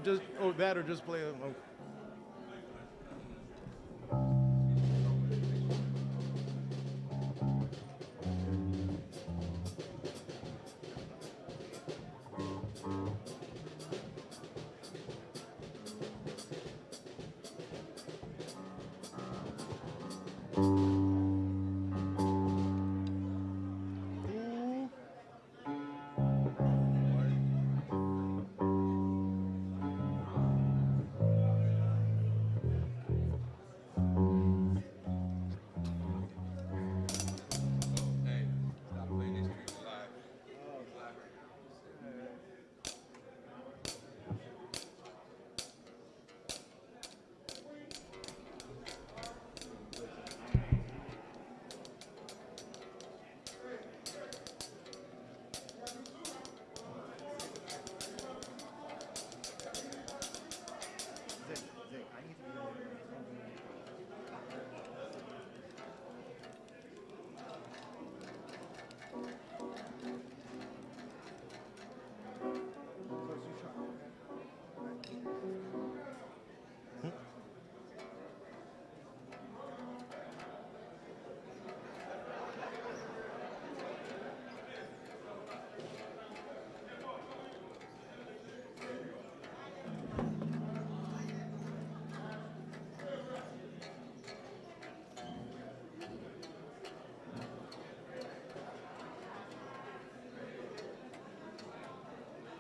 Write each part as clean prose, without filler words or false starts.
Just that, or just play a.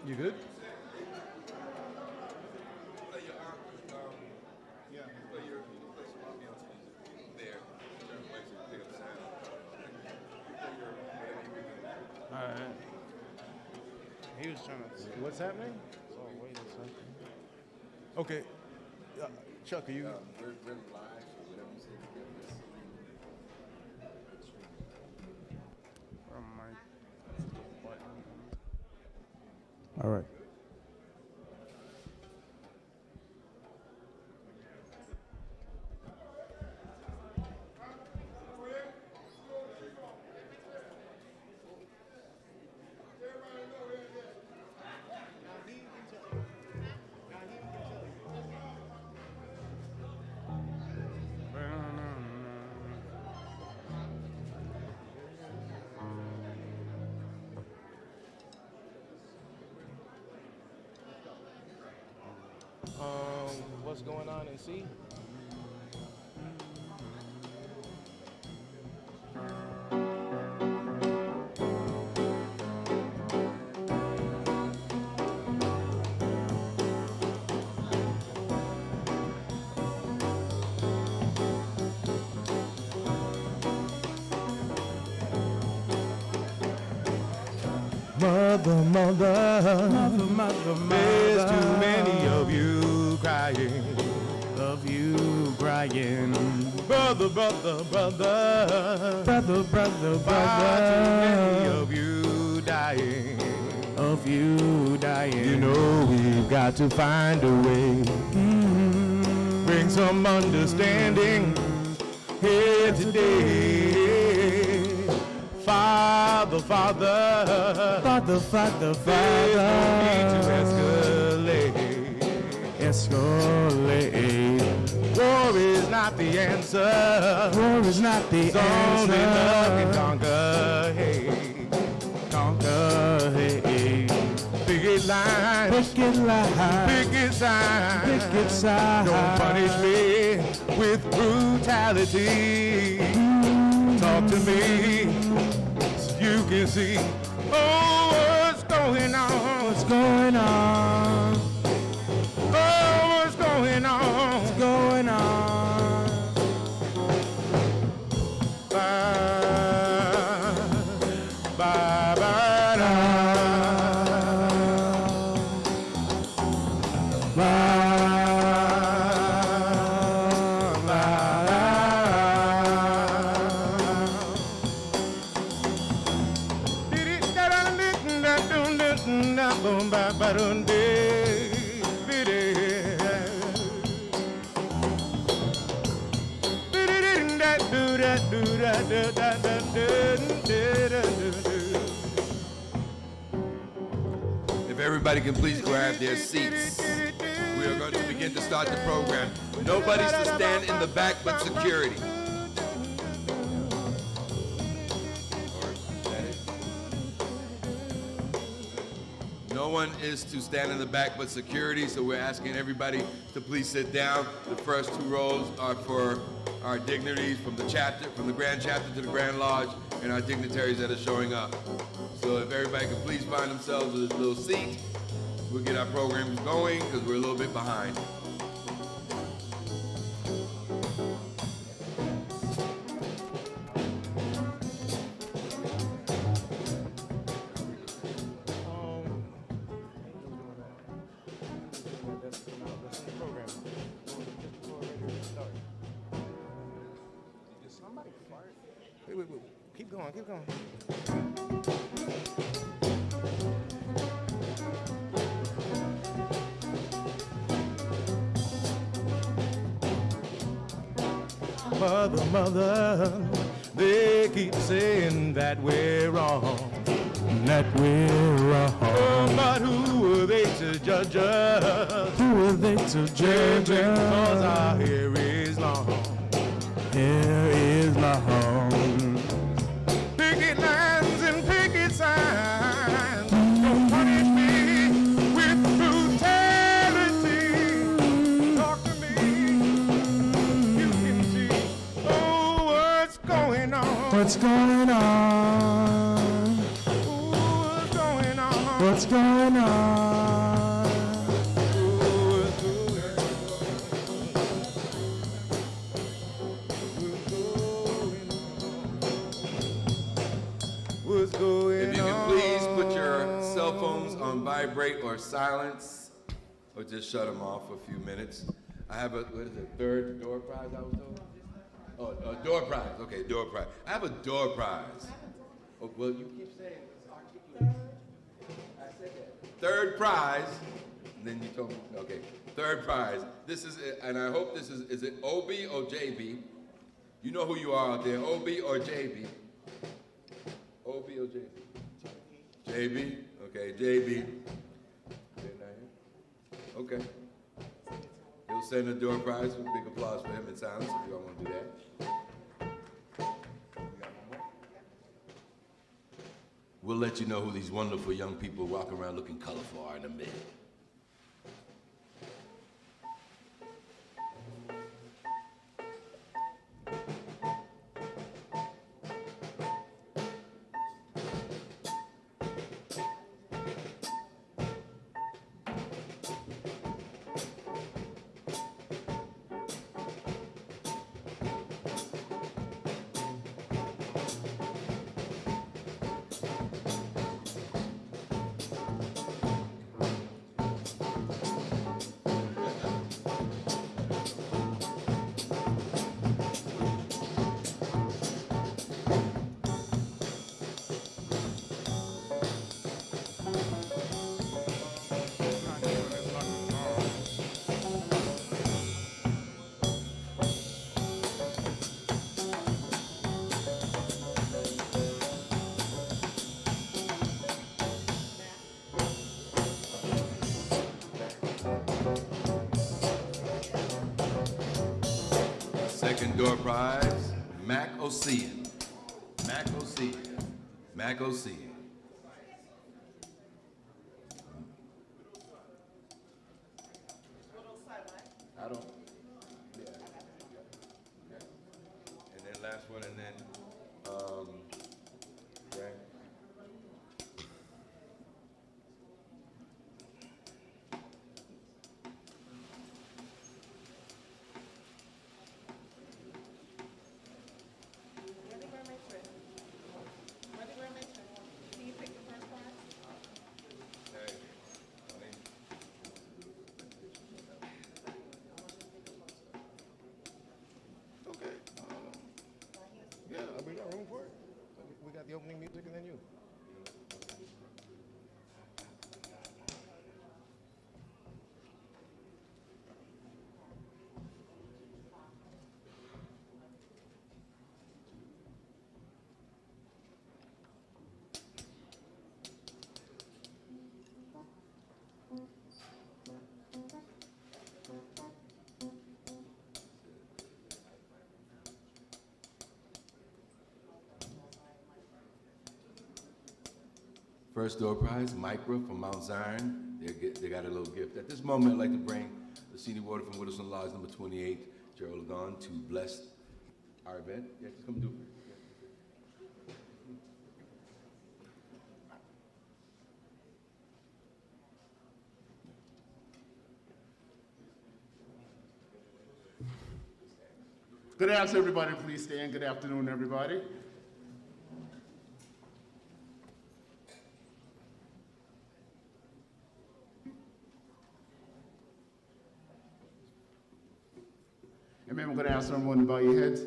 You good? All right. He was trying to. What's happening? Oh, wait a second. Okay. Chuck, are you? We're live, so whatever you say. All right. What's going on in C? Mother, there's too many of you crying, brother, far too many of you dying, You know we've got to find a way, bring some understanding here today. Father, there's no need to escalate. War is not the answer. It's only love can conquer hate. Picket line, picket sign. Don't punish me with brutality. Talk to me so you can see. Oh, what's going on? Oh, what's going on? If If everybody can please grab their seats. We are going to begin to start the program. Nobody's to stand in the back but security. No one is to stand in the back but security, so we're asking everybody to please sit down. The first 2 rows are for our dignitaries from the chapter, from the Grand Chapter to the Grand Lodge, and our dignitaries that are showing up. So if everybody can please find themselves a little seat, we'll get our programs going because we're a little bit behind. Wait. Keep going. Mother, they keep saying that we're wrong. Oh, but who are they to judge us? Who are they to judge us? Because our hair is long. Hair is long. Picket lines and picket signs don't punish me with brutality. Talk to me, you can see. Oh, what's going on? What's going on? Ooh, what's going on? What's going on? If you can please put your cell phones on vibrate or silence, or just shut them off for a few minutes. I have a, what is it, third door prize I was told? Oh, door prize, okay, door prize. I have a door prize. Oh, well, you keep saying it's articulate. I said that. Third prize, and then you told me, okay, third prize. This is it, and I hope this is it OB or JB? You know who you are out there, OB or JB? OB or JB? JB? Okay, JB. Okay. He'll send a door prize. Big applause for him in silence if you all want to do that. We'll let you know who these wonderful young people walking around looking colorful are in a minute. Second door prize, Mac Ocean. Mac Ocean. Mac Ocean. I don't. Yeah. And then last one, and then Frank. First door prize, Micra from Mount Zion. They got a little gift. At this moment, I'd like to bring the senior water from Whittleson Lodge, number 28, Gerald Lagon, to bless our event. Yeah, just come do it. Good afternoon, everybody. Please stand. Good afternoon, everybody. Amen. We're going to ask everyone to bow your heads.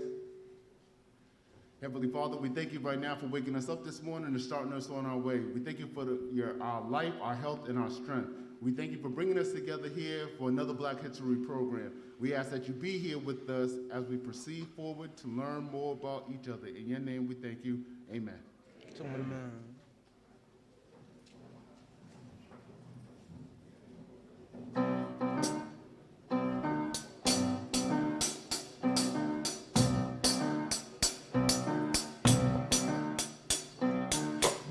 Heavenly Father, we thank you right now for waking us up this morning and starting us on our way. We thank you for our life, our health, and our strength. We thank you for bringing us together here for another Black History program. We ask that you be here with us as we proceed forward to learn more about each other. In your name we thank you. Amen. Amen.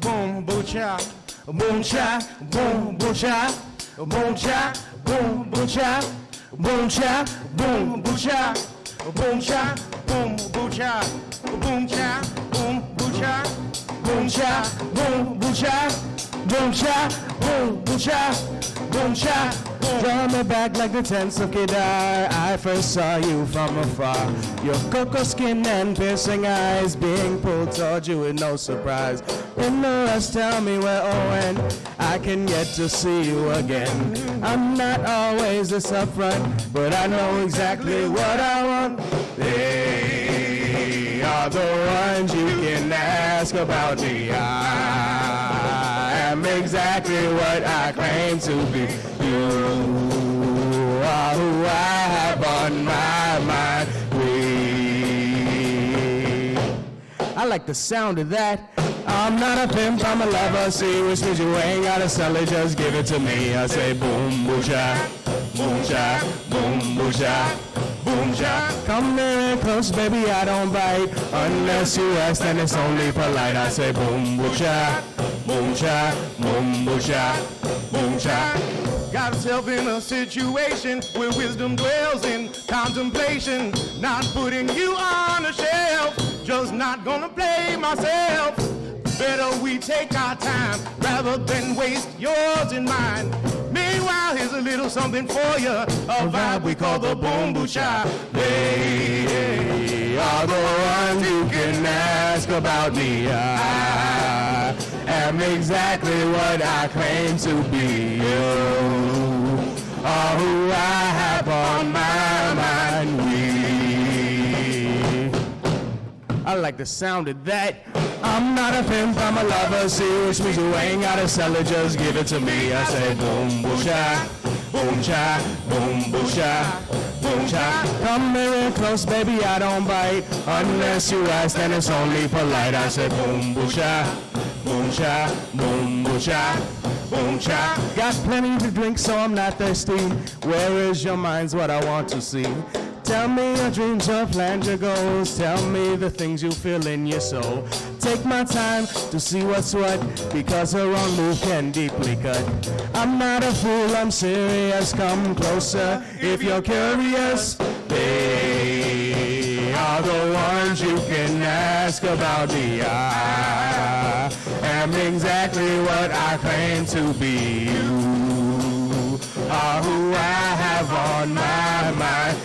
Boom, boom, cha, boom, cha, boom, boom, cha, boom, cha, boom, boom, cha, boom, cha, boom, boom, cha, boom, cha, boom, boom, cha, boom, cha, boom, boom, cha, boom, cha, boom, boom, cha, boom, cha, boom, boom, cha, boom, cha. Draw me back like the tents of Kedar. I first saw you from afar. Your cocoa skin and piercing eyes being pulled toward you with no surprise. In the rest, tell me where or when I can get to see you again. I'm not always this upfront, but I know exactly what I want. They are the ones you can ask about me. I am exactly what I claim to be. You are who I have on my mind. I like the sound of that. I'm not a pimp, I'm a lover. See, which means you ain't gotta sell it, just give it to me. I say boom, boom, cha, boom, cha, boom, boom, cha, boom, cha. Come very close, baby, I don't bite. Unless you ask, then it's only polite. I say boom, boom, cha, boom, cha, boom, boom, cha, boom, cha. Got myself in a situation where wisdom dwells in contemplation. Not putting you on a shelf, just not gonna play myself. Better we take our time rather than waste yours and mine. Meanwhile, here's a little something for you, a vibe we call the boom boo cha. They are the ones you can ask about me. I am exactly what I claim to be. You are who I have on my mind. I like the sound of that. I'm not a pimp, I'm a lover. See, which means you ain't gotta sell it, just give it to me. I say boom, boom, cha, boom, cha, boom, boom, cha, boom, cha. Come very close, baby, I don't bite. Unless you ask, then it's only polite. I say boom, boom, cha, boom, cha, boom, boom, cha, boom, cha. Got plenty to drink, so I'm not thirsty. Where is your mind's what I want to see. Tell me your dreams, your plans, your goals. Tell me the things you feel in your soul. Take my time to see what's what, because a wrong move can deeply cut. I'm not a fool, I'm serious. Come closer if you're curious. They are the ones you can ask about me. I am exactly what I claim to be. You are who I have on my mind.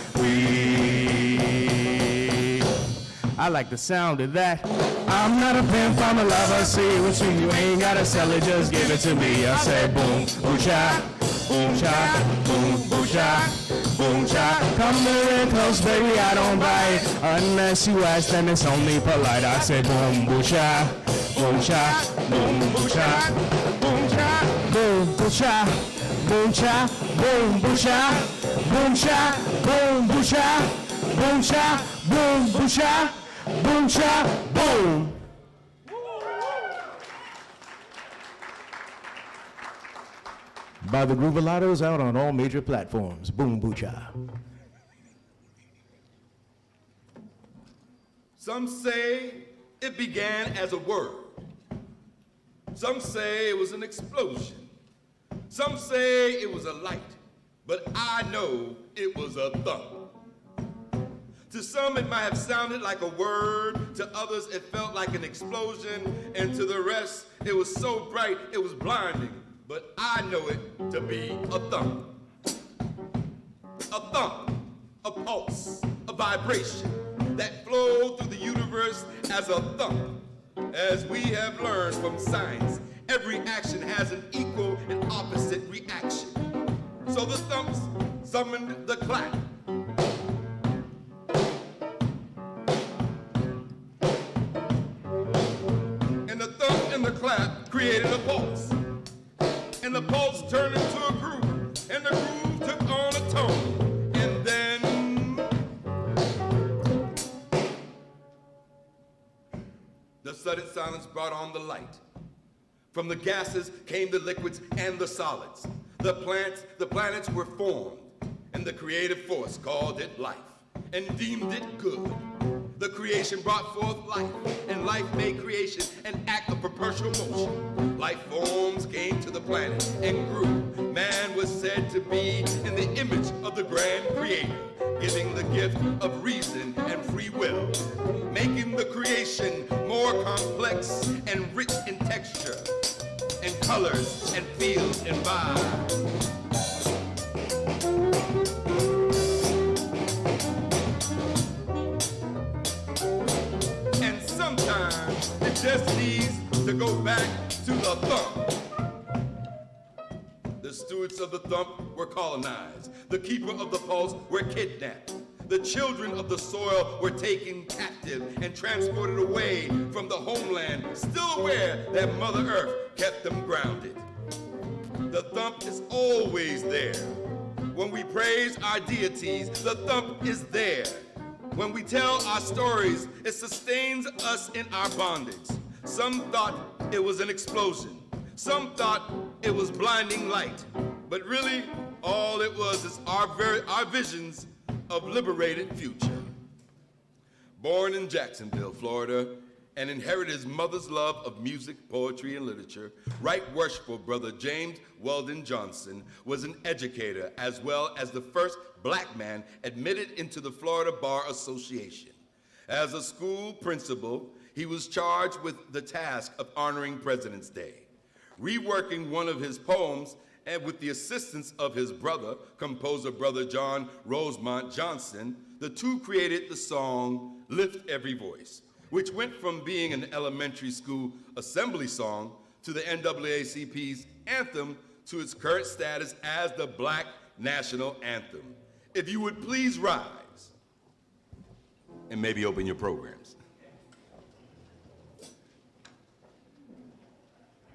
I like the sound of that. I'm not a pimp, I'm a lover. See, which means you ain't gotta sell it, just give it to me. I say boom, boom, cha, boom, cha, boom, boom, cha, boom, cha. Come very close, baby, I don't bite. Unless you ask, then it's only polite. I say boom, boom, cha, boom, cha, boom, boom, cha, boom, cha, boom, boom, cha, boom, cha, boom, boom, cha, boom, cha, boom, boom, cha, boom, cha, boom, boom, cha, boom, cha, boom. By the Groovalados, out on all major platforms. Boom, boo, cha. Some say it began as a word. Some say it was an explosion. Some say it was a light, but I know it was a thump. To some, it might have sounded like a word. To others, it felt like an explosion. And to the rest, it was so bright, it was blinding. But I know it to be a thump. A thump, a pulse, a vibration that flowed through the universe as a thump. As we have learned from science, every action has an equal and opposite reaction. So the thumps summoned the clap. And the thump and the clap created a pulse. And the pulse turned into a groove. And the groove took on a tone. And then the sudden silence brought on the light. From the gases came the liquids and the solids. The planets were formed, and the creative force called it life and deemed it good. The creation brought forth life, and life made creation an act of perpetual motion. Life forms came to the planet and grew. Man was said to be in the image of the grand creator, giving the gift of reason and free will, making the creation more complex and rich in texture, and colors, and feels, and vibes. And sometimes it just needs to go back to the thump. The stewards of the thump were colonized. The keeper of the pulse were kidnapped. The children of the soil were taken captive and transported away from the homeland, still aware that Mother Earth kept them grounded. The thump is always there. When we praise our deities, the thump is there. When we tell our stories, it sustains us in our bondage. Some thought it was an explosion. Some thought it was blinding light. But really, all it was is our visions of liberated future. Born in Jacksonville, Florida, and inherited his mother's love of music, poetry, and literature, Right Worshipful brother James Weldon Johnson was an educator as well as the first black man admitted into the Florida Bar Association. As a school principal, he was charged with the task of honoring President's Day. Reworking one of his poems, and with the assistance of his brother, composer brother John Rosemont Johnson, the two created the song Lift Every Voice, which went from being an elementary school assembly song to the NAACP's anthem to its current status as the Black National Anthem. If you would please rise and maybe open your programs.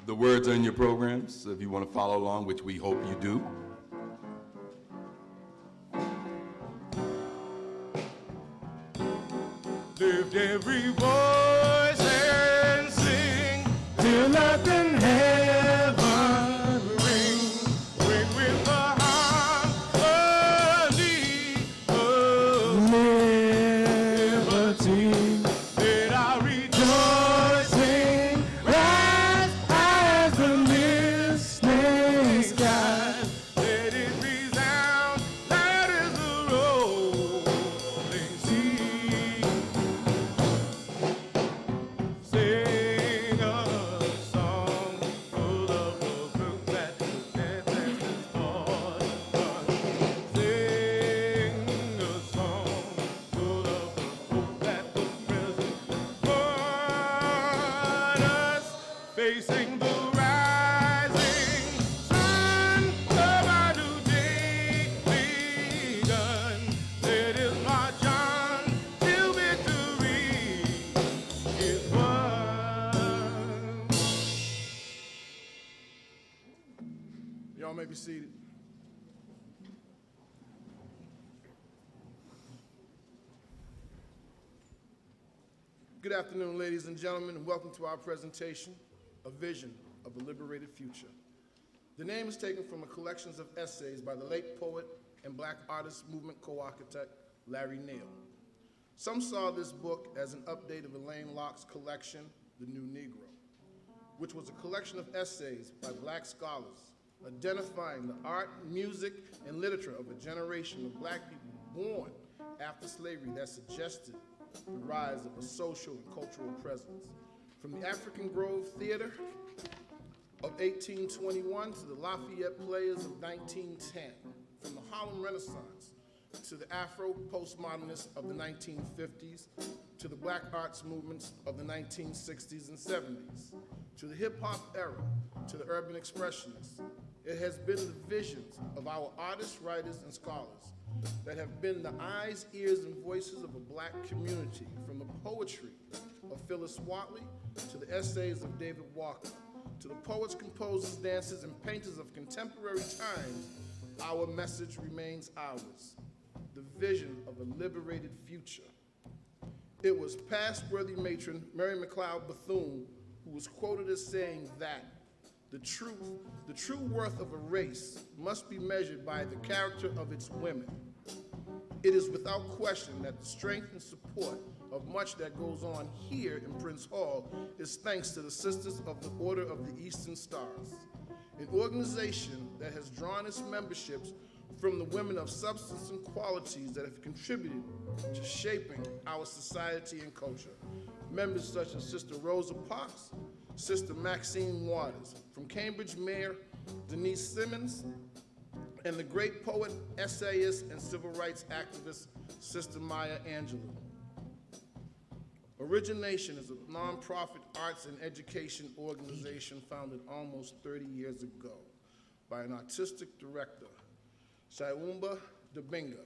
The words are in your programs, so if you want to follow along, which we hope you do. Lift every voice and sing till earth and heaven ring. Ring with the harmony of liberty. Let our rejoicing rise as the listening skies. Let it resound loud as the rolling sea. Sing a song full of the brook that dances for the sun. Sing a song full of the hope that the present born us, facing the rising sun of our new day begun. Let us march on till victory is won. Y'all may be seated. Good afternoon, ladies and gentlemen, and welcome to our presentation, A Vision of a Liberated Future. The name is taken from a collection of essays by the late poet and Black artist movement co-architect Larry Neal. Some saw this book as an update of Elaine Locke's collection, The New Negro. which was a collection of essays by black scholars identifying the art, music, and literature of a generation of black people born after slavery that suggested the rise of a social and cultural presence. From the African Grove Theater of 1821 to the Lafayette Players of 1910, from the Harlem Renaissance to the Afro-postmodernists of the 1950s, to the black arts movements of the 1960s and 70s, to the hip-hop era, to the urban expressionists. It has been the visions of our artists, writers, and scholars that have been the eyes, ears, and voices of a black community, from the poetry of Phyllis Whatley to the essays of David Walker, to the poets, composers, dancers, and painters of contemporary times. Our message remains ours, the vision of a liberated future. It was past worthy matron Mary McLeod Bethune who was quoted as saying that the true worth of a race must be measured by the character of its women. It is without question that the strength and support of much that goes on here in Prince Hall is thanks to the Sisters of the Order of the Eastern Stars, an organization that has drawn its memberships from the women of substance and qualities that have contributed to shaping our society and culture. Members such as Sister Rosa Parks, Sister Maxine Waters, from Cambridge Mayor Denise Simmons, and the great poet, essayist, and civil rights activist, Sister Maya Angelou. Origination is a nonprofit arts and education organization founded almost 30 years ago by an artistic director, Shaiwumba Dabinga,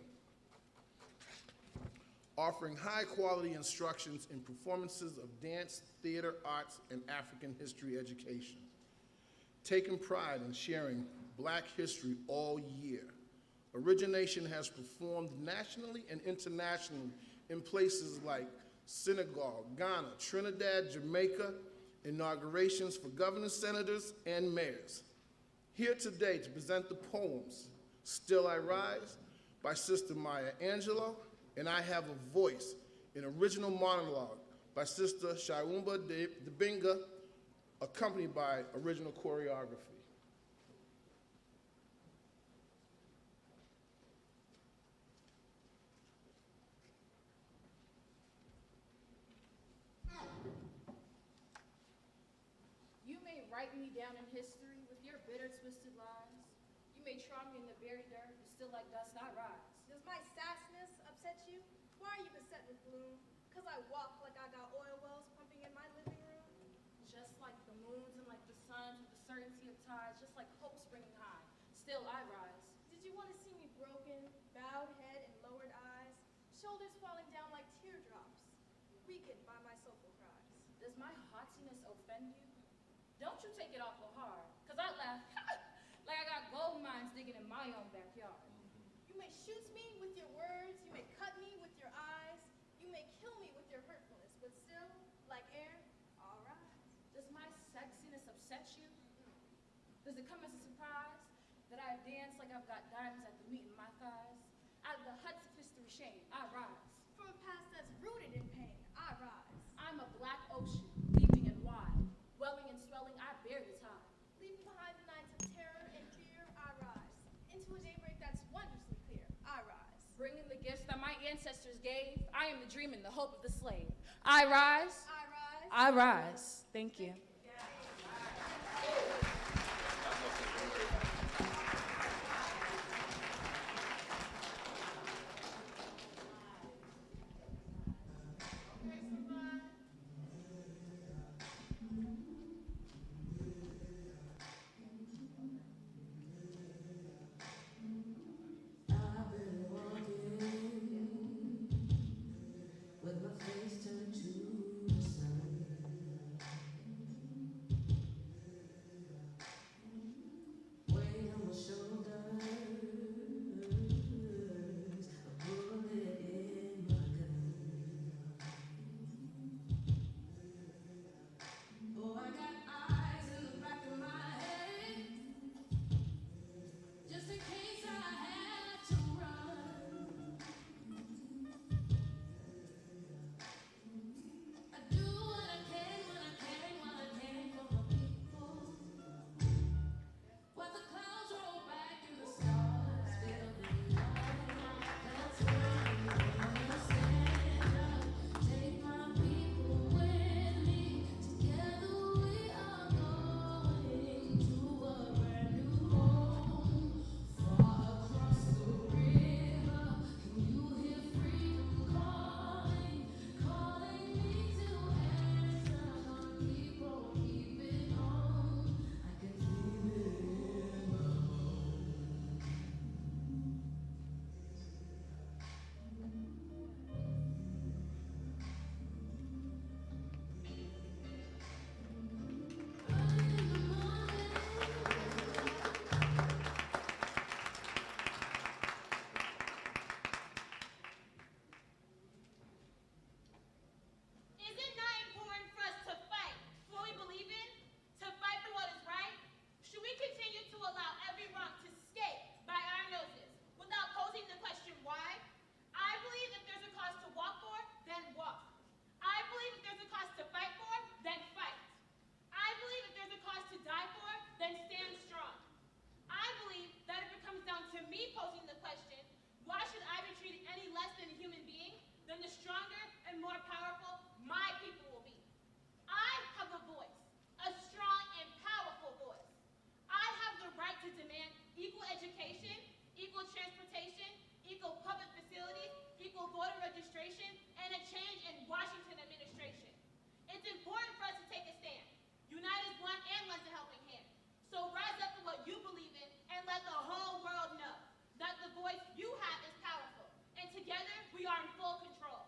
offering high-quality instructions in performances of dance, theater, arts, and African history education. Taking pride in sharing Black history all year, Origination has performed nationally and internationally in places like Senegal, Ghana, Trinidad, Jamaica, inaugurations for governors, senators, and mayors. Here today to present the poems, Still I Rise, by Sister Maya Angelou, and I Have a Voice, an original monologue by Sister Shaiwumba Dabinga, accompanied by original choreography. You may write me down in history with your bitter, twisted lies. You may trod me in the very dirt, but still like dust I rise. Does my sassiness upset you? Why are you beset with gloom? 'Cause I walk like I got oil wells pumping in my living room? Just like the moons and like the suns with the certainty of tides, just like hope springing high, still I rise. Did you want to see me broken, bowed head and lowered eyes, shoulders falling down like teardrops, weakened by my soulful cries? Does my haughtiness offend you? Don't you take it awful hard, 'cause I laugh like I got gold mines digging in my own backyard. You may shoot me with your words, you may cut me with your eyes, you may kill me with your hurtfulness, but still, like air, I'll rise. Does my sexiness upset you? Does it come as a surprise that I dance like I've got diamonds at the meat in my thighs? Out of the huts of history shame, I rise. From a past that's rooted in pain, I rise. I'm a black ocean, deeping and wide. Welling and swelling, I bear the tide. Leaving behind the nights of terror and fear, I rise. Into a daybreak that's wondrously clear, I rise. Bringing the gifts that my ancestors gave, I am the dream and the hope of the slave. I rise. I rise. I rise. Thank you. With my face turned to the sun, important for us to take a stand. Unite as one and lend a helping hand. So rise up for what you believe in and let the whole world know that the voice you have is powerful. And together, we are in full control.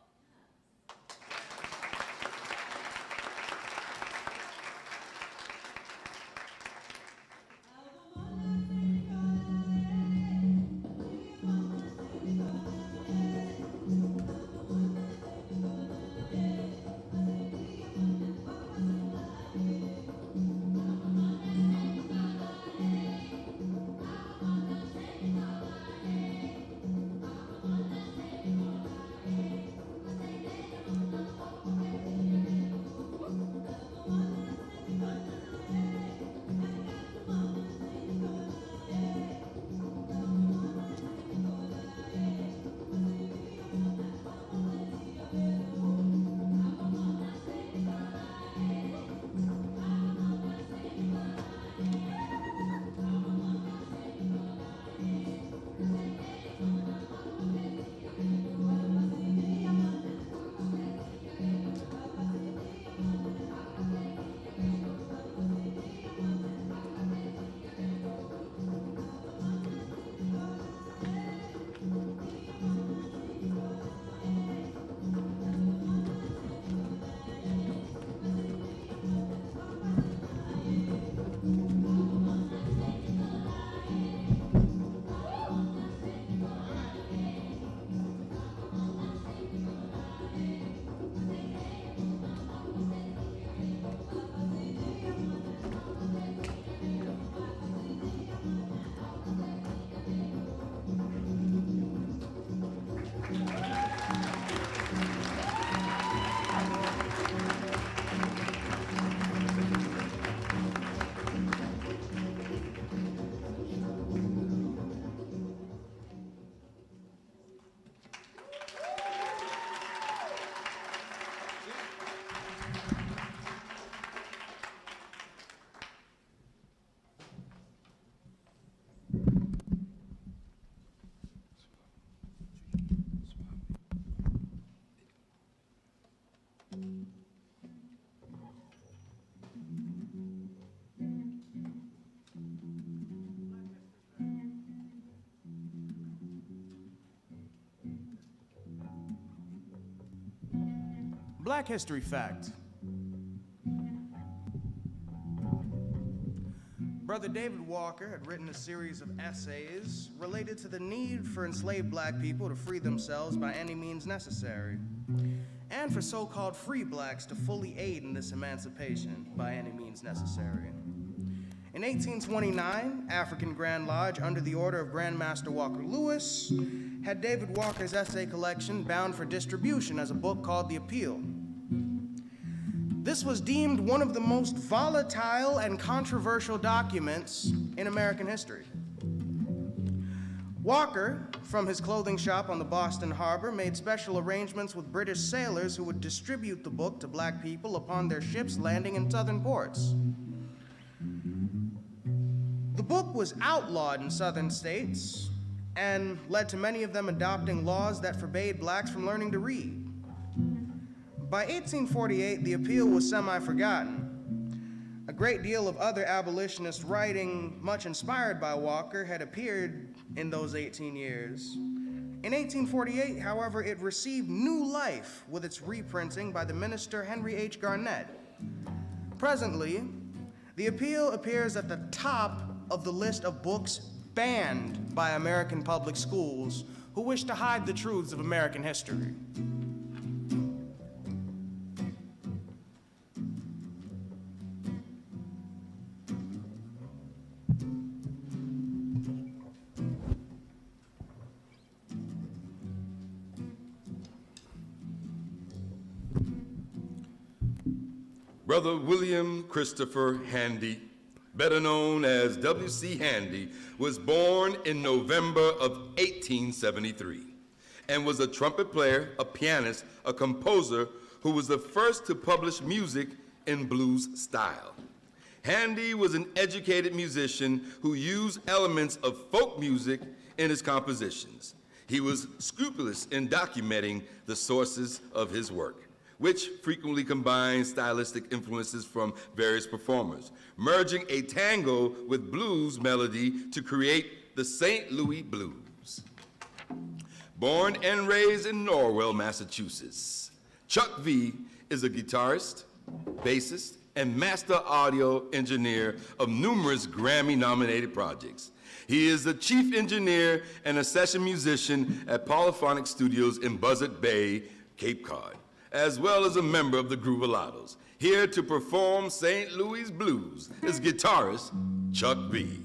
Black history fact. Brother David Walker had written a series of essays related to the need for enslaved black people to free themselves by any means necessary, and for so-called free blacks to fully aid in this emancipation by any means necessary. In 1829, African Grand Lodge, under the order of Grand Master Walker Lewis, had David Walker's essay collection bound for distribution as a book called The Appeal. This was deemed one of the most volatile and controversial documents in American history. Walker, from his clothing shop on the Boston Harbor, made special arrangements with British sailors who would distribute the book to black people upon their ships landing in southern ports. The book was outlawed in southern states and led to many of them adopting laws that forbade blacks from learning to read. By 1848, the appeal was semi-forgotten. A great deal of other abolitionist writing, much inspired by Walker, had appeared in those 18 years. In 1848, however, it received new life with its reprinting by the minister Henry H. Garnett. Presently, the appeal appears at the top of the list of books banned by American public schools who wish to hide the truths of American history. Brother William Christopher Handy, better known as W.C. Handy, was born in November of 1873 and was a trumpet player, a pianist, a composer who was the first to publish music in blues style. Handy was an educated musician who used elements of folk music in his compositions. He was scrupulous in documenting the sources of his work. which frequently combines stylistic influences from various performers, merging a tango with blues melody to create the St. Louis Blues. Born and raised in Norwell, Massachusetts, Chuck V is a guitarist, bassist, and master audio engineer of numerous Grammy-nominated projects. He is the chief engineer and a session musician at Polyphonic Studios in Buzzard Bay, Cape Cod, as well as a member of the Groovalados. Here to perform St. Louis Blues is guitarist Chuck V.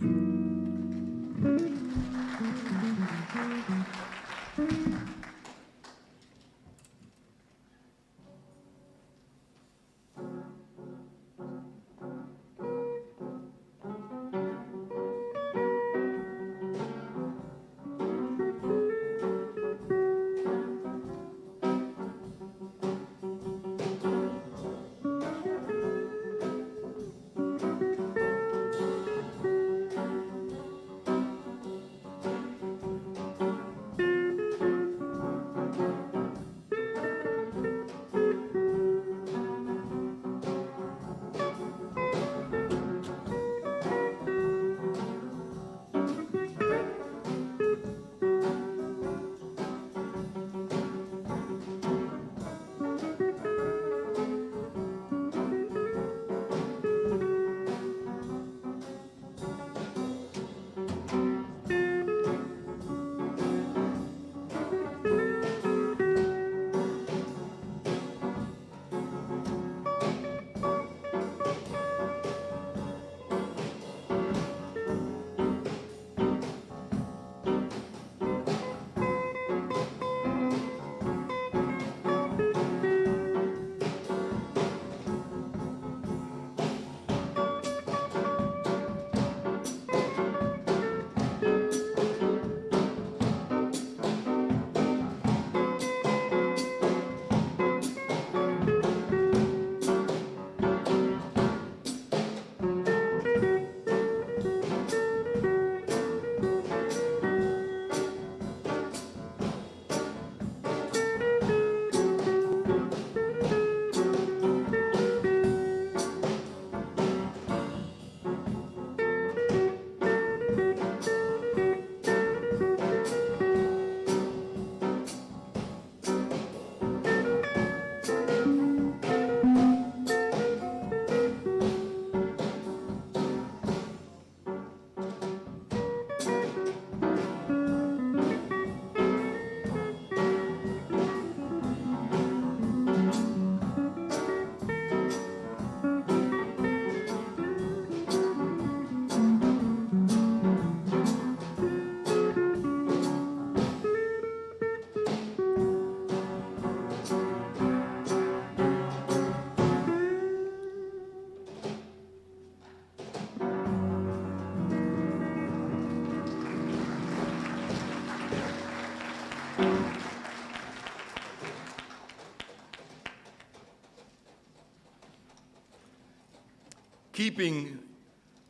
Keeping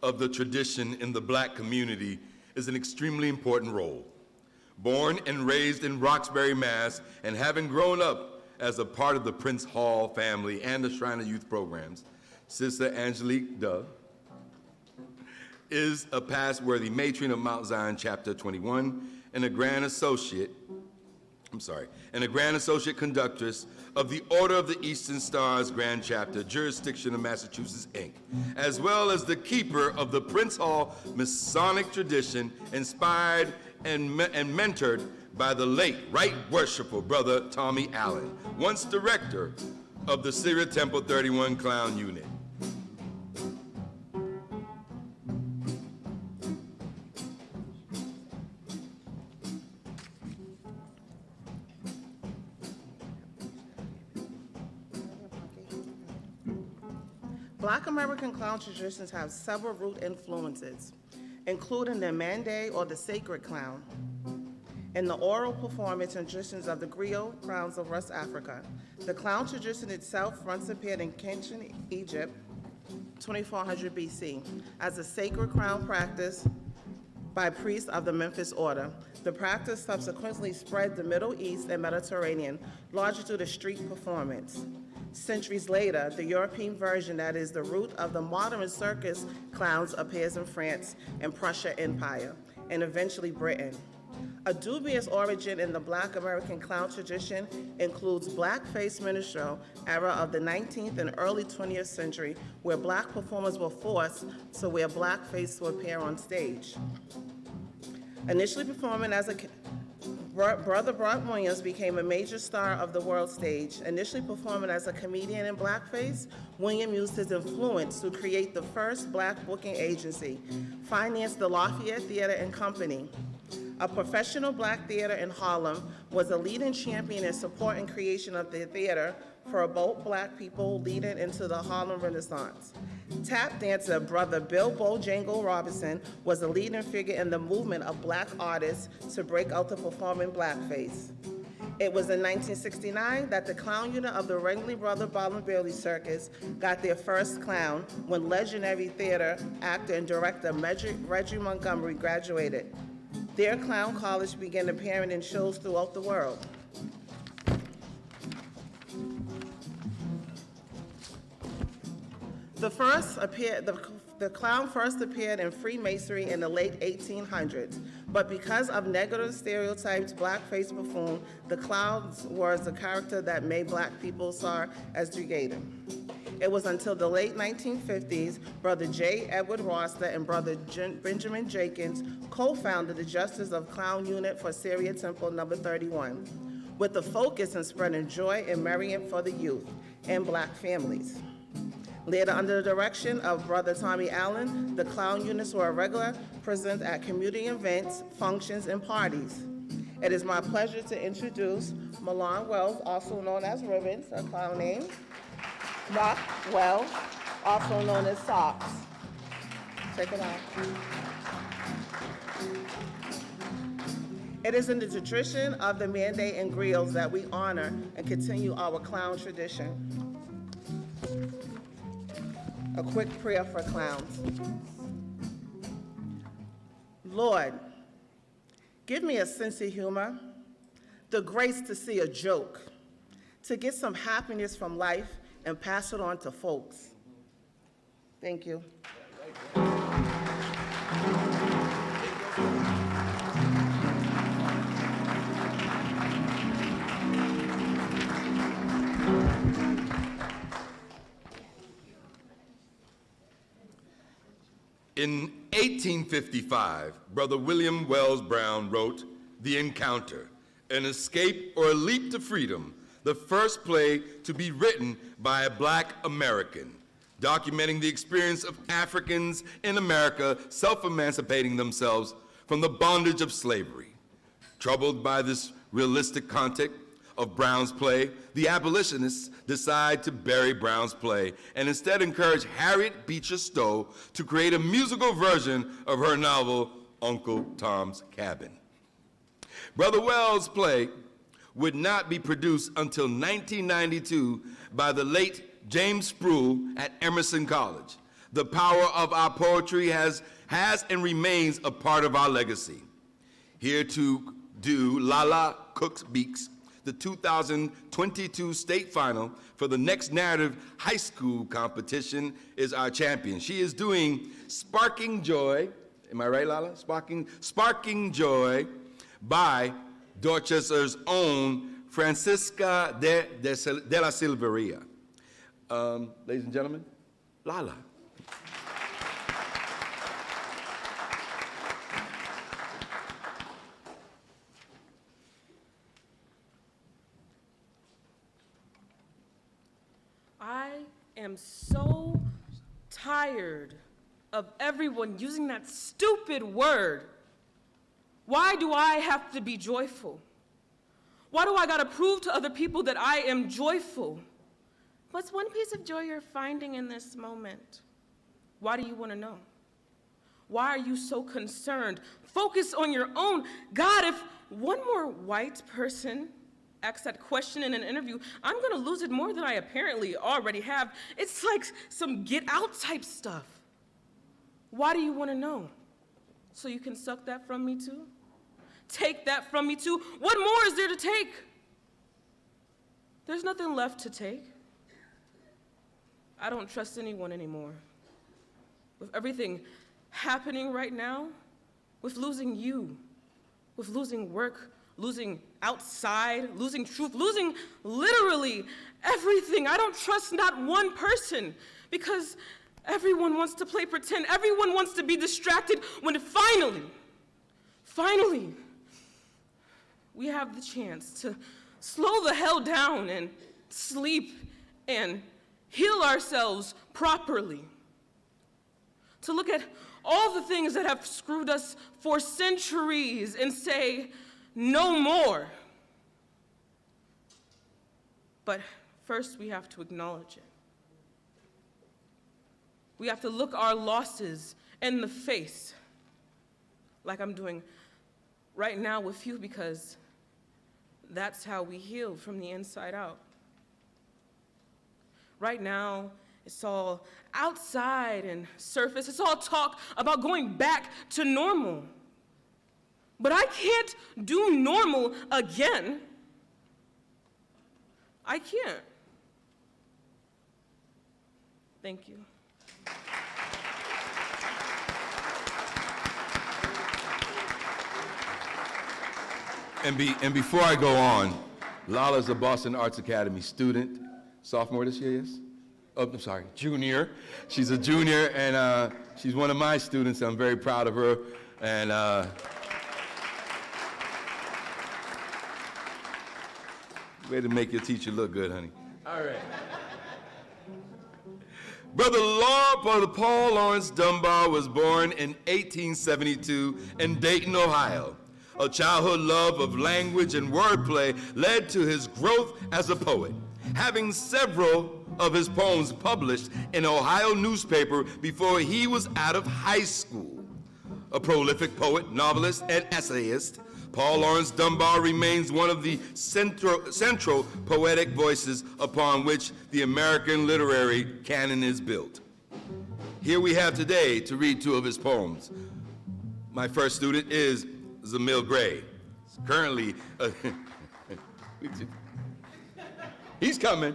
of the tradition in the Black community is an extremely important role. Born and raised in Roxbury, Mass., and having grown up as a part of the Prince Hall family and the Shriner Youth programs, Sister Angelique Dove is a past-worthy matron of Mount Zion Chapter 21 and a Grand Associate Conductress of the Order of the Eastern Stars Grand Chapter, Jurisdiction of Massachusetts, Inc., as well as the keeper of the Prince Hall Masonic tradition, inspired and mentored by the late Right Worshipful Brother Tommy Allen, once director of the Syria Temple 31 Clown Unit. Black American clown traditions have several root influences, including the Mande or the sacred clown, and the oral performance and traditions of the griot clowns of West Africa. The clown tradition itself once appeared in ancient Egypt, 2400 BC, as a sacred clown practice by priests of the Memphis order. The practice subsequently spread the Middle East and Mediterranean, largely through the street performance. Centuries later, the European version, that is the root of the modern circus clowns, appears in France and Prussia Empire, and eventually Britain. A dubious origin in the Black American clown tradition includes blackface minstrel era of the 19th and early 20th century, where black performers were forced to wear blackface to appear on stage. Initially performing as a Brother Brock Williams became a major star of the world stage. Initially performing as a comedian in blackface, William used his influence to create the first black booking agency, financed the Lafayette Theater and Company. A professional black theater in Harlem, was a leading champion in support and creation of the theater for both black people leading into the Harlem Renaissance. Tap dancer Brother Bill Bojangle Robinson was a leading figure in the movement of black artists to break out to perform in blackface. It was in 1969 that the clown unit of the Ringling Brother Ball and Bailey Circus got their first clown when legendary theater actor and director Reggie Montgomery graduated. Their clown college began appearing in shows throughout the world. The clown first appeared in Freemasonry in the late 1800s, but because of negative stereotypes, blackface buffoon, the clown was a character that made black people saw as degrading. It was until the late 1950s, Brother J. Edward Roster and Brother Benjamin Jenkins co-founded the Justice of Clown Unit for Syria Temple No. 31, with the focus on spreading joy and merriment for the youth and black families. Later, under the direction of Brother Tommy Allen, the clown units were a regular present at community events, functions, and parties. It is my pleasure to introduce Milan Wells, also known as Ribbons, a clown name, Rock Wells, also known as Socks. Check it out. It is in the tradition of the Mandate and Griots that we honor and continue our clown tradition. A quick prayer for clowns. Lord, give me a sense of humor, the grace to see a joke, to get some happiness from life and pass it on to folks. Thank you. In 1855, Brother William Wells Brown wrote The Encounter, An Escape or a Leap to Freedom, the first play to be written by a black American, documenting the experience of Africans in America self-emancipating themselves from the bondage of slavery. Troubled by this realistic context of Brown's play, the abolitionists decide to bury Brown's play and instead encourage Harriet Beecher Stowe to create a musical version of her novel, Uncle Tom's Cabin. Brother Wells' play would not be produced until 1992 by the late James Sproul at Emerson College. The power of our poetry has and remains a part of our legacy. Here to do Lala Cooks Beaks, the 2022 state final for the Next Narrative High School competition, is our champion. She is doing Sparking Joy, am I right, Lala? Sparking Joy by Dorchester's own Francisca de la Silveria. Ladies and gentlemen, Lala. I am so tired of everyone using that stupid word. Why do I have to be joyful? Why do I gotta prove to other people that I am joyful? What's one piece of joy you're finding in this moment? Why do you wanna know? Why are you so concerned? Focus on your own. God, if one more white person asks that question in an interview, I'm gonna lose it more than I apparently already have. It's like some get out type stuff. Why do you wanna know? So you can suck that from me too? Take that from me too? What more is there to take? There's nothing left to take. I don't trust anyone anymore. With everything happening right now, with losing you, with losing work, losing outside, losing truth, losing literally everything, I don't trust not one person, because everyone wants to play pretend. Everyone wants to be distracted when finally, we have the chance to slow the hell down and sleep and heal ourselves properly. To look at all the things that have screwed us for centuries and say, no more. But first, we have to acknowledge it. We have to look our losses in the face, like I'm doing right now with you, because that's how we heal from the inside out. Right now, it's all outside and surface. It's all talk about going back to normal. But I can't do normal again. I can't. Thank you. And before I go on, Lala's a Boston Arts Academy student, sophomore this year, yes? Oh, I'm sorry, junior. She's a junior, and she's one of my students. I'm very proud of her, and way to make your teacher look good, honey. All right. Brother Paul Lawrence Dunbar was born in 1872 in Dayton, Ohio. A childhood love of language and wordplay led to his growth as a poet, having several of his poems published in an Ohio newspaper before he was out of high school. A prolific poet, novelist, and essayist, Paul Lawrence Dunbar remains one of the central poetic voices upon which the American literary canon is built. Here we have today to read two of his poems. My first student is Zamil Gray. He's currently, he's coming.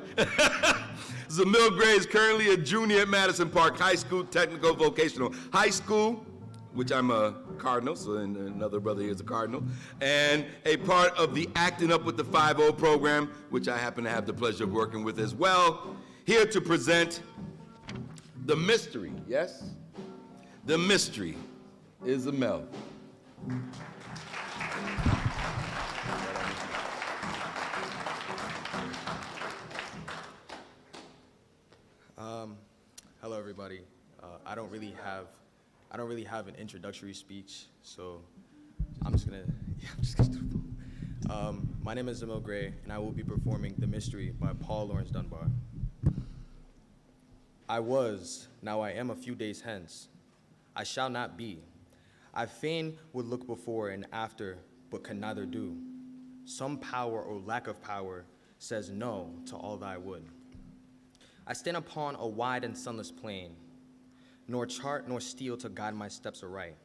Zamil Gray is currently a junior at Madison Park High School, Technical Vocational High School, which I'm a Cardinal, so another brother here is a Cardinal, and a part of the Acting Up with the 5-0 program, which I happen to have the pleasure of working with as well. Here to present the mystery, yes? The mystery is Zamil. Hello, everybody. I don't really have an introductory speech, so I'm just gonna do it. My name is Zamil Gray, and I will be performing "The Mystery" by Paul Lawrence Dunbar. I was, now I am a few days hence. I shall not be. I fain would look before and after, but can neither do. Some power or lack of power says no to all that I would. I stand upon a wide and sunless plain, nor chart nor steel to guide my steps aright.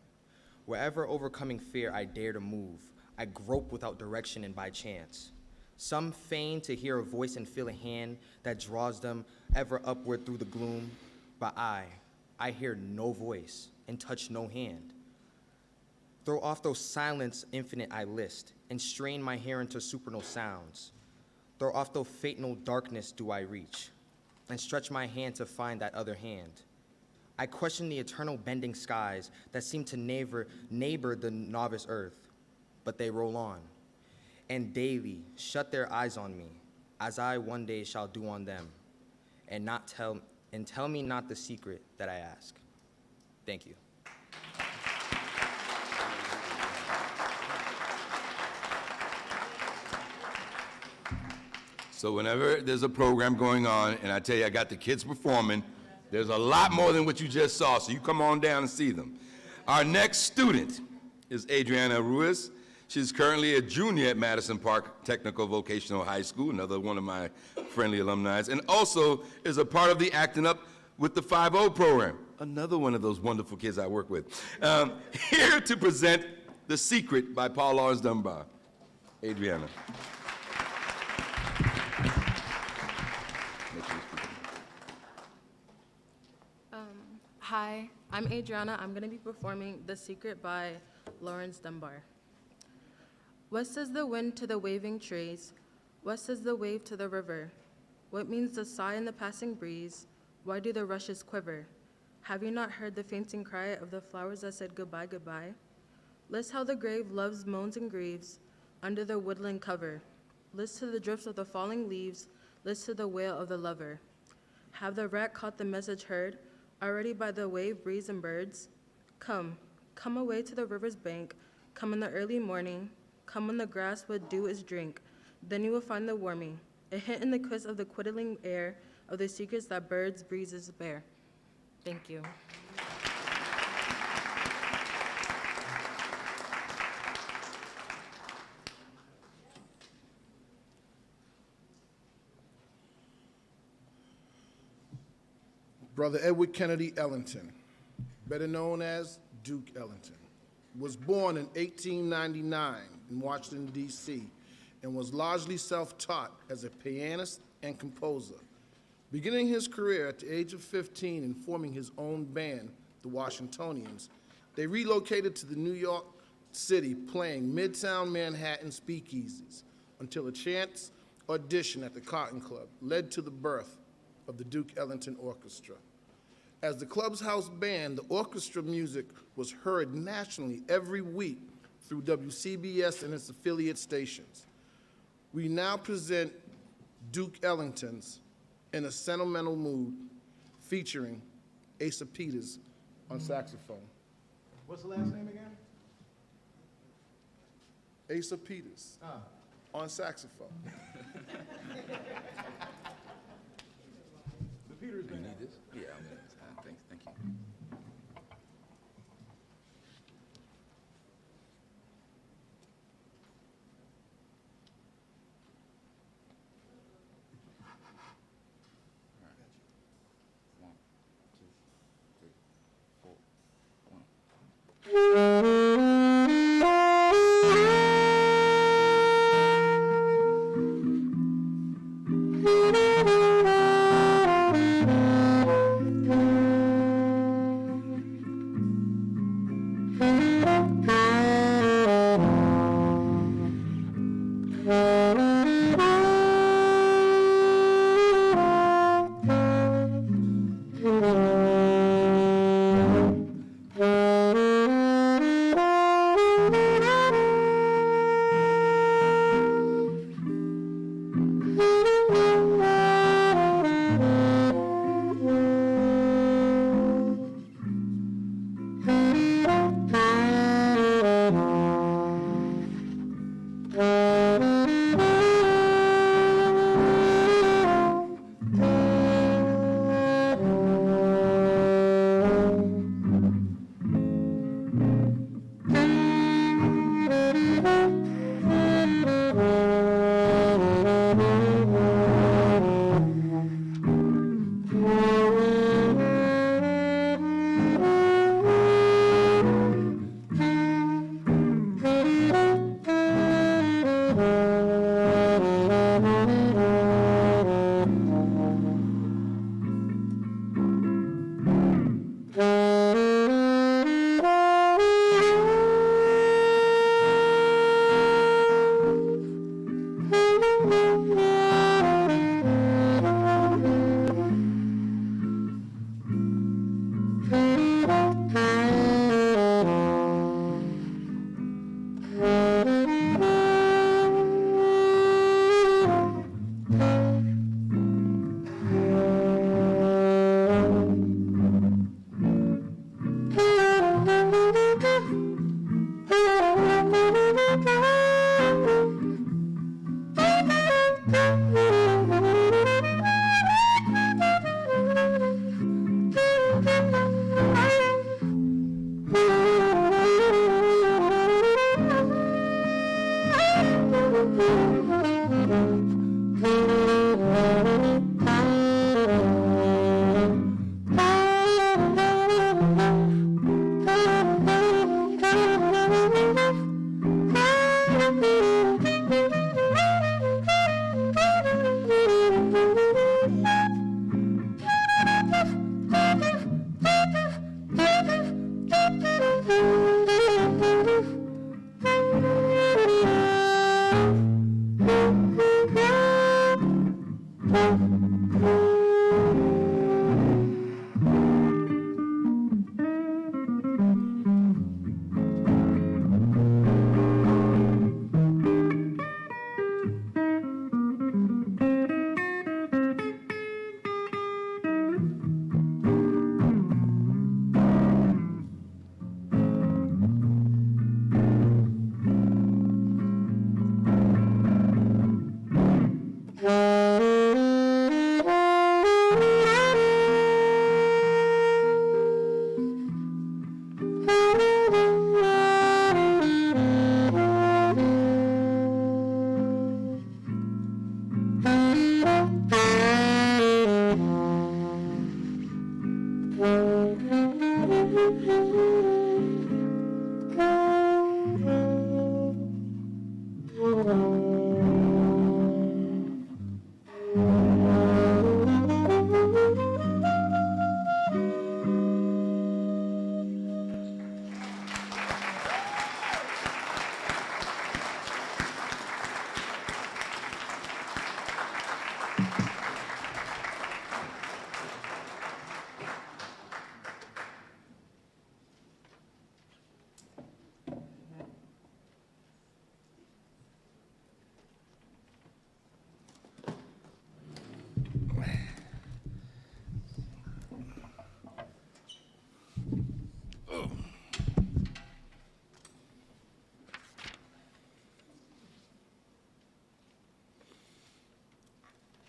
Wherever overcoming fear I dare to move, I grope without direction and by chance. Some feign to hear a voice and feel a hand that draws them ever upward through the gloom, but I hear no voice and touch no hand. Throw off those silence infinite I list, and strain my hearing to supernal sounds. Throw off though fatal darkness do I reach, and stretch my hand to find that other hand. I question the eternal bending skies that seem to neighbor the novice earth, but they roll on, and daily shut their eyes on me, as I one day shall do on them, and tell me not the secret that I ask. Thank you. So whenever there's a program going on, and I tell you I got the kids performing, there's a lot more than what you just saw, so you come on down and see them. Our next student is Adriana Ruiz. She's currently a junior at Madison Park Technical Vocational High School, another one of my friendly alumni, and also is a part of the Acting Up with the 5-0 program, another one of those wonderful kids I work with. Here to present The Secret by Paul Lawrence Dunbar. Adriana. Hi, I'm Adriana. I'm going to be performing The Secret by Lawrence Dunbar. What says the wind to the waving trees? What says the wave to the river? What means the sigh in the passing breeze? Why do the rushes quiver? Have you not heard the fainting cry of the flowers that said goodbye, goodbye? List how the grave loves, moans, and grieves under the woodland cover. List to the drifts of the falling leaves. List to the wail of the lover. Have the rat caught the message heard already by the wave, breeze, and birds? Come, come away to the river's bank. Come in the early morning. Come when the grass with dew is drink. Then you will find the warming, a hint in the kiss of the quiddling air of the secrets that birds, breezes bear. Thank you. Brother Edward Kennedy Ellington, better known as Duke Ellington, was born in 1899 in Washington, D.C., and was largely self-taught as a pianist and composer. Beginning his career at the age of 15 and forming his own band, the Washingtonians, they relocated to the New York City, playing Midtown Manhattan speakeasies until a chance audition at the Cotton Club led to the birth of the Duke Ellington Orchestra. As the club's house band, the orchestra music was heard nationally every week through WCBS and its affiliate stations. We now present Duke Ellington's In a Sentimental Mood, featuring Asa Peters on saxophone. What's the last name again? Asa Peters on saxophone. The Peters Do you band. need this? Yeah, I'm gonna, thank you. One, two, three, four, one.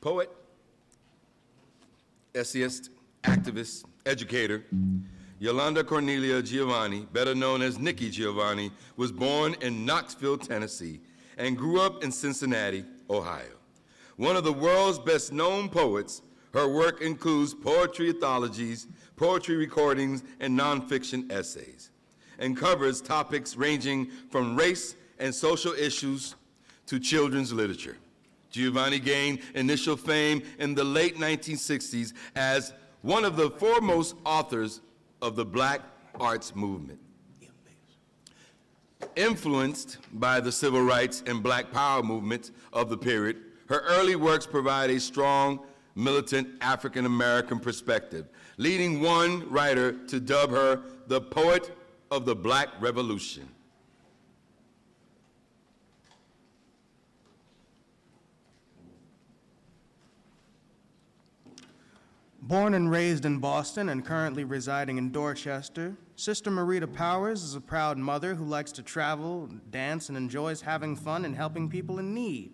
Poet, essayist, activist, educator, Yolanda Cornelia Giovanni, better known as Nikki Giovanni, was born in Knoxville, Tennessee, and grew up in Cincinnati, Ohio. One of the world's best-known poets, her work includes poetry anthologies, poetry recordings, and nonfiction essays, and covers topics ranging from race and social issues to children's literature. Giovanni gained initial fame in the late 1960s as one of the foremost authors of the Black arts movement. Influenced by the civil rights and Black power movements of the period, her early works provide a strong, militant African-American perspective, leading one writer to dub her the poet of the Black Revolution. Born and raised in Boston and currently residing in Dorchester, Sister Marita Powers is a proud mother who likes to travel, dance, and enjoys having fun and helping people in need.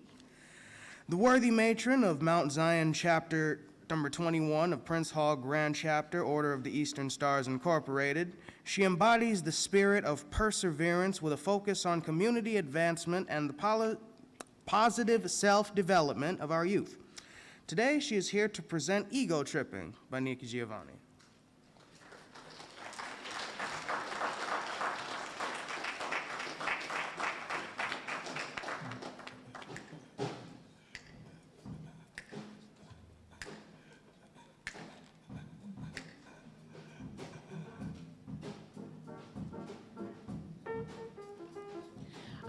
The worthy matron of Mount Zion Chapter number 21 of Prince Hall Grand Chapter, Order of the Eastern Stars Incorporated, she embodies the spirit of perseverance with a focus on community advancement and the positive self-development of our youth. Today, she is here to present Ego Tripping by Nikki Giovanni.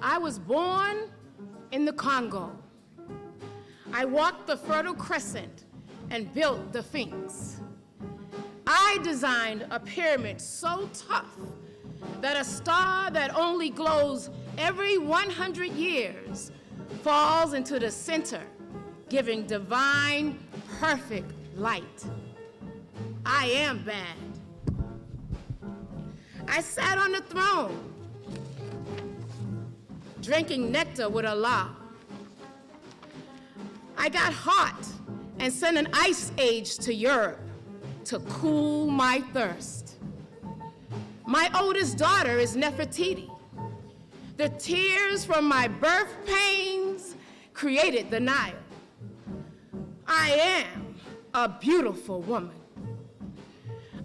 I was born in the Congo. I walked the Fertile Crescent and built the Sphinx. I designed a pyramid so tough that a star that only glows every 100 years falls into the center, giving divine, perfect light. I am bad. I sat on the throne, drinking nectar with Allah. I got hot and sent an ice age to Europe to cool my thirst. My oldest daughter is Nefertiti. The tears from my birth pains created the Nile. I am a beautiful woman.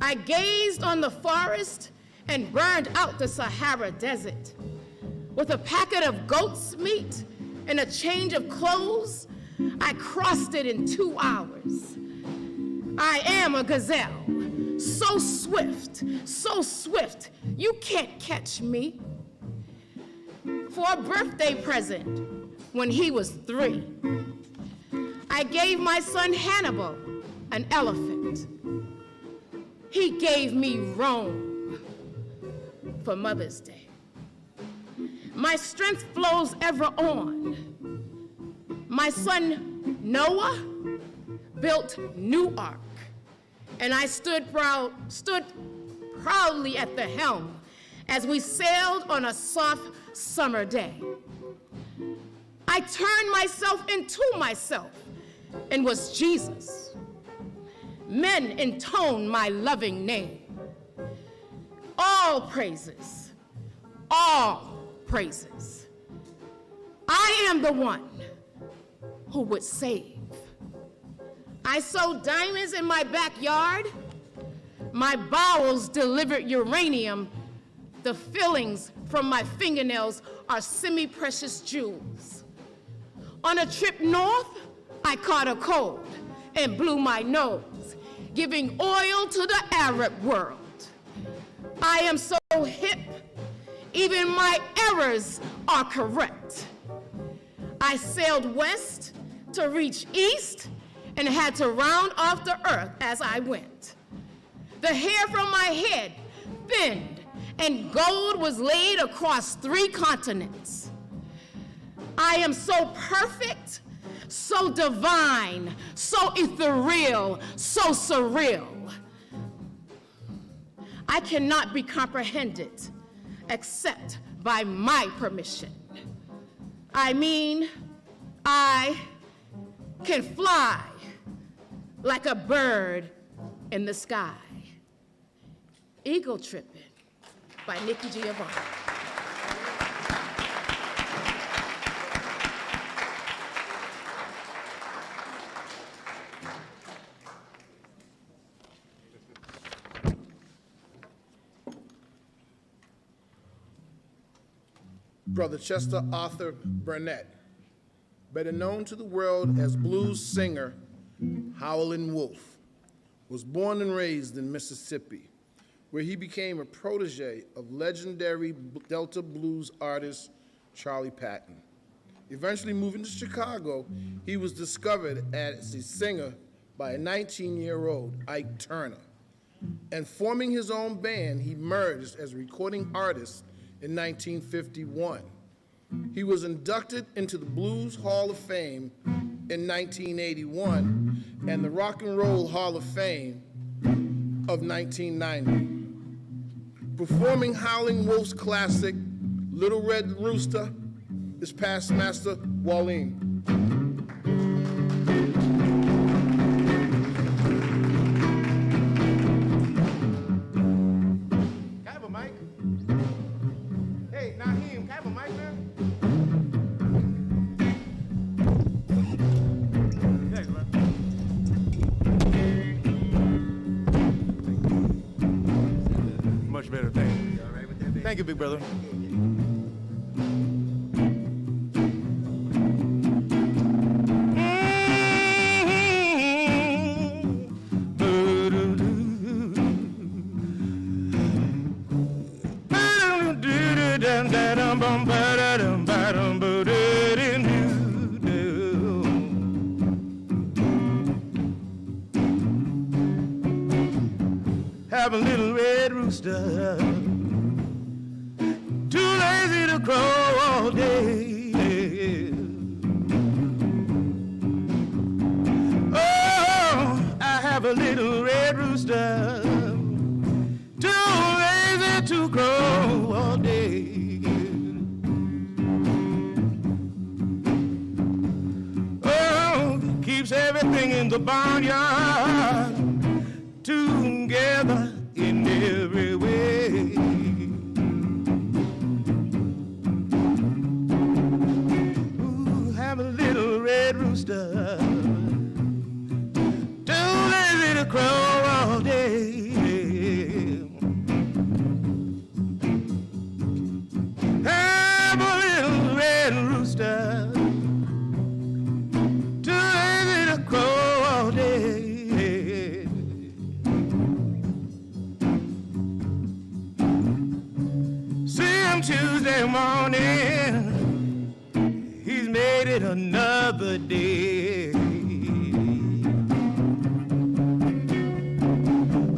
I gazed on the forest and burned out the Sahara Desert. With a packet of goat's meat and a change of clothes, I crossed it in 2 hours. I am a gazelle, so swift, you can't catch me. For a birthday present, when he was 3, I gave my son Hannibal an elephant. He gave me Rome for Mother's Day. My strength flows ever on. My son Noah built New Ark, and I stood proudly at the helm as we sailed on a soft summer day. I turned myself into myself and was Jesus. Men intone my loving name. All praises, all praises. I am the one who would save. I sowed diamonds in my backyard. My bowels delivered uranium. The fillings from my fingernails are semi-precious jewels. On a trip north, I caught a cold and blew my nose, giving oil to the Arab world. I am so hip, even my errors are correct. I sailed west to reach east and had to round off the earth as I went. The hair from my head thinned and gold was laid across 3 continents. I am so perfect, so divine, so ethereal, so surreal. I cannot be comprehended except by my permission. I mean, I can fly like a bird in the sky. Eagle Tripping by Nikki Giovanni. Brother Chester Arthur Burnett, better known to the world as blues singer Howlin' Wolf, was born and raised in Mississippi, where he became a protege of legendary Delta blues artist Charlie Patton. Eventually moving to Chicago, he was discovered as a singer by a 19-year-old Ike Turner. And forming his own band, he emerged as a recording artist in 1951. He was inducted into the Blues Hall of Fame in 1981 and the Rock and Roll Hall of Fame of 1990. Performing Howlin' Wolf's classic, Little Red Rooster, is past master Mwalim. Can I have a mic? Hey, Naheem, can I have a mic, man? Thanks, man. Much better, thank you. You all right with that, baby? Thank you, big brother. Have a little red rooster, too lazy to crow all day. Oh, I have a little red rooster, too lazy to crow all day. Oh, keeps everything in the barnyard together in every way. Ooh, have a little red rooster, too lazy to crow all day. Have a little red rooster, too lazy to crow all day. Tuesday morning, he's made it another day.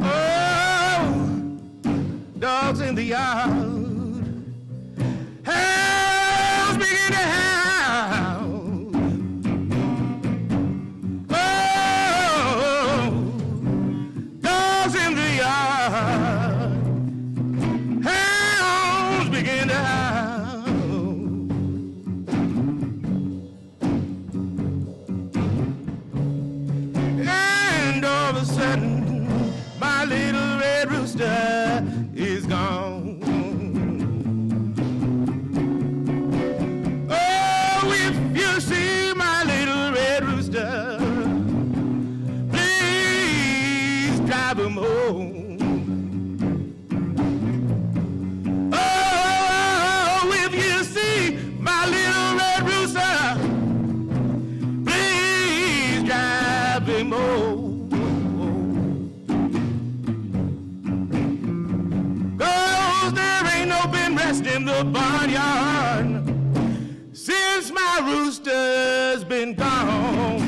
Oh, dogs in the yard, hounds begin to howl. Oh, dogs in the yard, begin to howl. And all of a sudden, my little red rooster is gone. Oh, if you see my little red rooster, please drive him home. In the barnyard since my rooster's been gone.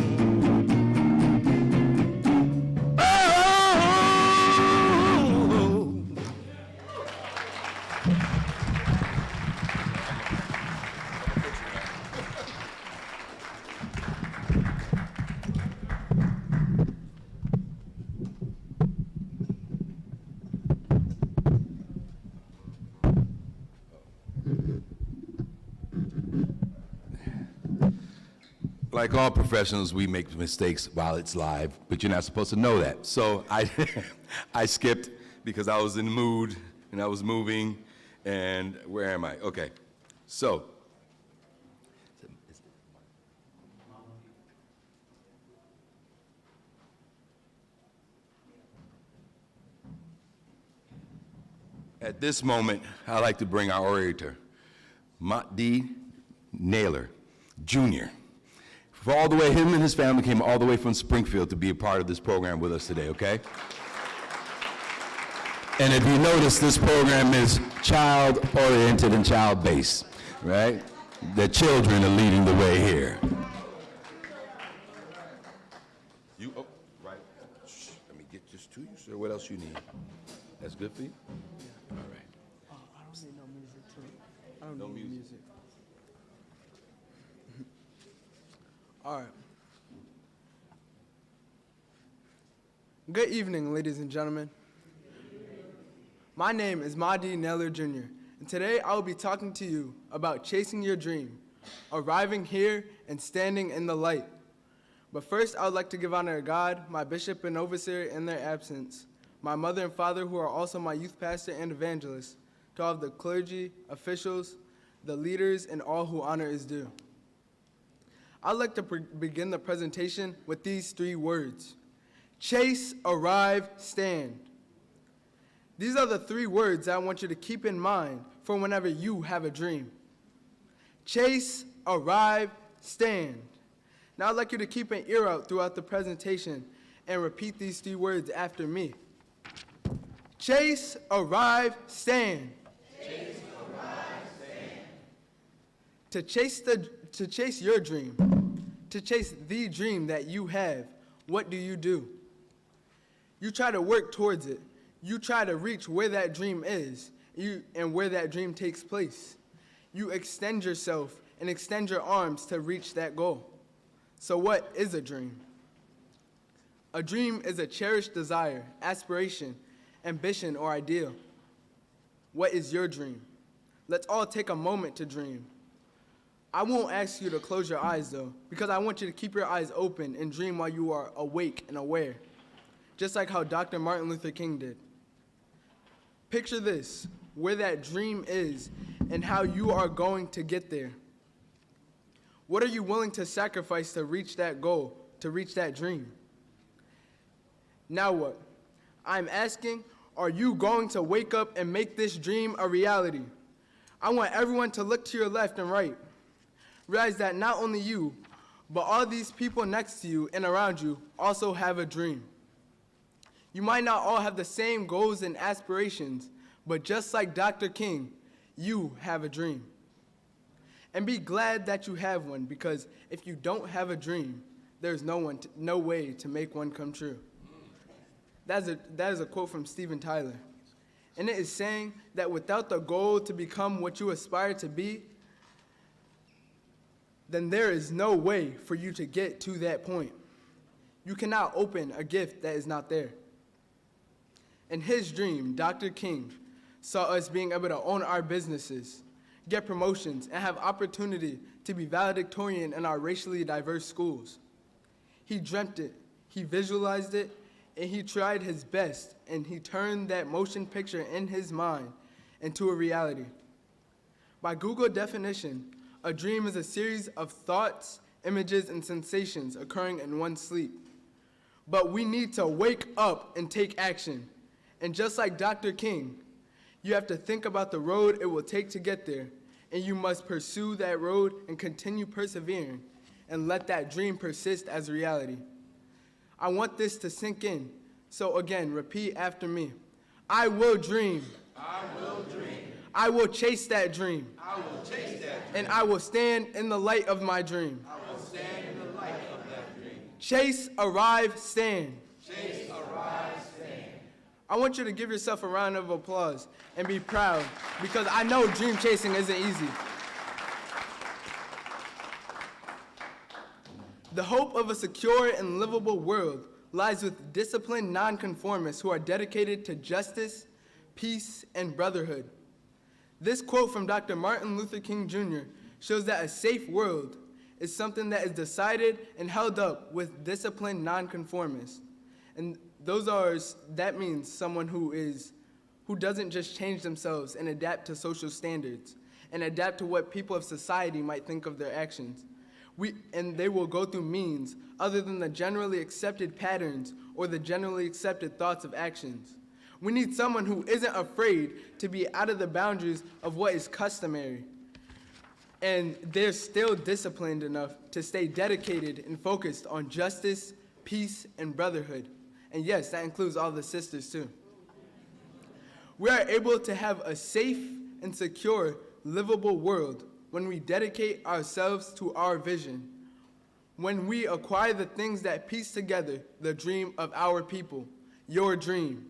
Oh, like all professionals, we make mistakes while it's live, but you're not supposed to know that. So I skipped because I was in the mood and I was moving, and where am I? Okay, so. At this moment, I'd like to bring our orator, Mwalim Naylor, Jr. Him and his family came all the way from Springfield to be a part of this program with us today, okay? And if you notice, this program is child-oriented and child-based, right? The children are leading the way here. Oh, right. Shh, let me get this to you, sir. What else you need? That's good for you? All right. Oh, I don't need no music, too. I don't No need music. music. All right. Good evening, ladies and gentlemen. My name is Mwalim Naylor Jr., and today I will be talking to you about chasing your dream, arriving here and standing in the light. But first, I would like to give honor to God, my bishop and overseer in their absence, my mother and father who are also my youth pastor and evangelist, to all of the clergy, officials, the leaders, and all who honor is due. I'd like to begin the presentation with these 3 words: chase, arrive, stand. These are the 3 words I want you to keep in mind for whenever you have a dream. Chase, arrive, stand. Now I'd like you to keep an ear out throughout the presentation and repeat these 3 words after me. Chase, arrive, stand. Chase, arrive, stand. To chase your dream, to chase the dream that you have, what do? You try to work towards it. You try to reach where that dream is and where that dream takes place. You extend yourself and extend your arms to reach that goal. So what is a dream? A dream is a cherished desire, aspiration, ambition, or ideal. What is your dream? Let's all take a moment to dream. I won't ask you to close your eyes, though, because I want you to keep your eyes open and dream while you are awake and aware, just like how Dr. Martin Luther King did. Picture this, where that dream is and how you are going to get there. What are you willing to sacrifice to reach that goal, to reach that dream? Now what? I'm asking, are you going to wake up and make this dream a reality? I want everyone to look to your left and right. Realize that not only you, but all these people next to you and around you also have a dream. You might not all have the same goals and aspirations, but just like Dr. King, you have a dream. And be glad that you have one, because if you don't have a dream, there's no way to make one come true. That is a quote from Steven Tyler. And it is saying that without the goal to become what you aspire to be, then there is no way for you to get to that point. You cannot open a gift that is not there. In his dream, Dr. King saw us being able to own our businesses, get promotions, and have opportunity to be valedictorian in our racially diverse schools. He dreamt it, he visualized it, and he tried his best, and he turned that motion picture in his mind into a reality. By Google definition, a dream is a series of thoughts, images, and sensations occurring in one's sleep. But we need to wake up and take action. And just like Dr. King, you have to think about the road it will take to get there, and you must pursue that road and continue persevering and let that dream persist as reality. I want this to sink in. So again, repeat after me. I will dream. I will dream. I will chase that dream. I will chase that dream. And I will stand in the light of my dream. I will stand in the light of that dream. Chase, arrive, stand. Chase, arrive, stand. I want you to give yourself a round of applause and be proud, because I know dream chasing isn't easy. The hope of a secure and livable world lies with disciplined nonconformists who are dedicated to justice, peace, and brotherhood. This quote from Dr. Martin Luther King Jr. shows that a safe world is something that is decided and held up with disciplined nonconformists. And that means someone who doesn't just change themselves and adapt to social standards and adapt to what people of society might think of their actions. And they will go through means other than the generally accepted patterns or the generally accepted thoughts of actions. We need someone who isn't afraid to be out of the boundaries of what is customary. And they're still disciplined enough to stay dedicated and focused on justice, peace, and brotherhood. And yes, that includes all the sisters too. We are able to have a safe and secure, livable world when we dedicate ourselves to our vision, when we acquire the things that piece together the dream of our people, your dream.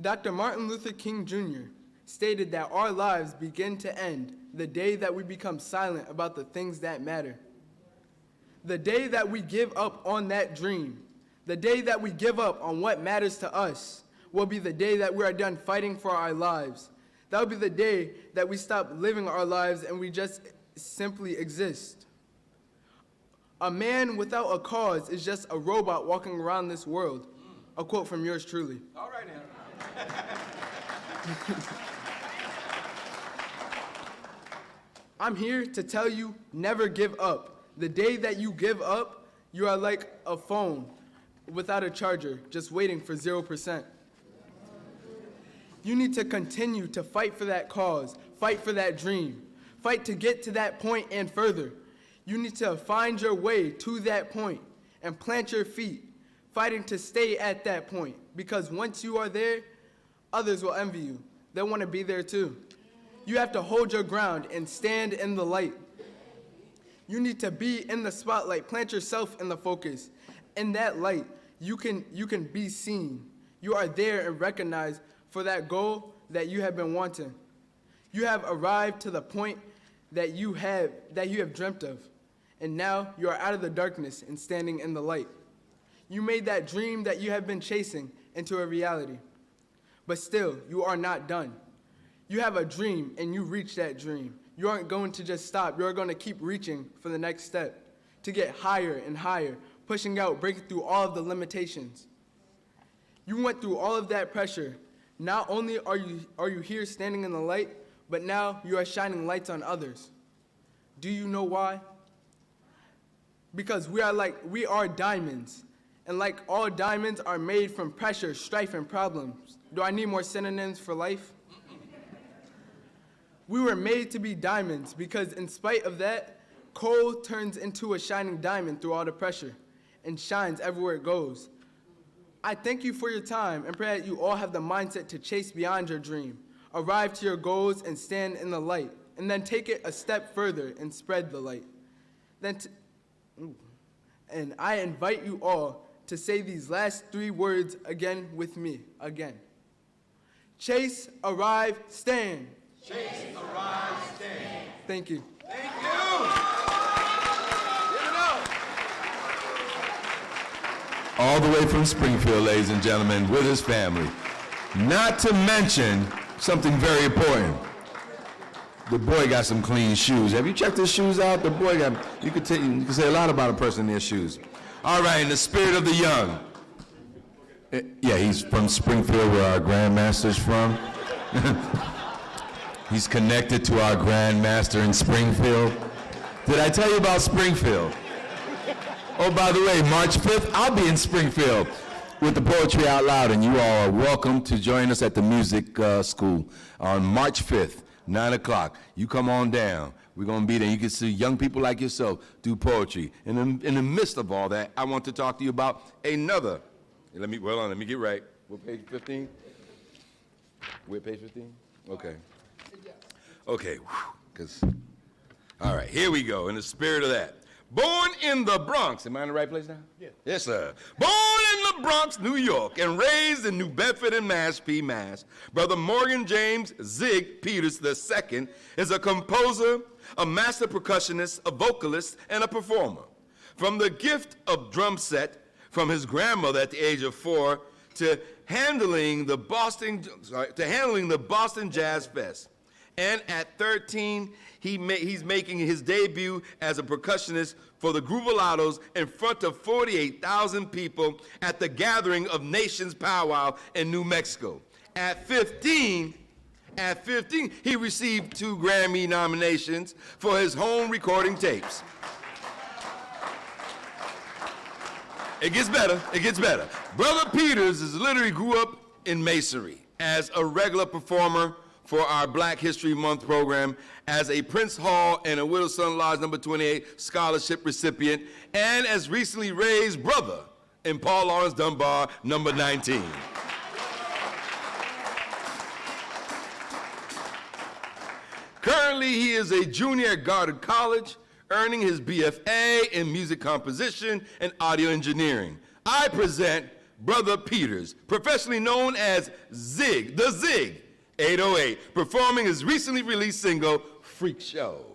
Dr. Martin Luther King Jr. stated that our lives begin to end the day that we become silent about the things that matter. The day that we give up on that dream, the day that we give up on what matters to us, will be the day that we are done fighting for our lives. That will be the day that we stop living our lives and we just simply exist. A man without a cause is just a robot walking around this world. A quote from yours truly. All right now. I'm here to tell you, never give up. The day that you give up, you are like a phone without a charger, just waiting for 0%. You need to continue to fight for that cause, fight for that dream, fight to get to that point and further. You need to find your way to that point and plant your feet, fighting to stay at that point, because once you are there, others will envy you. They'll want to be there too. You have to hold your ground and stand in the light. You need to be in the spotlight, plant yourself in the focus. In that light, you can be seen. You are there and recognized for that goal that you have been wanting. You have arrived to the point that you have dreamt of, and now you are out of the darkness and standing in the light. You made that dream that you have been chasing into a reality. But still, you are not done. You have a dream and you reach that dream. You aren't going to just stop. You're going to keep reaching for the next step, to get higher and higher, pushing out, breaking through all of the limitations. You went through all of that pressure. Not only are you here standing in the light, but now you are shining lights on others. Do you know why? Because we are diamonds. And like all diamonds are made from pressure, strife, and problems. Do I need more synonyms for life? We were made to be diamonds because in spite of that, coal turns into a shining diamond through all the pressure and shines everywhere it goes. I thank you for your time and pray that you all have the mindset to chase beyond your dream, arrive to your goals and stand in the light, and then take it a step further and spread the light. And I invite you all to say these last 3 words again with me, again. Chase, arrive, stand. Chase, arrive, stand. Thank you. Thank you. Give it up. All the way from Springfield, ladies and gentlemen, with his family. Not to mention something very important. The boy got some clean shoes. Have you checked his shoes out? The boy got, you could say a lot about a person in their shoes. All right, in the spirit of the young. Yeah, he's from Springfield, where our Grandmaster's from. He's connected to our Grandmaster in Springfield. Did I tell you about Springfield? Oh, by the way, March 5th, I'll be in Springfield with the Poetry Out Loud, and you all are welcome to join us at the music school on March 5th, 9 o'clock. You come on down. We're going to be there. You can see young people like yourself do poetry. And in the midst of all that, I want to talk to you about another. Let me get right. What, page 15? We're page 15? Okay. Okay, all right, here we go, in the spirit of that. Born in the Bronx, am I in the right place now? Yeah. Yes, sir. Born in the Bronx, New York, and raised in New Bedford and Mashpee, Mass. Brother Morgan James Zig Peters II is a composer, a master percussionist, a vocalist, and a performer. From the gift of drum set from his grandmother at the age of 4 to handling the Boston Jazz Fest, And at 13, he's making his debut as a percussionist for the Groovalados in front of 48,000 people at the Gathering of Nations Powwow in New Mexico. At 15, he received 2 Grammy nominations for his home recording tapes. It gets better, it gets better. Brother Peters literally grew up in masonry as a regular performer for our Black History Month program, as a Prince Hall and a Widow Son Lodge number 28 scholarship recipient, and as recently raised brother in Paul Laurence Dunbar number 19. Currently, he is a junior at Goddard College, earning his BFA in music composition and audio engineering. I present Brother Peters, professionally known as Zig, the Zig 808, performing his recently released single, Freak Show.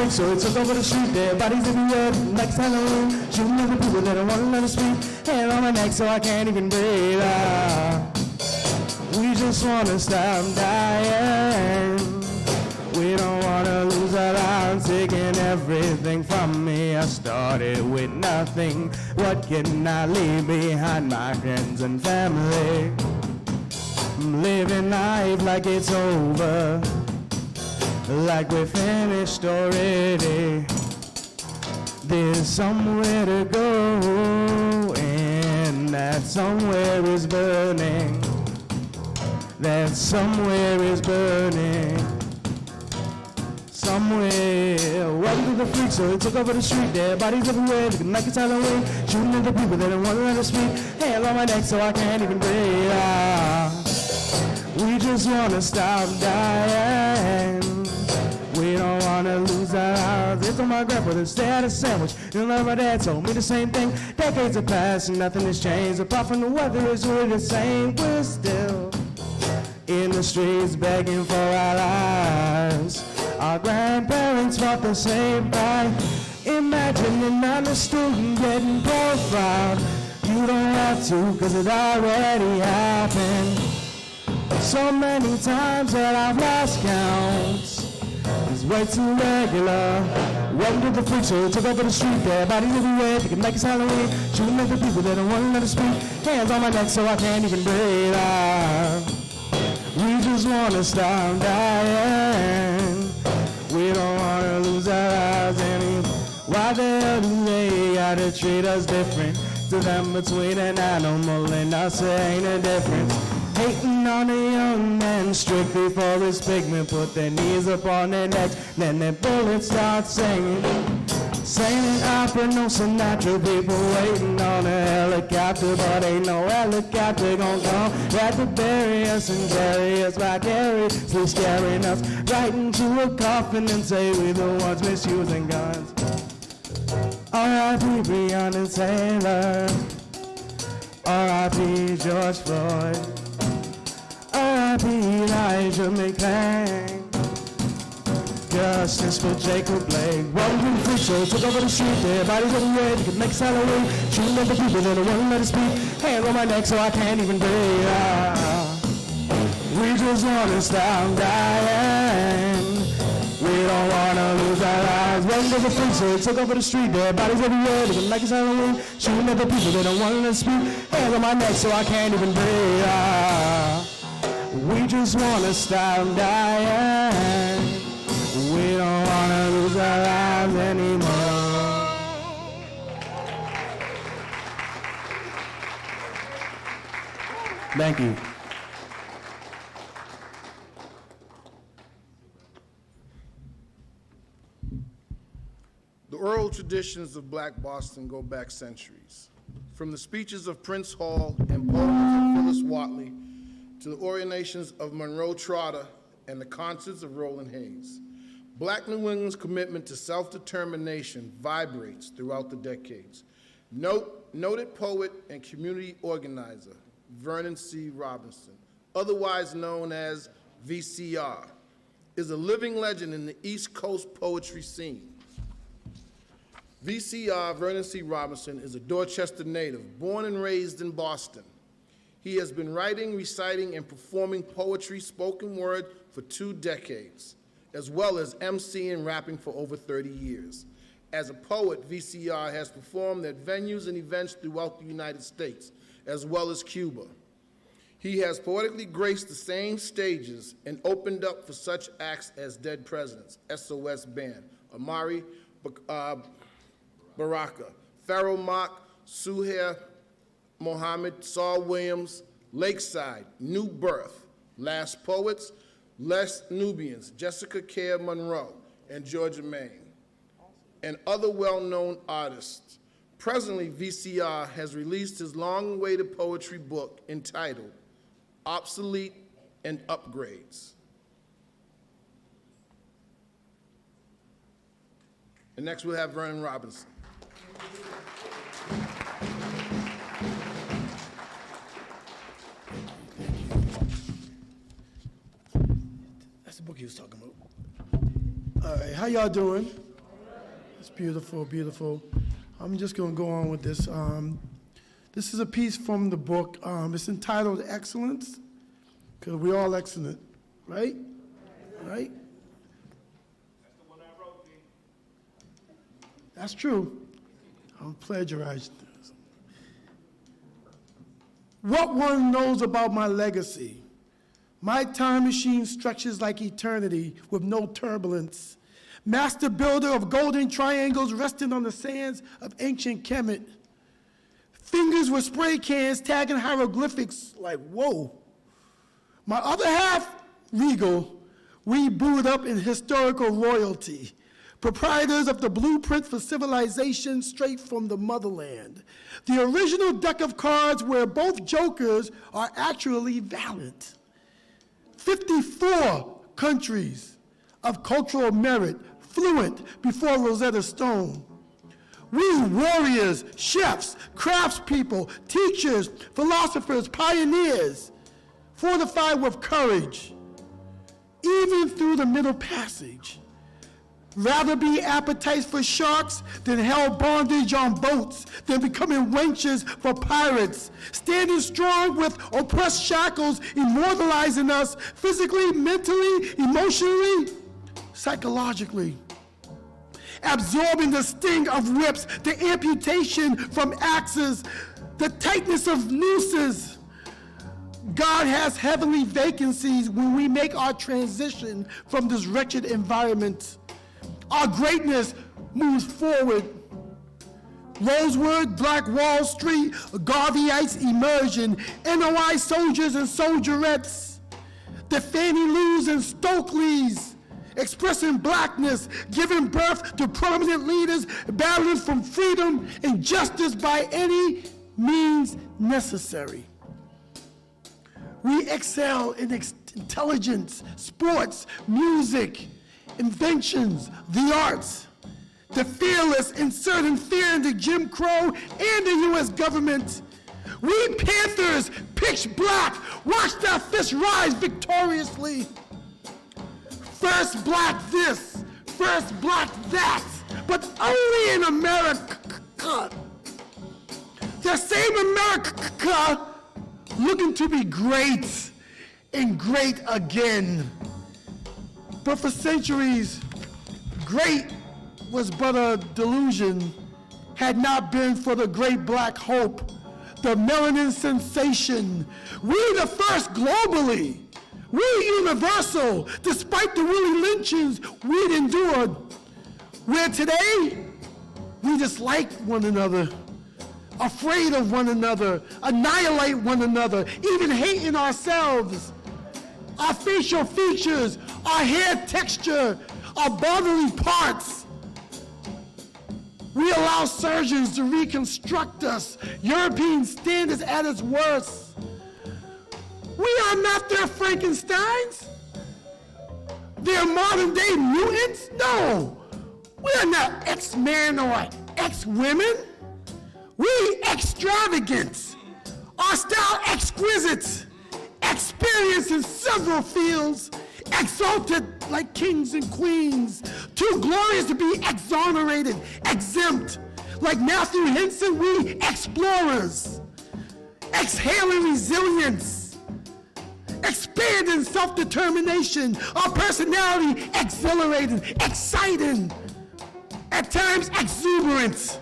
So it took over the street, there bodies everywhere, like Halloween, shooting at the people that don't want to let us speak. Hair on my neck so I can't even breathe. We just want to stop dying. We don't want to lose our lives, taking everything from me. I started with nothing. What can I leave behind? My friends and family. I'm living life like it's over, like we're finished already. There's somewhere to go, and that somewhere is burning. That somewhere is burning. Somewhere. Welcome to the freak, so it took over the street. There bodies everywhere, looking like it's Halloween, shooting at the people that don't want to let us speak. Hair on my neck so I can't even breathe. We just want to stop dying. We don't want to lose our lives. It's on my grandfather, stay out of sandwich. You know my dad told me the same thing. Decades have passed and nothing has changed. Apart from the weather is really the same. We're still in the streets begging for our lives. Our grandparents fought the same fight. Imagine another student getting profiled. You don't have to, cause it already happened. So many times that I've lost count. It's way too regular. Welcome to the freak show. Took over the street there, bodies everywhere, thinking like it's Halloween, shooting at the people that don't want to let us speak. Hands on my neck so I can't even breathe. We just want to stop dying. We don't want to lose our lives anymore. Why the hell do they gotta treat us different? To them between an animal and us, there ain't a difference. Hating on a young man strictly for his pigment. Put their knees up on their necks, then their bullets start singing. Singing opera, no Sinatra. People waiting on a helicopter, but ain't no helicopter gon' come back to bury us and carry us vicariously, scaring us right into a coffin and say we the ones misusing guns. R.I.P. Breonna Taylor, R.I.P. George Floyd, R.I.P. Elijah McClain. Justice for Jacob Blake. Welcome to the freak show. Took over the street there. Bodies everywhere. They can make us Halloween. Shooting at the people that don't want to let us speak. Hands on my neck so I can't even breathe. We just want to stop dying. We don't want to lose our lives. Welcome to the freak show. Took over the street there. Bodies everywhere. They can make us Halloween. Shooting at the people that don't want to let us speak. Hands on my neck so I can't even breathe. We just want to stop dying. We don't want to lose our lives anymore. Thank you. The oral traditions of Black Boston go back centuries. From the speeches of Prince Hall and poems of Phyllis Whatley to the oratories of Monroe Trotter and the concerts of Roland Hayes. Black New England's commitment to self-determination vibrates throughout the decades. Noted poet and community organizer, Vernon C. Robinson, otherwise known as VCR, is a living legend in the East Coast poetry scene. VCR, Vernon C. Robinson, is a Dorchester native, born and raised in Boston. He has been writing, reciting, and performing poetry, spoken word for 2 decades, as well as emceeing and rapping for over 30 years. As a poet, VCR has performed at venues and events throughout the United States, as well as Cuba. He has poetically graced the same stages and opened up for such acts as Dead Presidents, SOS Band, Amari Baraka, Pharaoh Mock, Suhair Mohammed, Saul Williams, Lakeside, New Birth, Last Poets, Les Nubians, Jessica Care Monroe, and Georgia Maine, and other well-known artists. Presently, VCR has released his long-awaited poetry book entitled Obsolete and Upgrades. And next we'll have Vernon Robinson. That's the book he was talking about. All right, how y'all doing? It's beautiful, beautiful. I'm just gonna go on with this. This is a piece from the book. It's entitled Excellence, because we're all excellent, right? Right? That's the one I wrote, Dean. That's true. I'm plagiarizing this. What one knows about my legacy. My time machine stretches like eternity with no turbulence. Master builder of golden triangles resting on the sands of ancient Kemet. Fingers with spray cans tagging hieroglyphics like, whoa. My other half, regal, we brewed up in historical royalty. Proprietors of the blueprint for civilization straight from the motherland. The original deck of cards where both jokers are actually valid. 54 countries of cultural merit, fluent before Rosetta Stone. We warriors, chefs, craftspeople, teachers, philosophers, pioneers, fortified with courage, even through the Middle Passage. Rather be appetites for sharks than held bondage on boats, than becoming wenches for pirates, standing strong with oppressed shackles, immortalizing us physically, mentally, emotionally, psychologically. Absorbing the sting of whips, the amputation from axes, the tightness of nooses. God has heavenly vacancies when we make our transition from this wretched environment. Our greatness moves forward. Rosewood, Black Wall Street, Garveyites immersion, NOI soldiers and soldierettes, the Fannie Lou's and Stokely's, expressing blackness, giving birth to prominent leaders, battling for freedom and justice by any means necessary. We excel in intelligence, sports, music, inventions, the arts, the fearless inserting fear into Jim Crow and the U.S. government. We Panthers, pitch black, watch that fist rise victoriously. First black this, first black that, but only in America. The same America looking to be great and great again. But for centuries, great was but a delusion, had not been for the great black hope, the melanin sensation. We the first globally, we universal, despite the Willie lynchings we'd endured. Where today, we dislike one another, afraid of one another, annihilate one another, even hating ourselves. Our facial features, our hair texture, our bodily parts. We allow surgeons to reconstruct us, European standards at its worst. We are not their Frankensteins. They're modern day mutants? No. We are not X-men or X-women. We extravagant. Our style exquisite. Experienced in several fields. Exalted like kings and queens. Too glorious to be exonerated, exempt. Like Matthew Henson, we explorers. Exhaling resilience. Expanding self-determination, our personality exhilarating, exciting, at times exuberant.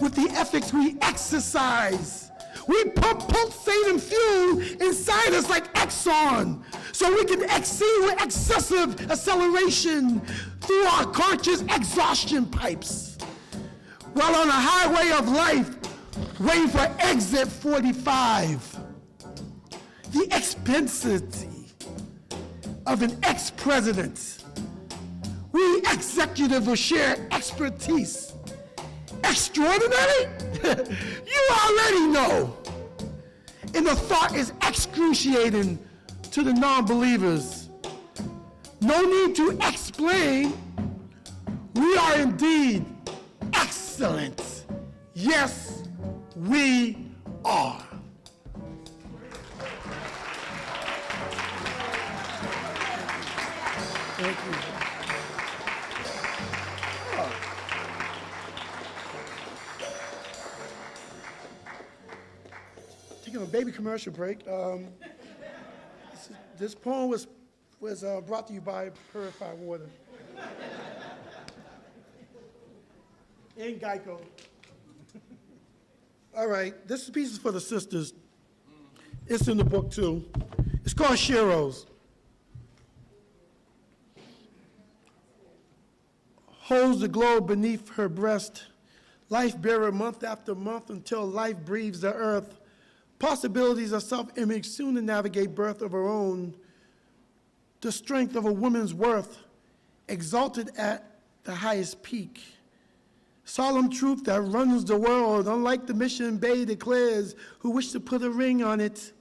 With the ethics we exercise, we pump pulsating fuel inside us like Exxon, so we can exceed with excessive acceleration through our conscious exhaustion pipes. While on the highway of life, waiting for exit 45. The expensity of an ex-president. We executive will share expertise. Extraordinary? You already know. And the thought is excruciating to the non-believers. No need to explain. We are indeed excellent. Yes, we are. Thank you. Taking a baby commercial break. This poem was brought to you by Purified Water and Geico. All right, this piece is for the sisters. It's in the book too. It's called Sheroes. Holds the globe beneath her breast, life bearer month after month until life breathes the earth. Possibilities of self-image soon to navigate birth of her own. The strength of a woman's worth, exalted at the highest peak. Solemn truth that runs the world, unlike the mission Bay declares, who wish to put a ring on it.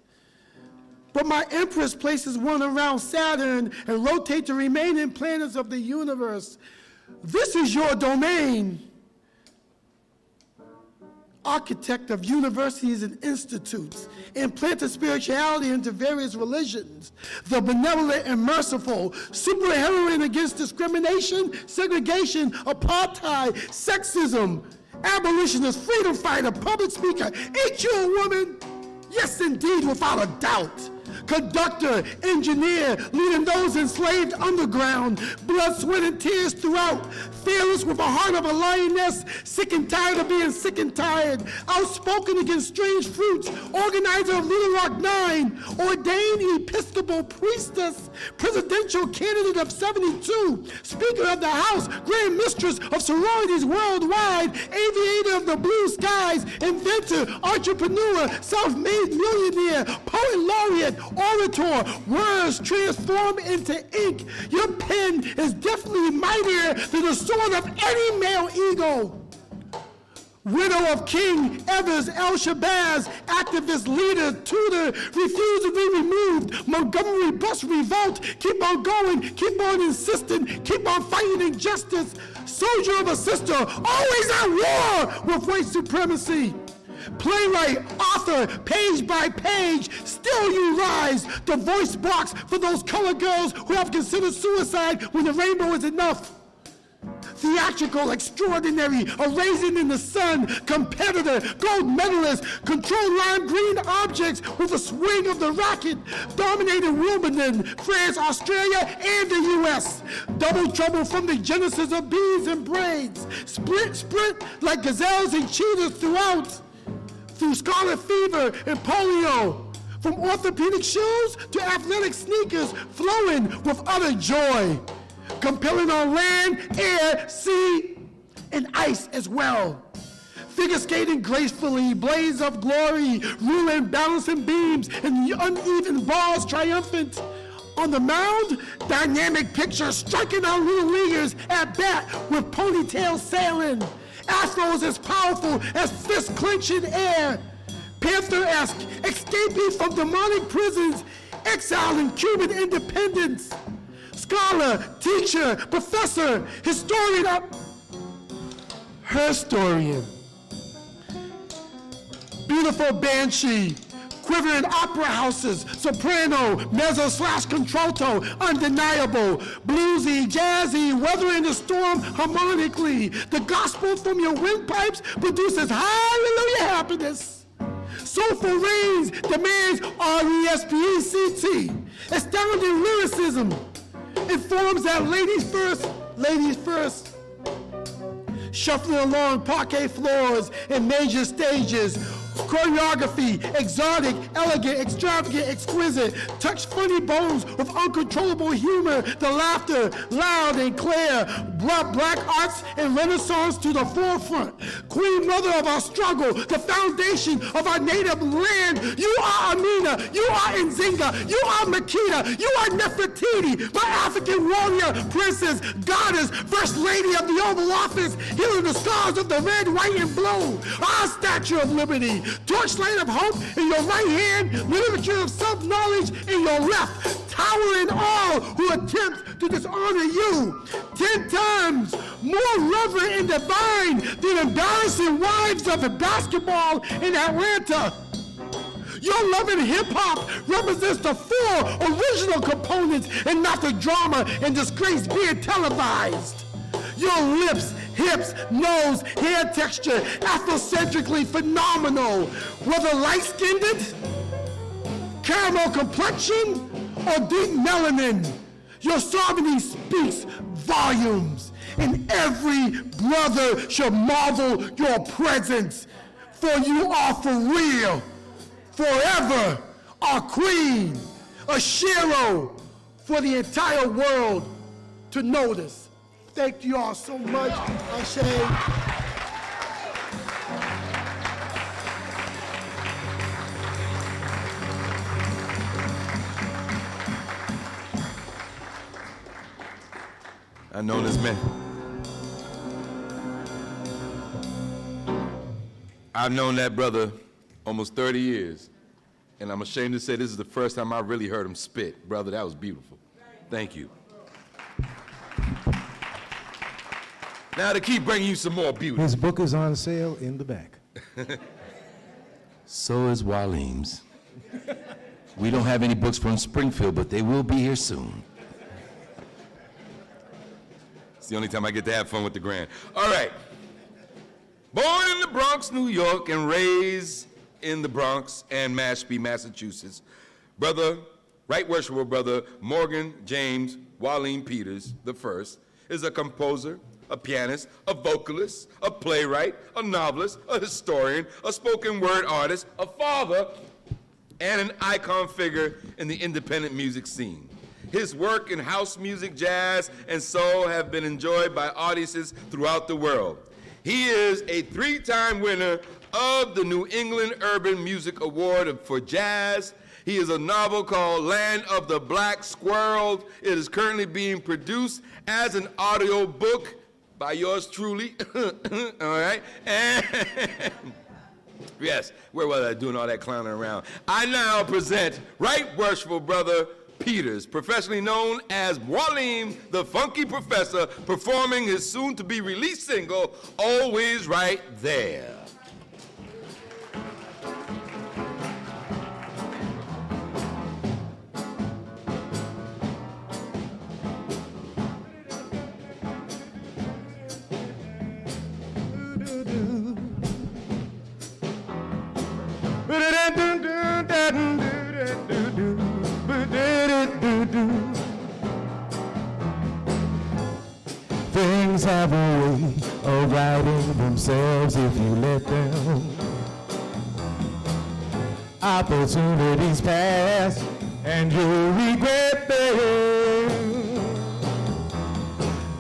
But my empress places one around Saturn and rotate the remaining planets of the universe. This is your domain. Architect of universities and institutes, implanted spirituality into various religions, the benevolent and merciful, superheroine against discrimination, segregation, apartheid, sexism, abolitionist, freedom fighter, public speaker. Ain't you a woman? Yes, indeed, without a doubt. Conductor, engineer, leading those enslaved underground, blood, sweat, and tears throughout, fearless with a heart of a lioness, sick and tired of being sick and tired, outspoken against strange fruits, organizer of Little Rock 9, ordained Episcopal priestess, presidential candidate of 72, Speaker of the House, Grand Mistress of sororities worldwide, aviator of the blue skies, inventor, entrepreneur, self-made millionaire, poet laureate, orator, words transform into ink. Your pen is definitely mightier than the sword of any male ego. Widow of King Evers El Shabazz, activist, leader, tutor, refused to be removed. Montgomery bus revolt, keep on going, keep on insisting, keep on fighting injustice. Soldier of a sister, always at war with white supremacy. Playwright, author, page by page, still you rise. The voice box for those colored girls who have considered suicide when the rainbow is enough. Theatrical, extraordinary, a raisin in the sun, competitor, gold medalist, control lime green objects with a swing of the racket, dominated Wimbledon, France, Australia, and the U.S. Double trouble from the genesis of beads and braids. Sprint like gazelles and cheetahs throughout. Through scarlet fever and polio, from orthopedic shoes to athletic sneakers, flowing with utter joy, compelling on land, air, sea, and ice as well. Figure skating gracefully, blaze of glory, ruling, balancing beams, and uneven bars triumphant. On the mound, dynamic picture striking out little leaguers at bat with ponytails sailing. Afros as powerful as fists clenched in air. Panther-esque, escaping from demonic prisons, exiled in Cuban independence. Scholar, teacher, professor, historian, historian. Beautiful banshee, quivering opera houses, soprano, mezzo slash contralto, undeniable, bluesy, jazzy, weathering the storm harmonically. The gospel from your windpipes produces hallelujah happiness. Soulful rains demands R-E-S-P-E-C-T. Astounding lyricism informs that ladies first. Shuffling along parquet floors and major stages. Choreography, exotic, elegant, extravagant, exquisite. Touch funny bones with uncontrollable humor. The laughter, loud and clear. Brought black arts and renaissance to the forefront. Queen mother of our struggle, the foundation of our native land. You are Amina, you are Nzinga, you are Makita, you are Nefertiti, my African warrior, princess, goddess, first lady of the Oval Office, healing the scars of the red, white, and blue. Our Statue of Liberty. Torchlight of hope in your right hand, literature of self-knowledge in your left, towering all who attempt to dishonor you. 10 times more reverent and divine than embarrassing wives of basketball in Atlanta. Your loving hip-hop represents the 4 original components and not the drama and disgrace being televised. Your lips, hips, nose, hair texture, Afrocentrically phenomenal. Whether light-skinned, caramel complexion, or deep melanin, your sovereignty speaks volumes, and every brother should marvel your presence, for you are for real, forever, our queen, a hero for the entire world to notice. Thank you all so much. Ashe. I've known this man. I've known that brother almost 30 years, and I'm ashamed to say this is the first time I really heard him spit. Brother, that was beautiful. Thank you. Now to keep bringing you some more beauty. His book is on sale in the back. So is Mwalim's. We don't have any books from Springfield, but they will be here soon. It's the only time I get to have fun with the grand. All right. Born in the Bronx, New York, and raised in the Bronx and Mashpee, Massachusetts, Right Worshipful Brother Morgan James Mwalim Peters I is a composer, a pianist, a vocalist, a playwright, a novelist, a historian, a spoken word artist, a father, and an icon figure in the independent music scene. His work in house music, jazz, and soul have been enjoyed by audiences throughout the world. He is a 3-time winner of the New England Urban Music Award for Jazz. He is a novel called Land of the Black Squirrel. It is currently being produced as an audio book by yours truly. All right? And yes, where was I doing all that clowning around? I now present Right Worshipful Brother Peters, professionally known as Mwalim, the Funky Professor, performing his soon-to-be-released single, Always Right There. Things have a way of righting themselves if you let them. Opportunities pass and you'll regret them.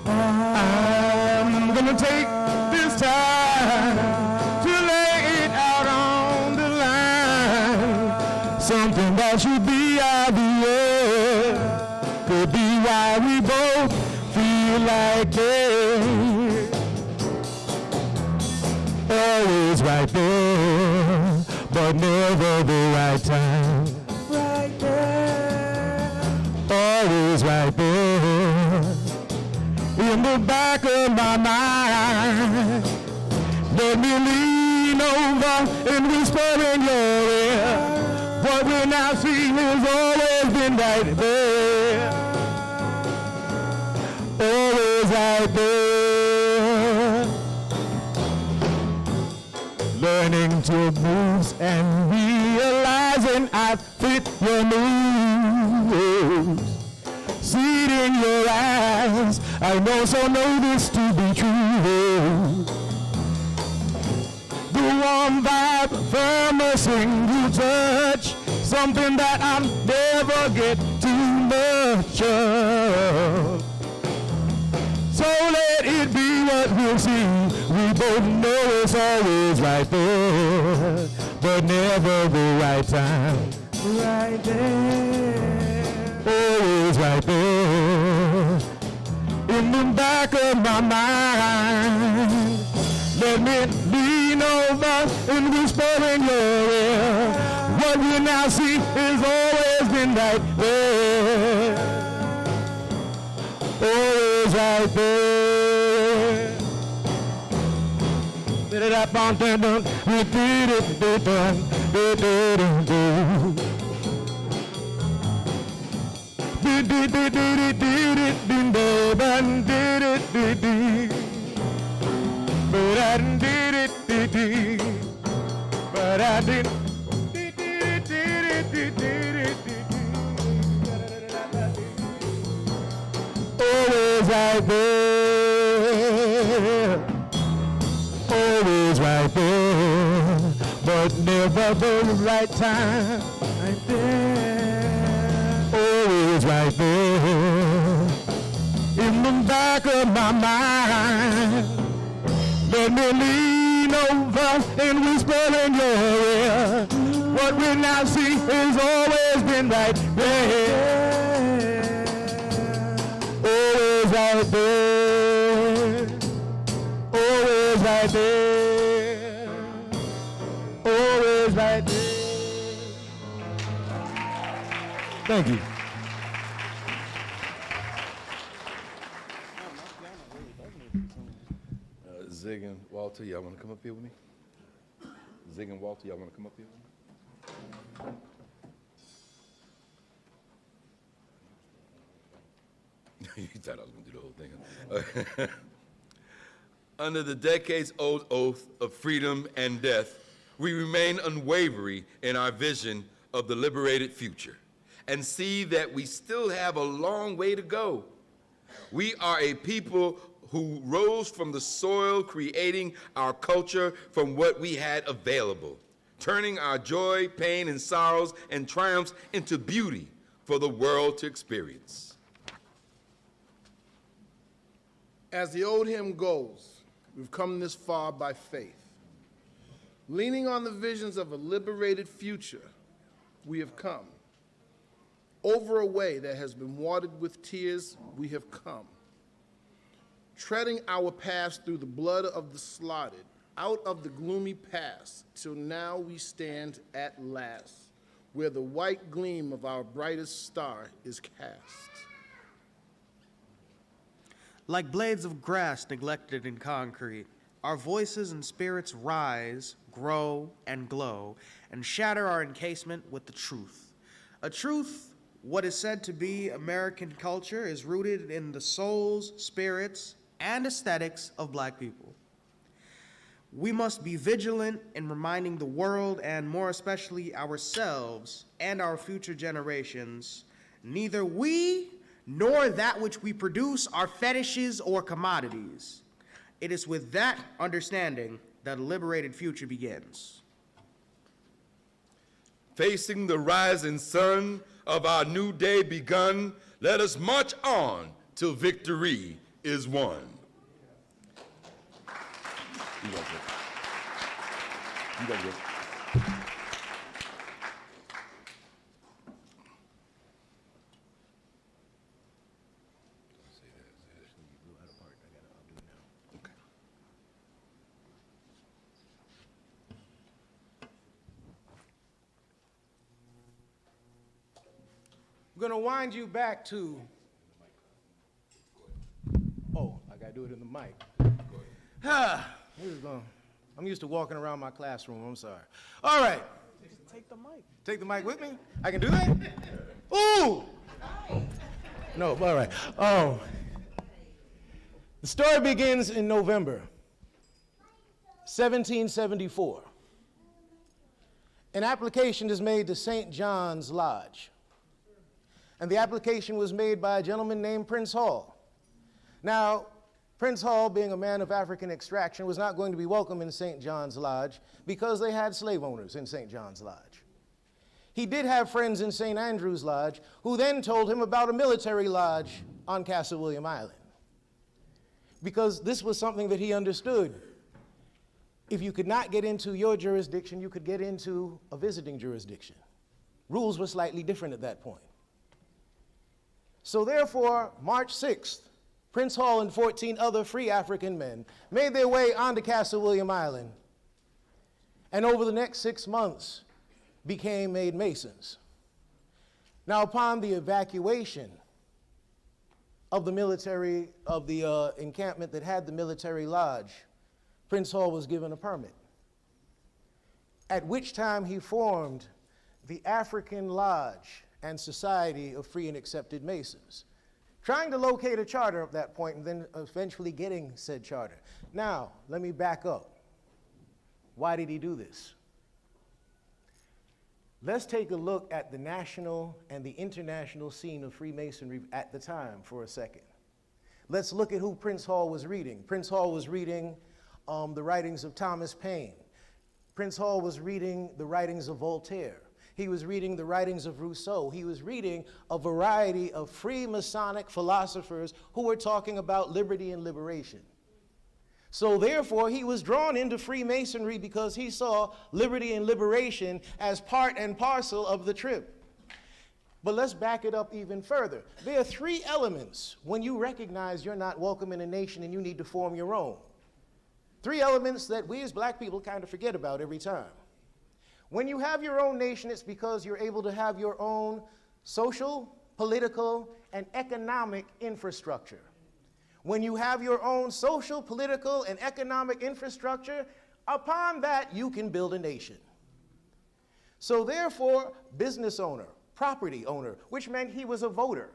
I'm gonna take this time to lay it out on the line. Something that should be obvious. be why we both feel like it. Always right there, but never the right time. Right there. Always right there, in the back of my mind. Let me lean over and whisper in your ear. What we now see has always been right there. Always right there. Learning to move and realizing I fit your moves. See it in your eyes, I know so know this to be true. The warm vibe from a single touch, something that I'll never get too much of. So let it be what we'll see. We both know it's always right there, but never the right time. Right there, always right there, in the back of my mind. Let me lean over and whisper in your ear. What we now see has always been right there. Always right there. But I did it, but I didn't. Always right there, always right there, but never the right time. Right there, always right there, in the back of my mind. Let me lean over and whisper in your ear. What we now see has always been right there. Always right there. Always right there. Always right there. Thank you. Zig and Walter, y'all want to come up here with me? Zig and Walter, y'all want to come up here with me? You thought I was going to do the whole thing. Under the decades-old oath of freedom and death, we remain unwavering in our vision of the liberated future and see that we still have a long way to go. We are a people who rose from the soil, creating our culture from what we had available, turning our joy, pain, and sorrows and triumphs into beauty for the world to experience. As the old hymn goes, we've come this far by faith. Leaning on the visions of a liberated future, we have come. Over a way that has been watered with tears, we have come. Treading our paths through the blood of the slaughtered, out of the gloomy past, till now we stand at last, where the white gleam of our brightest star is cast. Like blades of grass neglected in concrete, our voices and spirits rise, grow, and glow, and shatter our encasement with the truth. A truth, what is said to be American culture, is rooted in the souls, spirits, and aesthetics of Black people. We must be vigilant in reminding the world, and more especially ourselves and our future generations, neither we nor that which we produce are fetishes or commodities. It is with that understanding that a liberated future begins. Facing the rising sun of our new day begun, let us march on till victory is won. You guys good. You guys good. going to wind you back to, oh, I got to do it in the mic. I'm used to walking around my classroom, I'm sorry. All right. Take the mic. Take the mic with me? I can do that? Ooh! No, all right. The story begins in November 1774. An application is made to St. John's Lodge. And the application was made by a gentleman named Prince Hall. Now, Prince Hall, being a man of African extraction, was not going to be welcome in St. John's Lodge because they had slave owners in St. John's Lodge. He did have friends in St. Andrew's Lodge who then told him about a military lodge on Castle William Island. Because this was something that he understood. If you could not get into your jurisdiction, you could get into a visiting jurisdiction. Rules were slightly different at that point. So therefore, March 6th, Prince Hall and 14 other free African men made their way onto Castle William Island, and over the next 6 months became made Masons. Now, upon the evacuation of the military, of the encampment that had the military lodge, Prince Hall was given a permit, at which time he formed the African Lodge and Society of Free and Accepted Masons, trying to locate a charter at that point and then eventually getting said charter. Now, let me back up. Why did he do this? Let's take a look at the national and the international scene of Freemasonry at the time for a second. Let's look at who Prince Hall was reading. Prince Hall was reading the writings of Thomas Paine. Prince Hall was reading the writings of Voltaire. He was reading the writings of Rousseau. He was reading a variety of free Masonic philosophers who were talking about liberty and liberation. So therefore, he was drawn into Freemasonry because he saw liberty and liberation as part and parcel of the trip. But let's back it up even further. There are 3 elements when you recognize you're not welcome in a nation and you need to form your own. 3 elements that we as black people kind of forget about every time. When you have your own nation, it's because you're able to have your own social, political, and economic infrastructure. When you have your own social, political, and economic infrastructure, upon that you can build a nation. So therefore, business owner, property owner, which meant he was a voter.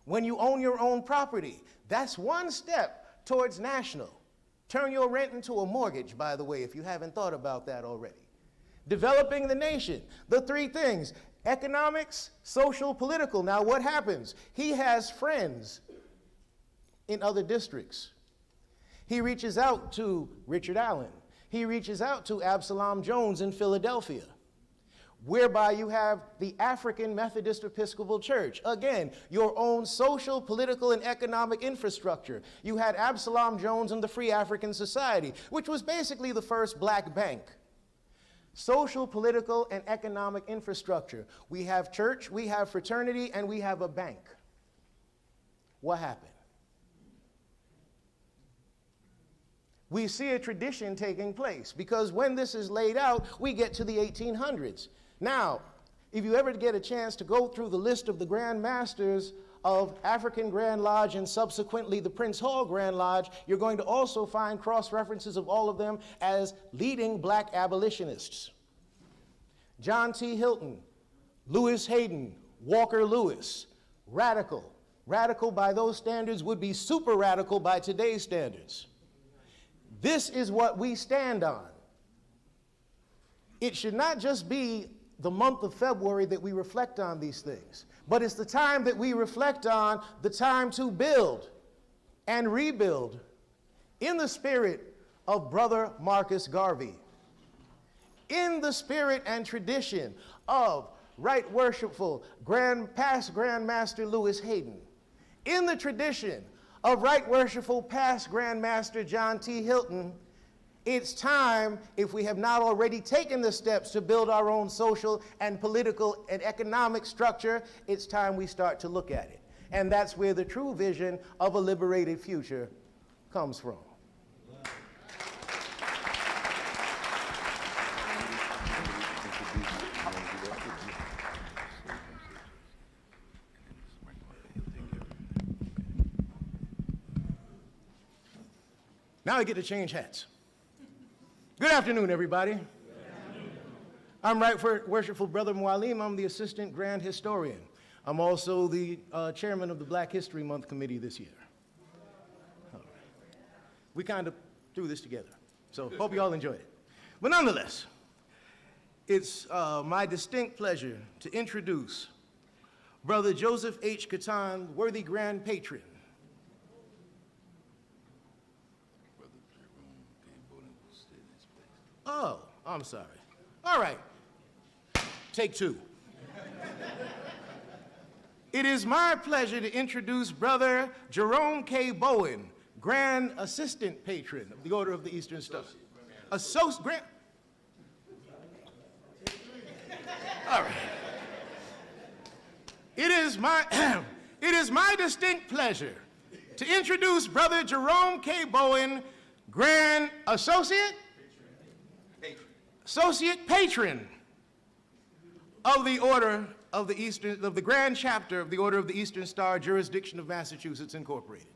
When you own your own property, that's one step towards national. Turn your rent into a mortgage, by the way, if you haven't thought about that already. Developing the nation, the 3 things, economics, social, political. Now what happens? He has friends in other districts. He reaches out to Richard Allen. He reaches out to Absalom Jones in Philadelphia, whereby you have the African Methodist Episcopal Church. Again, your own social, political, and economic infrastructure. You had Absalom Jones and the Free African Society, which was basically the first black bank. Social, political, and economic infrastructure. We have church, we have fraternity, and we have a bank. What happened? We see a tradition taking place because when this is laid out, we get to the 1800s. Now, if you ever get a chance to go through the list of the Grand Masters of African Grand Lodge and subsequently the Prince Hall Grand Lodge, you're going to also find cross-references of all of them as leading black abolitionists. John T. Hilton, Lewis Hayden, Walker Lewis, radical. Radical by those standards would be super radical by today's standards. This is what we stand on. It should not just be the month of February that we reflect on these things, but it's the time that we reflect on the time to build and rebuild in the spirit of Brother Marcus Garvey, in the spirit and tradition of Right Worshipful past Grand Master Lewis Hayden, in the tradition of Right Worshipful past Grand Master John T. Hilton. It's time, if we have not already taken the steps to build our own social and political and economic structure, it's time we start to look at it. And that's where the true vision of a liberated future comes from. Now I get to change hats. Good afternoon, everybody. I'm Right Worshipful Brother Mwalim. I'm the Assistant Grand Historian. I'm also the chairman of the Black History Month Committee this year. All right. We kind of threw this together, so hope you all enjoyed it. But nonetheless, it's my distinct pleasure to introduce Brother Joseph H. Catan, worthy Grand Patron. Oh, I'm sorry. All right. Take two. It is my pleasure to introduce Brother Jerome K. Bowen, Grand Assistant Patron of the Order of the Eastern Star. Grand. All right. It is my distinct pleasure to introduce Brother Jerome K. Bowen, Grand Associate Patron of the Order of the Grand Chapter of the Order of the Eastern Star, Jurisdiction of Massachusetts, Incorporated.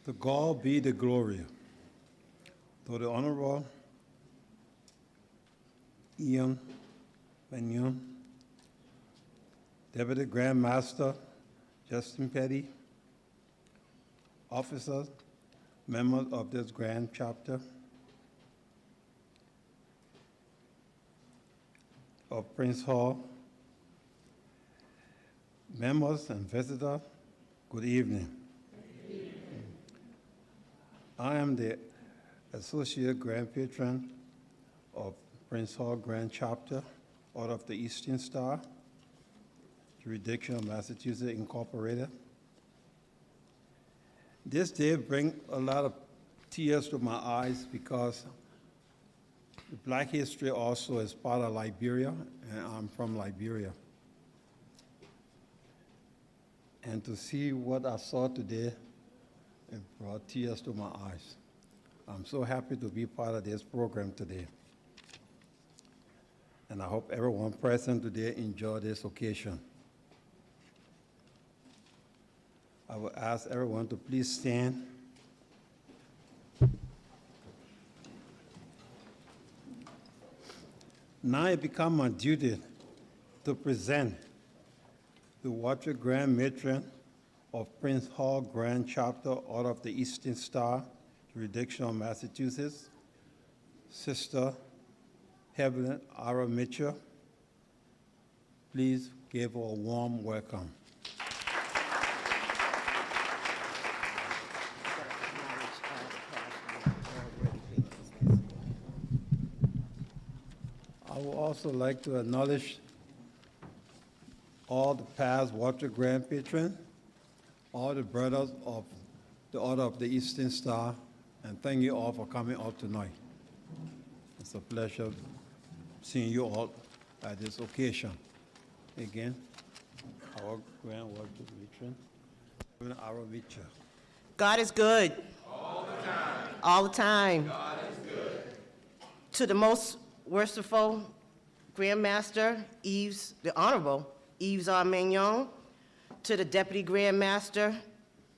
To God be the glory. To the Honorable Ian Mannion, Deputy Grand Master Justin Petty, officers, members of this Grand Chapter of Prince Hall, members and visitors, good evening. I am the Associate Grand Patron of Prince Hall Grand Chapter, Order of the Eastern Star, Jurisdiction of Massachusetts, Incorporated. This day brings a lot of tears to my eyes because Black history also is part of Liberia, and I'm from Liberia. And to see what I saw today, it brought tears to my eyes. I'm so happy to be part of this program today. And I hope everyone present today enjoy this occasion. I will ask everyone to please stand. Now it becomes my duty to present the Water Grand Matron of Prince Hall Grand Chapter, Order of the Eastern Star, Jurisdiction of Massachusetts, Sister Evelyn R. Mitchell. Please give her a warm welcome. I would also like to acknowledge all the past Water Grand Patrons, all the brothers of the Order of the Eastern Star, and thank you all for coming out tonight. It's a pleasure seeing you all at this occasion. Again, our Grand Water Patron, our Mitchell. God is good. All the time. All the time. God is good. To the most worshipful Grand Master, the Honorable Yves R. Magnon, to the Deputy Grand Master,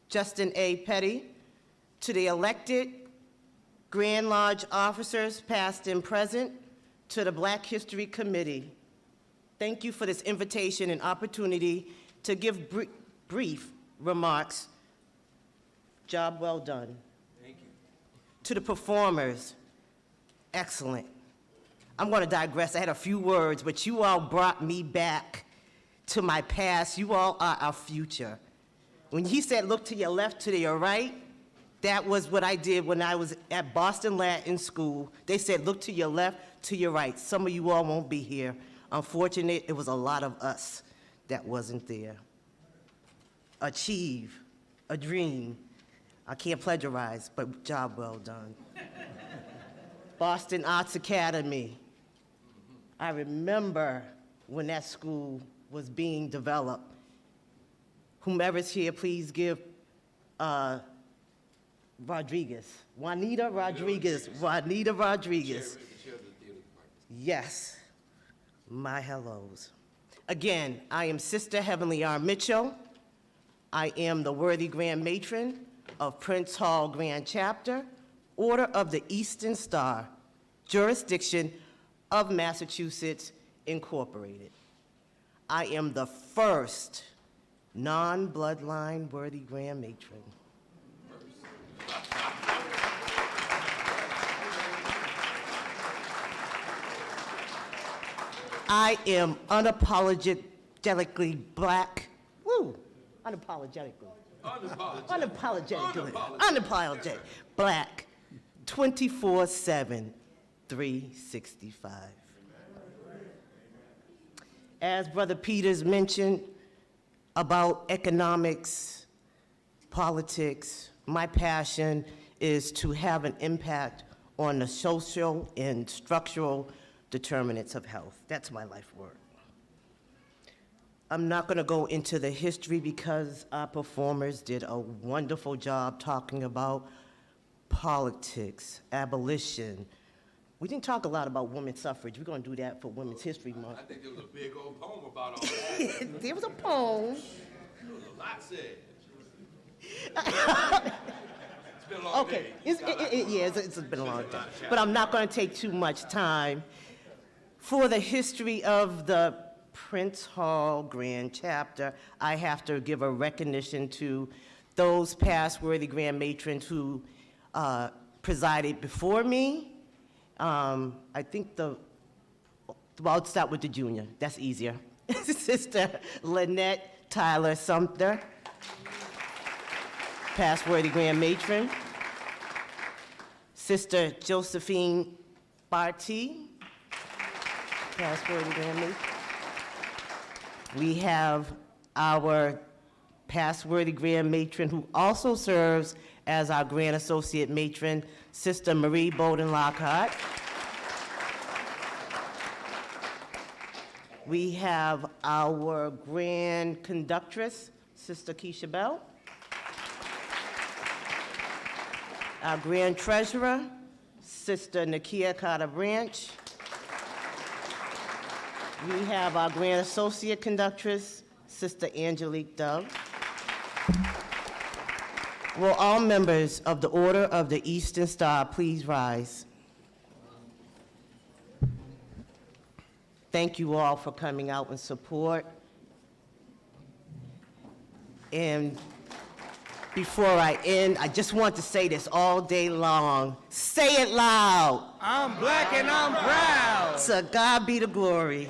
Justin A. Petty, to the elected Grand Lodge officers, past and present, to the Black History Committee. Thank you for this invitation and opportunity to give brief remarks. Job well done. Thank you. To the performers, excellent. I'm going to digress. I had a few words, but you all brought me back to my past. You all are our future. When he said, look to your left, to your right, that was what I did when I was at Boston Latin School. They said, look to your left, to your right. Some of you all won't be here. Unfortunately, it was a lot of us that wasn't there. Achieve, a dream. I can't plagiarize, but job well done. Boston Arts Academy. I remember when that school was being developed. Whomever's here, please give Rodriguez, Juanita Rodriguez. Yes, my hellos. Again, I am Sister Heavenly R. Mitchell. I am the worthy Grand Matron of Prince Hall Grand Chapter, Order of the Eastern Star, jurisdiction of Massachusetts Incorporated. I am the first non-bloodline worthy Grand Matron. I am unapologetically black. Woo! Unapologetically. Unapologetic. Black. 24/7, 365. As Brother Peters mentioned about economics, politics, my passion is to have an impact on the social and structural determinants of health. That's my life work. I'm not going to go into the history because our performers did a wonderful job talking about politics, abolition. We didn't talk a lot about women's suffrage. We're going to do that for Women's History Month. I think there was a big old poem about all that. There was a poem. There was a lot said. It's been a long Okay, day. it's been a long time. But I'm not going to take too much time. For the history of the Prince Hall Grand Chapter, I have to give a recognition to those past worthy Grand Matrons who presided before me. I think well, I'll start with the junior. That's easier. Sister Lynette Tyler Sumter, past worthy Grand Matron. Sister Josephine Barty, past worthy Grand Matron. We have our past worthy Grand Matron who also serves as our Grand Associate Matron, Sister Marie Bowden Lockhart. We have our Grand Conductress, Sister Keisha Bell. Our Grand Treasurer, Sister Nakia Carter Branch. We have our Grand Associate Conductress, Sister Angelique Dove. Will all members of the Order of the Eastern Star please rise? Thank you all for coming out in support. And before I end, I just want to say this all day long. Say it loud. I'm black and I'm proud. To God be the glory.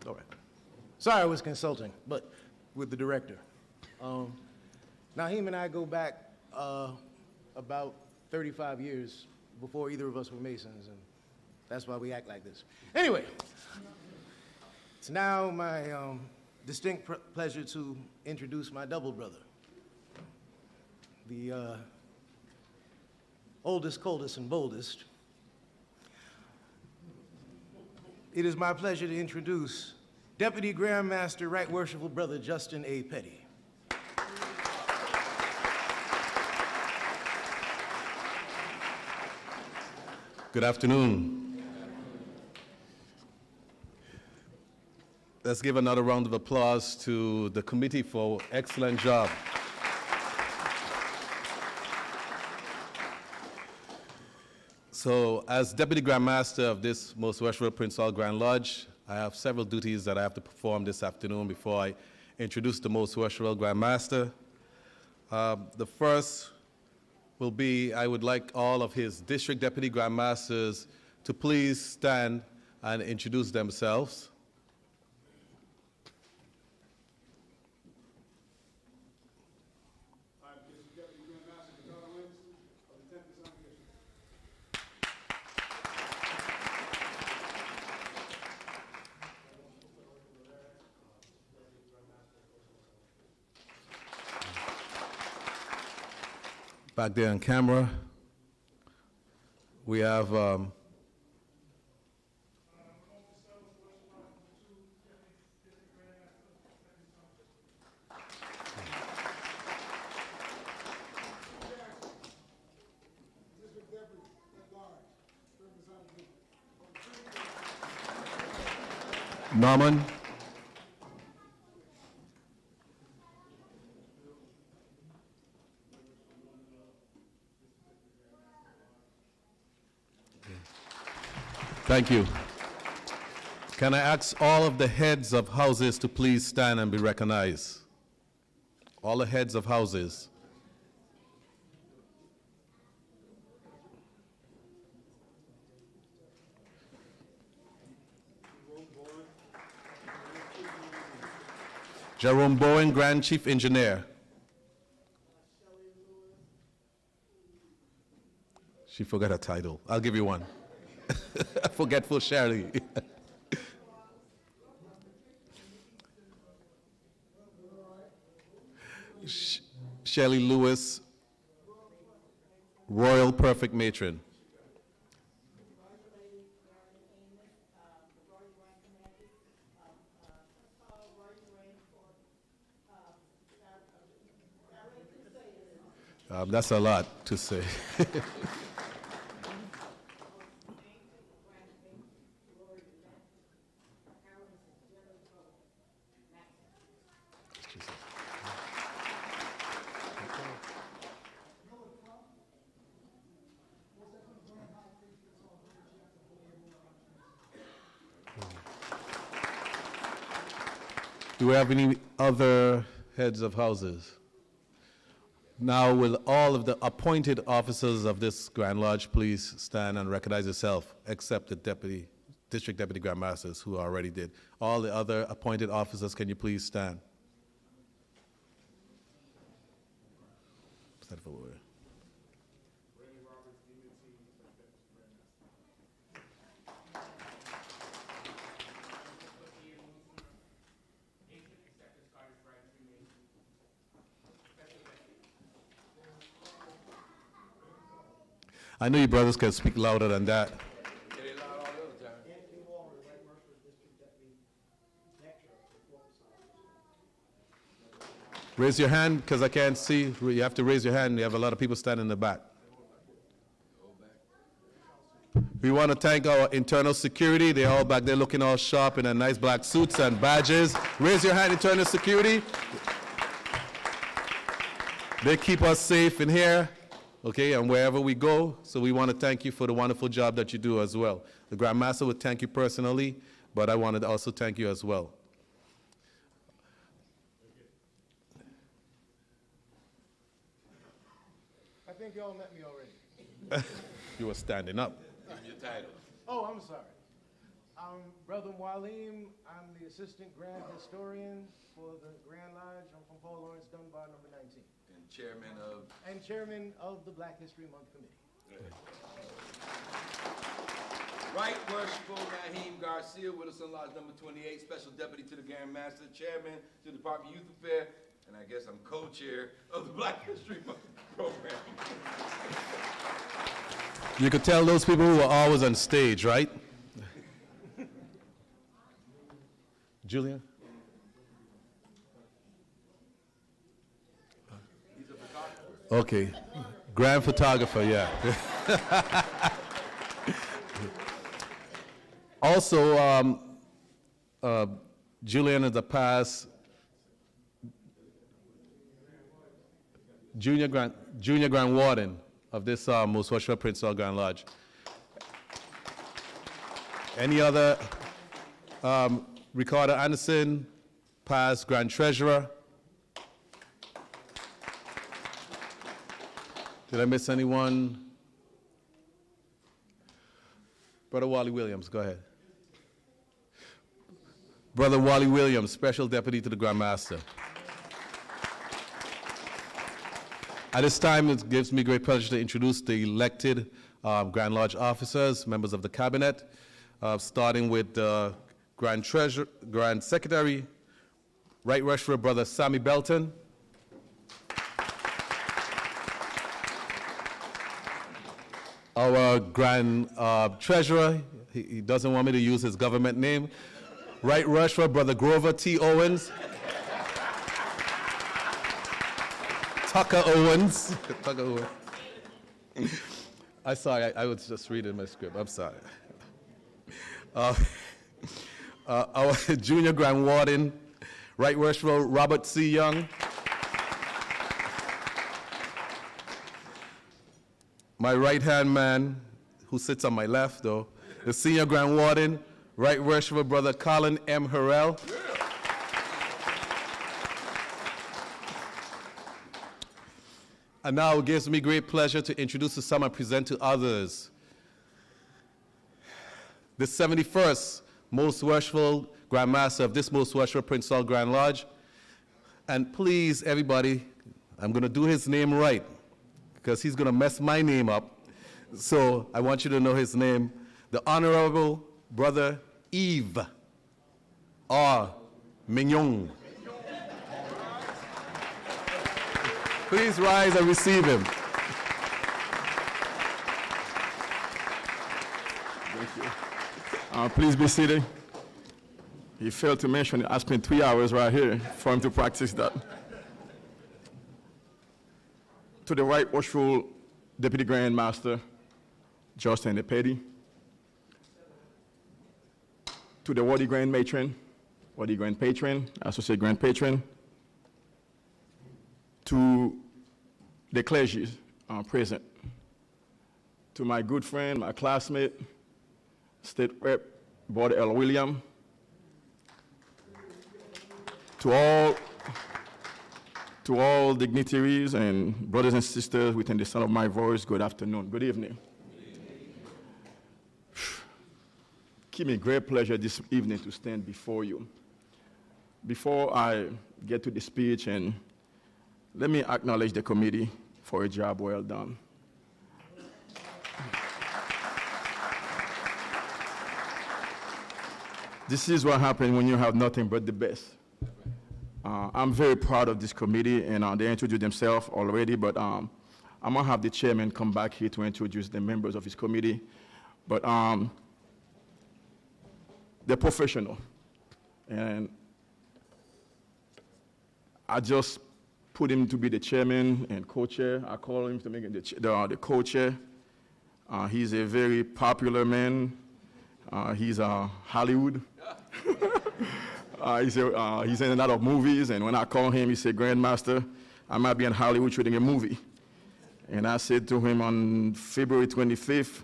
All right. Sorry I was consulting, but with the director. Naheem and I go back about 35 years before either of us were Masons, and that's why we act like this. Anyway, it's now my distinct pleasure to introduce my double brother, the oldest, coldest, and boldest. It is my pleasure to introduce Deputy Grand Master, Right Worshipful Brother Justin A. Petty. Good afternoon. Let's give another round of applause to the committee for excellent job. So, as Deputy Grand Master of this Most Worshipful Prince Hall Grand Lodge, I have several duties that I have to perform this afternoon before I introduce the Most Worshipful Grand Master. The first will be, I would like all of his District Deputy Grand Masters to please stand and introduce themselves. back there on camera. We have Norman. Thank you. Can I ask all of the heads of houses to please stand and be recognized? All the heads of houses. Jerome Bowen, Grand Chief Engineer. She forgot her title. I'll give you one. Forgetful Shirley. Shelley Lewis, Royal Perfect Matron. That's a lot to say. Do we have any other heads of houses? Now, will all of the appointed officers of this Grand Lodge please stand and recognize yourself, except the District Deputy Grand Masters who already did. All the other appointed officers, can you please stand? Stand forward. I know you brothers can speak louder than that. Raise your hand, because I can't see. You have to raise your hand. You have a lot of people standing in the back. We want to thank our internal security. They're all back there looking all sharp in their nice black suits and badges. Raise your hand, internal security. They keep us safe in here. Okay, and wherever we go, so we want to thank you for the wonderful job that you do as well. The Grand Master would thank you personally, but I wanted to also thank you as well. I think y'all met me already. You were standing up. Your title. Oh, I'm sorry. I'm Brother Mwalim. I'm the Assistant Grand Historian for the Grand Lodge. I'm from Paul Lawrence Dunbar, number 19. And chairman of? And chairman of the Black History Month Committee. Right, Worshipful Naheem Garcia, Wilson Lodge number 28, Special Deputy to the Grand Master, Chairman to the Department of Youth Affairs, and I guess I'm co-chair of the Black History Month program. You could tell those people who are always on stage, right? Julian? Okay, grand photographer, yeah. Also, Julian is the past junior grand warden of this Most Worshipful Prince Hall Grand Lodge. Any other? Ricardo Anderson, past grand treasurer. Did I miss anyone? Brother Wally Williams, go ahead. Brother Wally Williams, Special Deputy to the Grand Master. At this time, it gives me great pleasure to introduce the elected Grand Lodge officers, members of the cabinet, starting with Grand Secretary, Right Reverend Brother Sammy Belton. our grand treasurer, he doesn't want me to use his government name. Right Worshipful, Brother Grover T. Owens. Tucker Owens. Tucker Owens. I'm sorry, I was just reading my script. I'm sorry. Our junior grand warden, Right Worshipful Robert C. Young. My right-hand man, who sits on my left, though, the senior grand warden, Right Worshipful Brother Colin M. Harrell. And now it gives me great pleasure to introduce to some and present to others the 71st Most Worshipful Grand Master of this Most Worshipful Prince Saul Grand Lodge. And please, everybody, I'm going to do his name right because he's going to mess my name up. So I want you to know his name, the Honorable Brother Yves R. Mignon. Please rise and receive him. Thank you. Please be seated. He failed to mention I spent 3 hours right here for him to practice that. To the Right Worshipful Deputy Grand Master, Justin Petty. To the Worthy Grand Matron, Worthy Grand Patron, Associate Grand Patron. To the clergy present. To my good friend, my classmate, State Rep, Brother L. William. To all dignitaries and brothers and sisters within the sound of my voice, good afternoon, good evening. Give me great pleasure this evening to stand before you. Before I get to the speech, and let me acknowledge the committee for a job well done. This is what happens when you have nothing but the best. I'm very proud of this committee, and they introduced themselves already, but I'm gonna have the chairman come back here to introduce the members of his committee. But they're professional, and I just put him to be the chairman and co-chair. I call him to make him the co-chair. He's a very popular man. He's Hollywood. He's in a lot of movies, and when I call him, he said, Grandmaster, I might be in Hollywood shooting a movie. And I said to him on February 25th,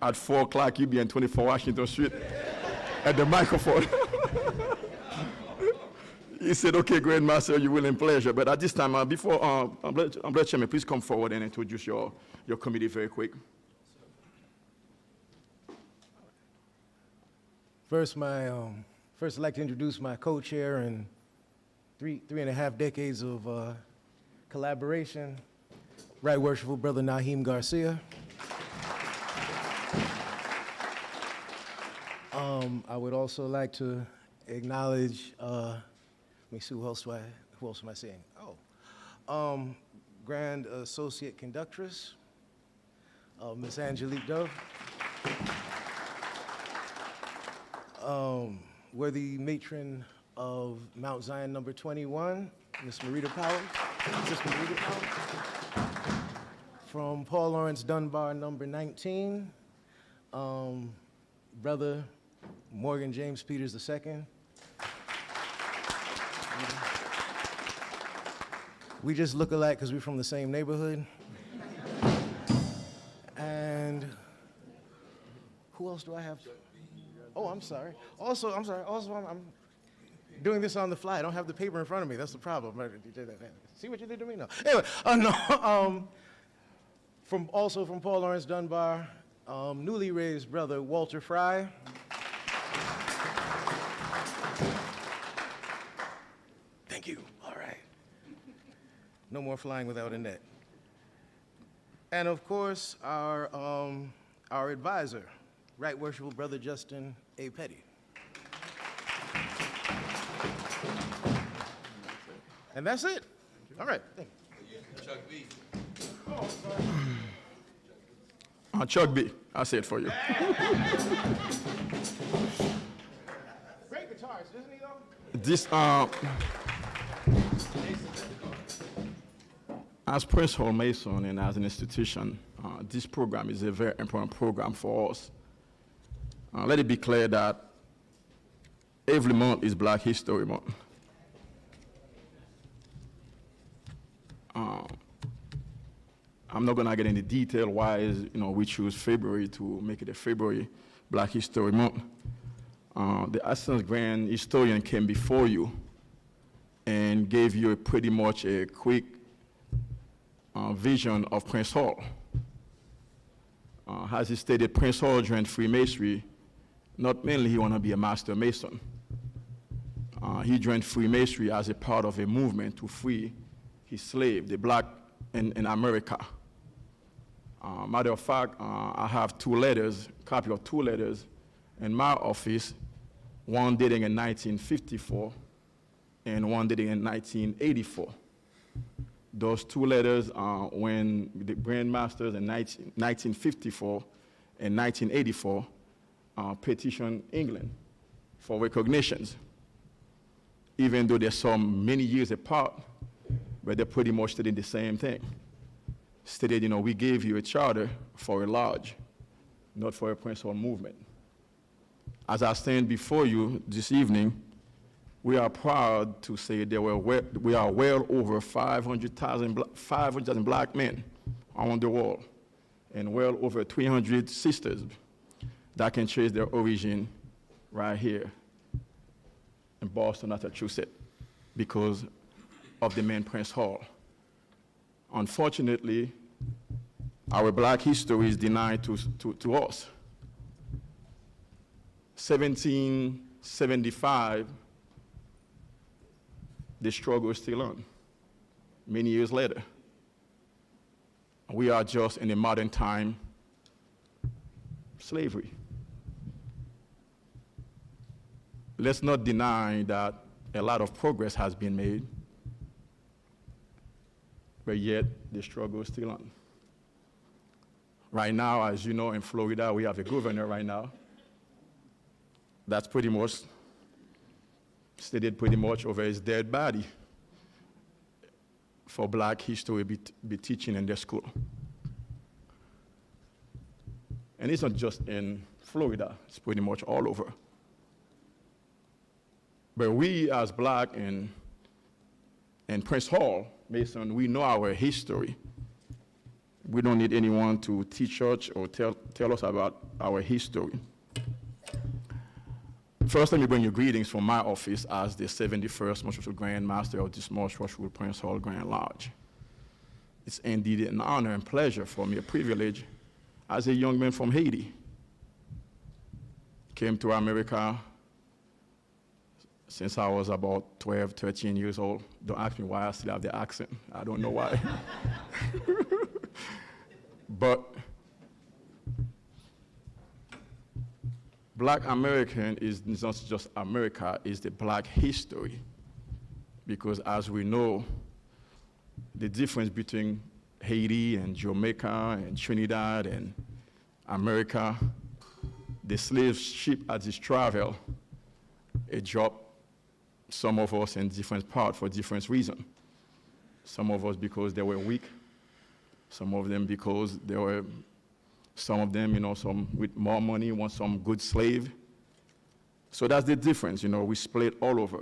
at 4 o'clock, you'll be in 24 Washington Street at the microphone. He said, okay, Grandmaster, you will in pleasure. But at this time, before, Brother Chairman, please come forward and introduce your committee very quick. First, I'd like to introduce my co-chair and three and a half decades of collaboration, Right Worshipful Brother Naheem Garcia. I would also like to acknowledge, let me see, who else am I seeing? Oh, Grand Associate Conductress, Miss Angelique Dove. Worthy Matron of Mount Zion number 21, Miss Marita Powell, Sister Marita Powell. From Paul Lawrence Dunbar number 19, Brother Morgan James Peters II. We just look alike because we're from the same neighborhood. And who else do I have? Oh, I'm sorry. Also, I'm doing this on the fly. I don't have the paper in front of me. That's the problem. See what you did to me? No. Anyway, from Paul Lawrence Dunbar, newly raised Brother Walter Fry. Thank you. All right. No more flying without a net. And of course, our advisor, Right Worshipful Brother Justin A. Petty. And that's it. All right. Thank you. Chuck B. Chuck B. I say it for you. Great guitarist, isn't he, though? This, as Prince Hall Mason and as an institution, this program is a very important program for us. Let it be clear that every month is Black History Month. I'm not gonna get into detail why we choose February to make it a February Black History Month. The Assistant Grand Historian came before you and gave you pretty much a quick vision of Prince Hall. As he stated, Prince Hall joined Freemasonry. Not mainly he wanted to be a master mason. He joined Freemasonry as a part of a movement to free his slave, the Black in America. Matter of fact, I have copy of two letters in my office, one dating in 1954 and one dating in 1984. Those two letters, when the Grand Masters in 1954 and 1984 petitioned England for recognitions. Even though they're so many years apart, but they're pretty much stating the same thing. Stated, we gave you a charter for a lodge, not for a Prince Hall movement. As I stand before you this evening, we are proud to say that we are well over 500,000 Black men around the world, and well over 300 sisters that can trace their origin right here in Boston, Massachusetts, because of the man Prince Hall. Unfortunately, our Black history is denied to us. 1775, the struggle is still on. Many years later, we are just in a modern time slavery. Let's not deny that a lot of progress has been made, but yet the struggle is still on. Right now, as you know, in Florida, we have a governor right now that's pretty much stated pretty much over his dead body for Black history be teaching in their school. And it's not just in Florida, it's pretty much all over. But we as Black in Prince Hall Mason, we know our history. We don't need anyone to teach us or tell us about our history. First, let me bring you greetings from my office as the 71st Worshipful Grand Master of this most Worshipful Prince Hall Grand Lodge. It's indeed an honor and pleasure for me, a privilege, as a young man from Haiti. Came to America since I was about 12, 13 years old. Don't ask me why I still have the accent. I don't know why. But Black American is not just America, it's the Black history. Because as we know, the difference between Haiti and Jamaica and Trinidad and America, the slave ship as it traveled, it dropped some of us in different parts for different reasons. Some of us because they were weak, some of them because they were, some of them, some with more money want some good slave. So that's the difference, we split all over.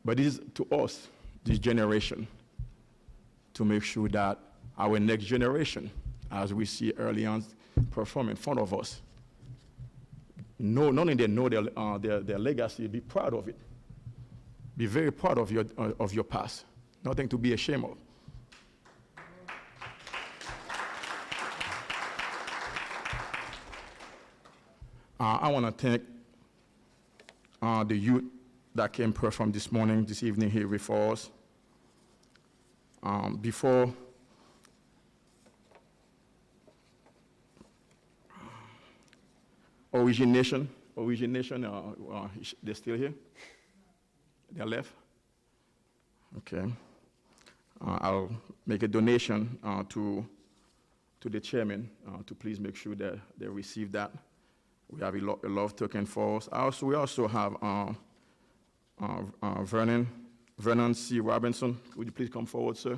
But it is to us, this generation, to make sure that our next generation, as we see early on perform in front of us, not only they know their legacy, be proud of it. Be very proud of your past. Nothing to be ashamed of. I want to thank the youth that came perform this evening here with us. Before Origination, they're still here? They're left? Okay. I'll make a donation to the chairman to please make sure that they receive that. We have a love token for us. We also have Vernon C. Robinson. Would you please come forward, sir?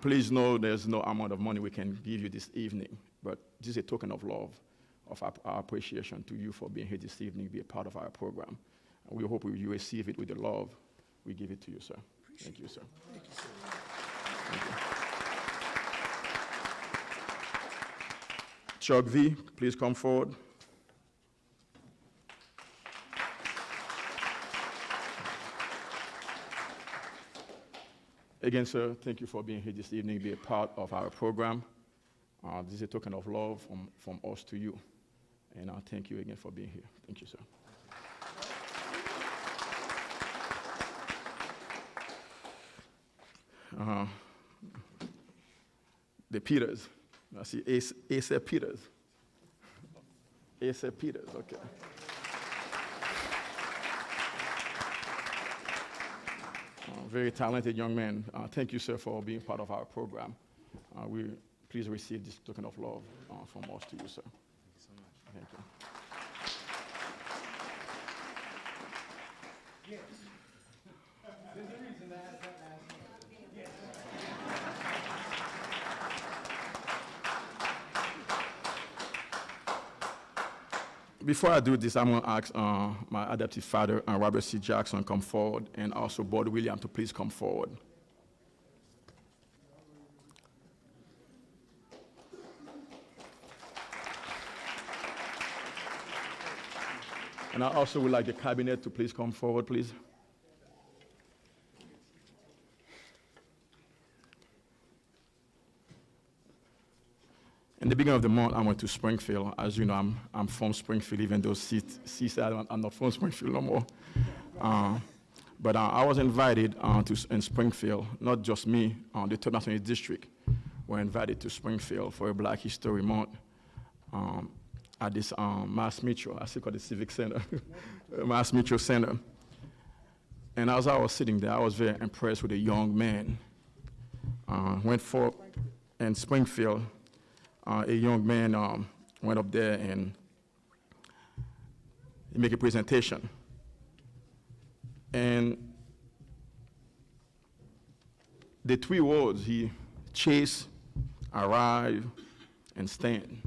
Please know there's no amount of money we can give you this evening, but this is a token of love, of our appreciation to you for being here this evening, be a part of our program. And we hope you receive it with the love we give it to you, sir. Thank you, sir. Thank you, sir. Thank you. Chuck V., please come forward. Again, sir, thank you for being here this evening, be a part of our program. This is a token of love from us to you. And I thank you again for being here. Thank you, sir. The Peters. I see Asa Peters. Asa Peters, okay. Very talented young man. Thank you, sir, for being part of our program. Please receive this token of love from us to you, sir. Thank you so much. Thank you. Yes. There's a reason I asked that last name. Yes. Before I do this, I'm going to ask my adoptive father, Robert C. Jackson, come forward, and also Bud William to please come forward. And I also would like the cabinet to please come forward, please. In the beginning of the month, I went to Springfield. As you know, I'm from Springfield, even though Seaside, I'm not from Springfield no more. But I was invited in Springfield, not just me, the Third National District were invited to Springfield for a Black History Month at this Mass Mutual, I still call it Civic Center, Mass Mutual Center. And as I was sitting there, I was very impressed with a young man. Went for in Springfield. A young man went up there and he made a presentation. And the three words, he chase, arrive, and stand.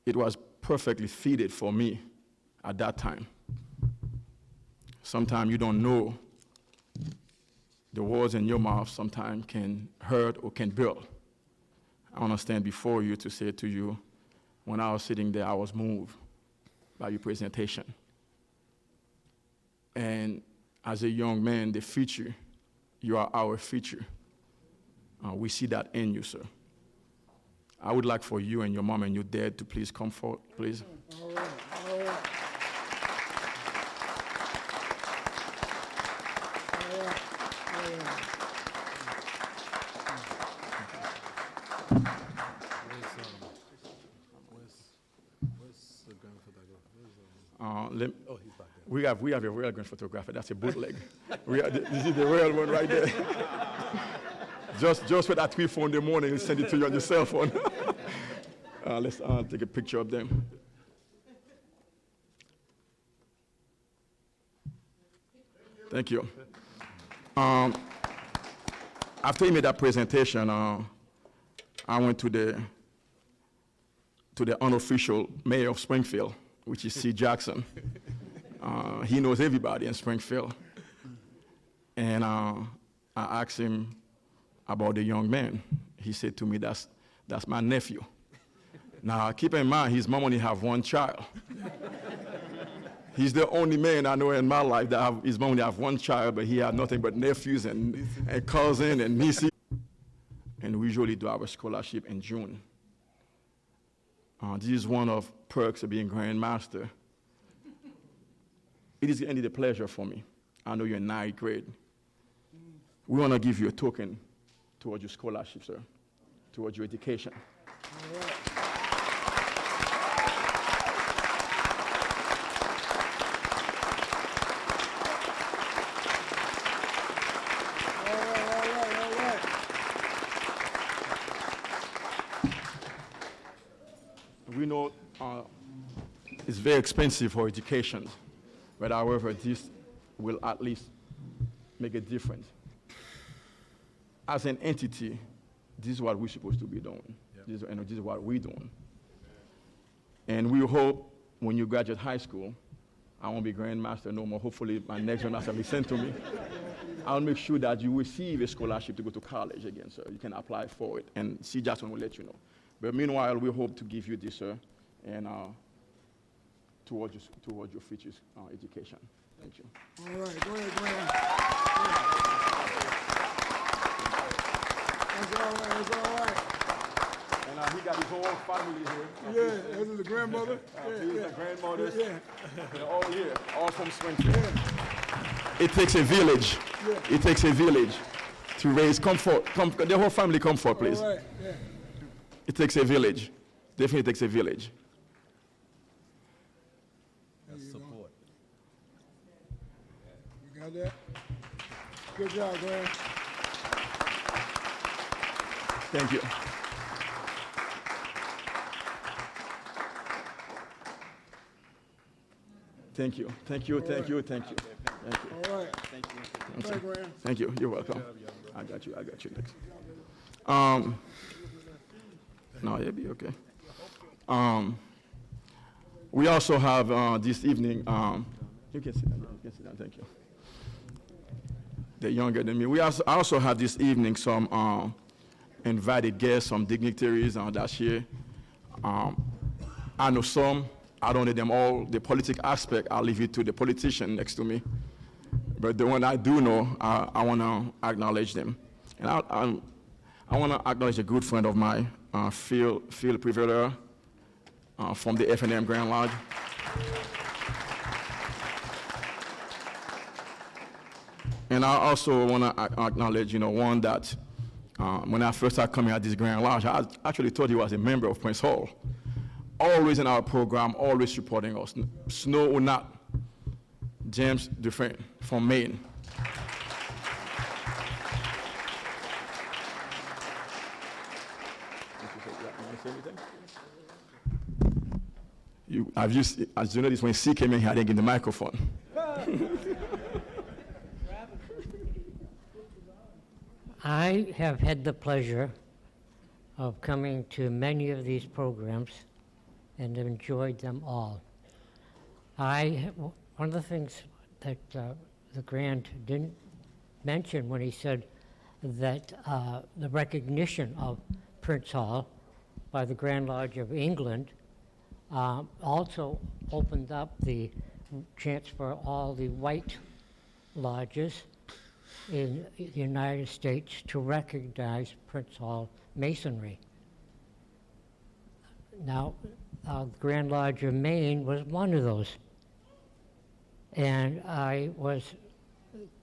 It was perfectly fitted for me at that time. Sometimes you don't know the words in your mouth sometimes can hurt or can build. I want to stand before you to say to you, when I was sitting there, I was moved by your presentation. And as a young man, the future, you are our future. We see that in you, sir. I would like for you and your mom and your dad to please come forward, please. All right, all right. All right, all right. He's back there. We have a real good photographer. That's a bootleg. This is the real one right there. just with that tweet phone in the morning, he'll send it to you on your cell phone. Let's take a picture of them. Thank you. After he made that presentation, I went to the unofficial mayor of Springfield, which is C. Jackson. He knows everybody in Springfield. And I asked him about the young man. He said to me, that's my nephew. Now, keep in mind, his mom only have one child. He's the only man I know in my life that his mom only have one child, but he had nothing but nephews and cousins and nieces. And we usually do our scholarship in June. This is one of perks of being Grand Master. It is indeed a pleasure for me. I know you're in 9th grade. We want to give you a token towards your scholarship, sir, towards your education. it's very expensive for education, but however, this will at least make a difference. As an entity, this is what we're supposed to be doing. This is what we're doing. And we hope when you graduate high school, I won't be grandmaster no more. Hopefully my next grandmaster will listen to me. I'll make sure that you receive a scholarship to go to college again, sir. You can apply for it, and C. Jackson will let you know. But meanwhile, we hope to give you this, sir, and towards your future education. Thank you. All right, go ahead, Graham. That's all right, that's all right. And he got his whole family here. Yeah, this is the grandmother. The grandmothers. Yeah. They're all here, all from Springfield. Yeah. It takes a village. Yeah. It takes a village to raise comfort. The whole family comfort, please. All right, yeah. It takes a village. Definitely takes a village. Support. You got that? Good job, Graham. Thank you. Thank you. Thank you. Thank you. Thank you. Thank you. All right. Thank you. Thank you. Thank you. You're welcome. I got you. I got you next. No, you'll be okay. We also have this evening. You can sit down. You can sit down. Thank you. They're younger than me. I also have this evening some invited guests, some dignitaries that's here. I know some. I don't know them all. The political aspect, I'll leave it to the politician next to me. But the one I do know, I want to acknowledge them. And I want to acknowledge a good friend of mine, Phil Preveller, from the F&M Grand Lodge. And I also want to acknowledge, one that when I first started coming at this Grand Lodge, I actually thought he was a member of Prince Hall. Always in our program, always supporting us. Snow or not, James Dufresne from Maine. As you noticed, when C came in here, I didn't get the microphone. I have had the pleasure of coming to many of these programs and enjoyed them all. One of the things that the Grand didn't mention when he said that the recognition of Prince Hall by the Grand Lodge of England also opened up the chance for all the white lodges in the United States to recognize Prince Hall masonry. Now, the Grand Lodge of Maine was one of those. And I was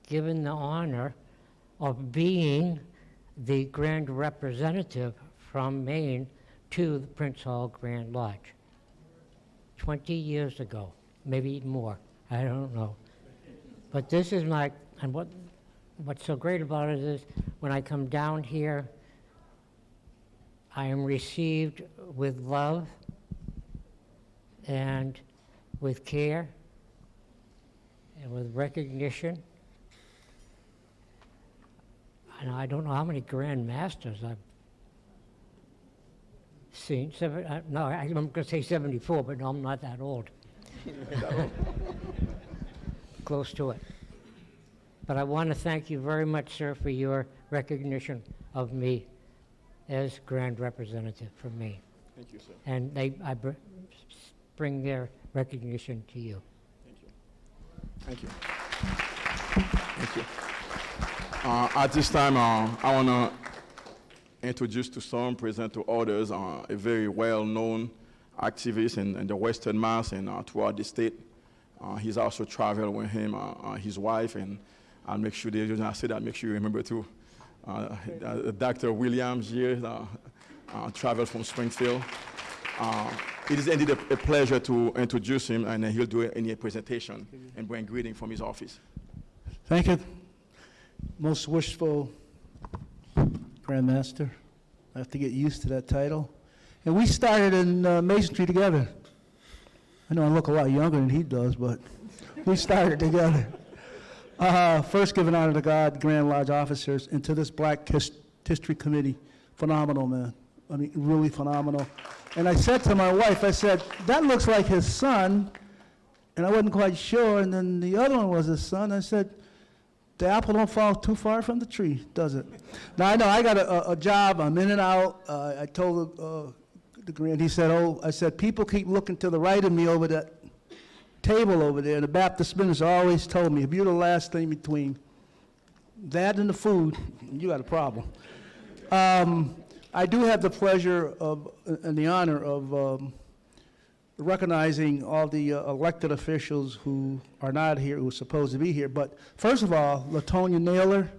given the honor of being the grand representative from Maine to the Prince Hall Grand Lodge 20 years ago, maybe more, I don't know. But this is and what's so great about it is when I come down here, I am received with love and with care and with recognition. And I don't know how many Grand Masters I've seen. I'm going to say 74, but no, I'm not that old. Close to it. But I want to thank you very much, sir, for your recognition of me as Grand Representative from Maine. Thank you, sir. And I bring their recognition to you. Thank you. Thank you. At this time, I want to introduce to some, present to others, a very well-known activist in the Western Mass and throughout the state. He's also traveled with him, his wife, and I'll make sure when I say that, make sure you remember too. Dr. Williams here traveled from Springfield. It is indeed a pleasure to introduce him, and he'll do any presentation and bring greeting from his office. Thank you. Most Worshipful Grandmaster. I have to get used to that title. And we started in Masonry together. I know I look a lot younger than he does, but we started together. First, giving honor to God, Grand Lodge officers, and to this Black History Committee. Phenomenal, man. I mean, really phenomenal. And I said to my wife, I said, that looks like his son, and I wasn't quite sure, and then the other one was his son. I said, the apple don't fall too far from the tree, does it? Now, I know I got a job, I'm in and out. I told the Grand, he said, I said, people keep looking to the right of me over that table over there. The Baptist minister always told me, if you're the last thing between that and the food, you got a problem. I do have the pleasure of and the honor of recognizing all the elected officials who are not here, who are supposed to be here. But first of all, LaTonya Naylor,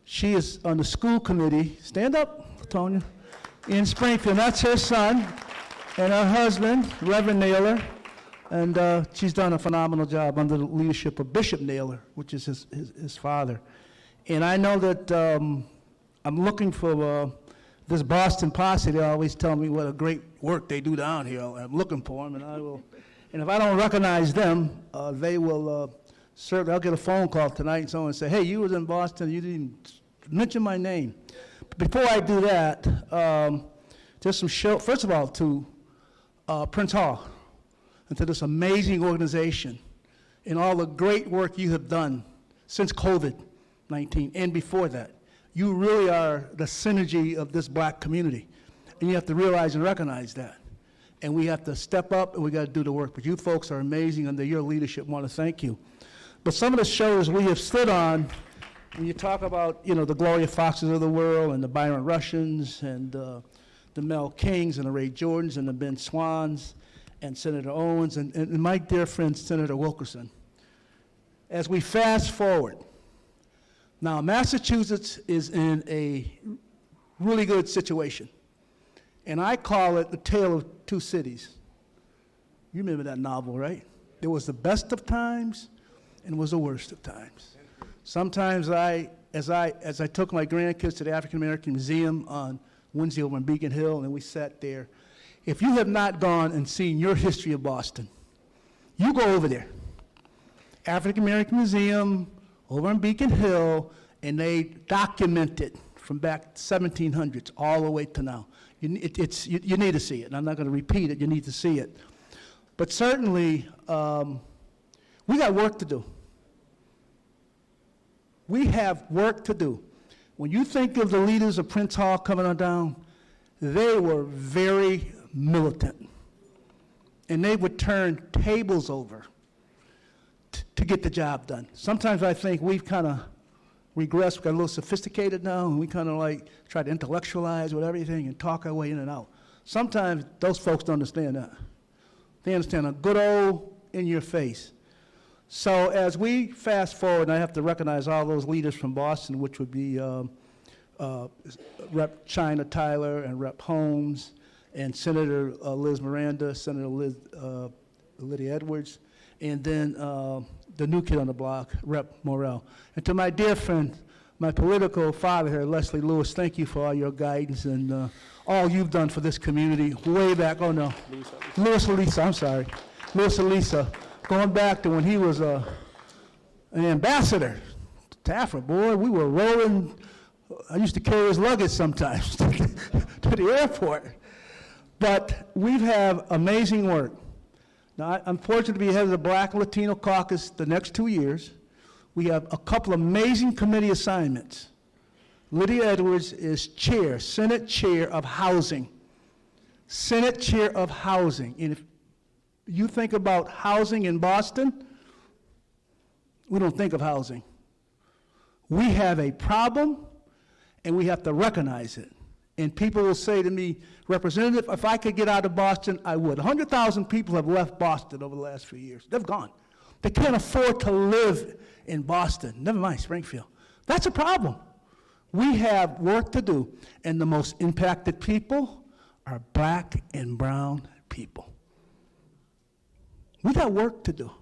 she is on the school committee. Stand up, LaTonya. In Springfield, that's her son and her husband, Reverend Naylor, and she's done a phenomenal job under the leadership of Bishop Naylor, which is his father. And I know that I'm looking for this Boston posse. They always tell me what a great work they do down here. I'm looking for them, and I will. And if I don't recognize them, they will certainly. I'll get a phone call tonight, and someone will say, "Hey, you was in Boston. You didn't mention my name." Before I do that, just some show. First of all, to Prince Hall and to this amazing organization and all the great work you have done since COVID-19 and before that. You really are the synergy of this Black community, and you have to realize and recognize that. And we have to step up, and we got to do the work. But you folks are amazing under your leadership. I want to thank you. But some of the shows we have stood on. When you talk about, the Gloria Foxes of the world and the Byron Russians and the Mel Kings and the Ray Jordans and the Ben Swans and Senator Owens and my dear friend Senator Wilkerson. As we fast forward, now Massachusetts is in a really good situation, and I call it the tale of two cities. You remember that novel, right? There was the best of times and it was the worst of times. Sometimes as I took my grandkids to the African American Museum on Wednesday over in Beacon Hill, and we sat there. If you have not gone and seen your history of Boston, you go over there. African American Museum over in Beacon Hill, and they document it from back 1700s all the way to now. You need to see it. I'm not going to repeat it. You need to see it. But certainly, we got work to do. We have work to do. When you think of the leaders of Prince Hall coming on down, they were very militant. And they would turn tables over to get the job done. Sometimes I think we've kind of regressed, we got a little sophisticated now, and we kind of like try to intellectualize with everything and talk our way in and out. Sometimes those folks don't understand that. They understand a good old in your face. So as we fast forward, and I have to recognize all those leaders from Boston, which would be Rep. China Tyler and Rep. Holmes and Senator Liz Miranda, Senator Lydia Edwards, and then the new kid on the block, Rep. Morrell. And to my dear friend, my political father here, Leslie Lewis, thank you for all your guidance and all you've done for this community way back. Oh no, Louis Elisa, I'm sorry. Louis Elisa. Going back to when he was an ambassador to Africa, boy, we were rolling. I used to carry his luggage sometimes to the airport. But we have amazing work. Now, I'm fortunate to be head of the Black and Latino Caucus the next 2 years. We have a couple of amazing committee assignments. Lydia Edwards is chair, Senate Chair of Housing. Senate Chair of Housing. And if you think about housing in Boston, we don't think of housing. We have a problem, and we have to recognize it. And people will say to me, Representative, if I could get out of Boston, I would. 100,000 people have left Boston over the last few years. They've gone. They can't afford to live in Boston, never mind Springfield. That's a problem. We have work to do, and the most impacted people are Black and brown people. We got work to do.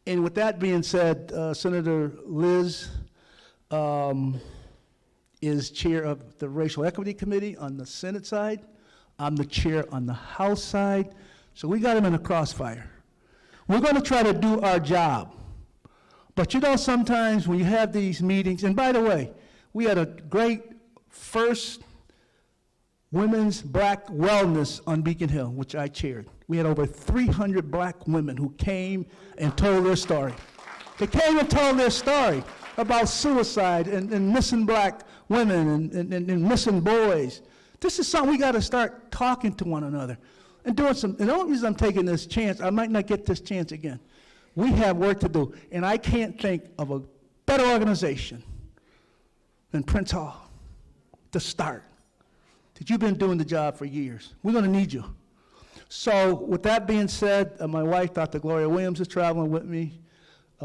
And with that being said, Senator Liz is chair of the Racial Equity Committee on the Senate side. I'm the chair on the House side. So we got him in a crossfire. We're going to try to do our job. But you know, sometimes when you have these meetings, and by the way, we had a great first Women's Black Wellness on Beacon Hill, which I chaired. We had over 300 black women who came and told their story. They came and told their story about suicide and missing black women and missing boys. This is something we got to start talking to one another and doing some. And the only reason I'm taking this chance, I might not get this chance again. We have work to do, and I can't think of a better organization than Prince Hall to start. That you've been doing the job for years. We're going to need you. So with that being said, my wife, Dr. Gloria Williams, is traveling with me.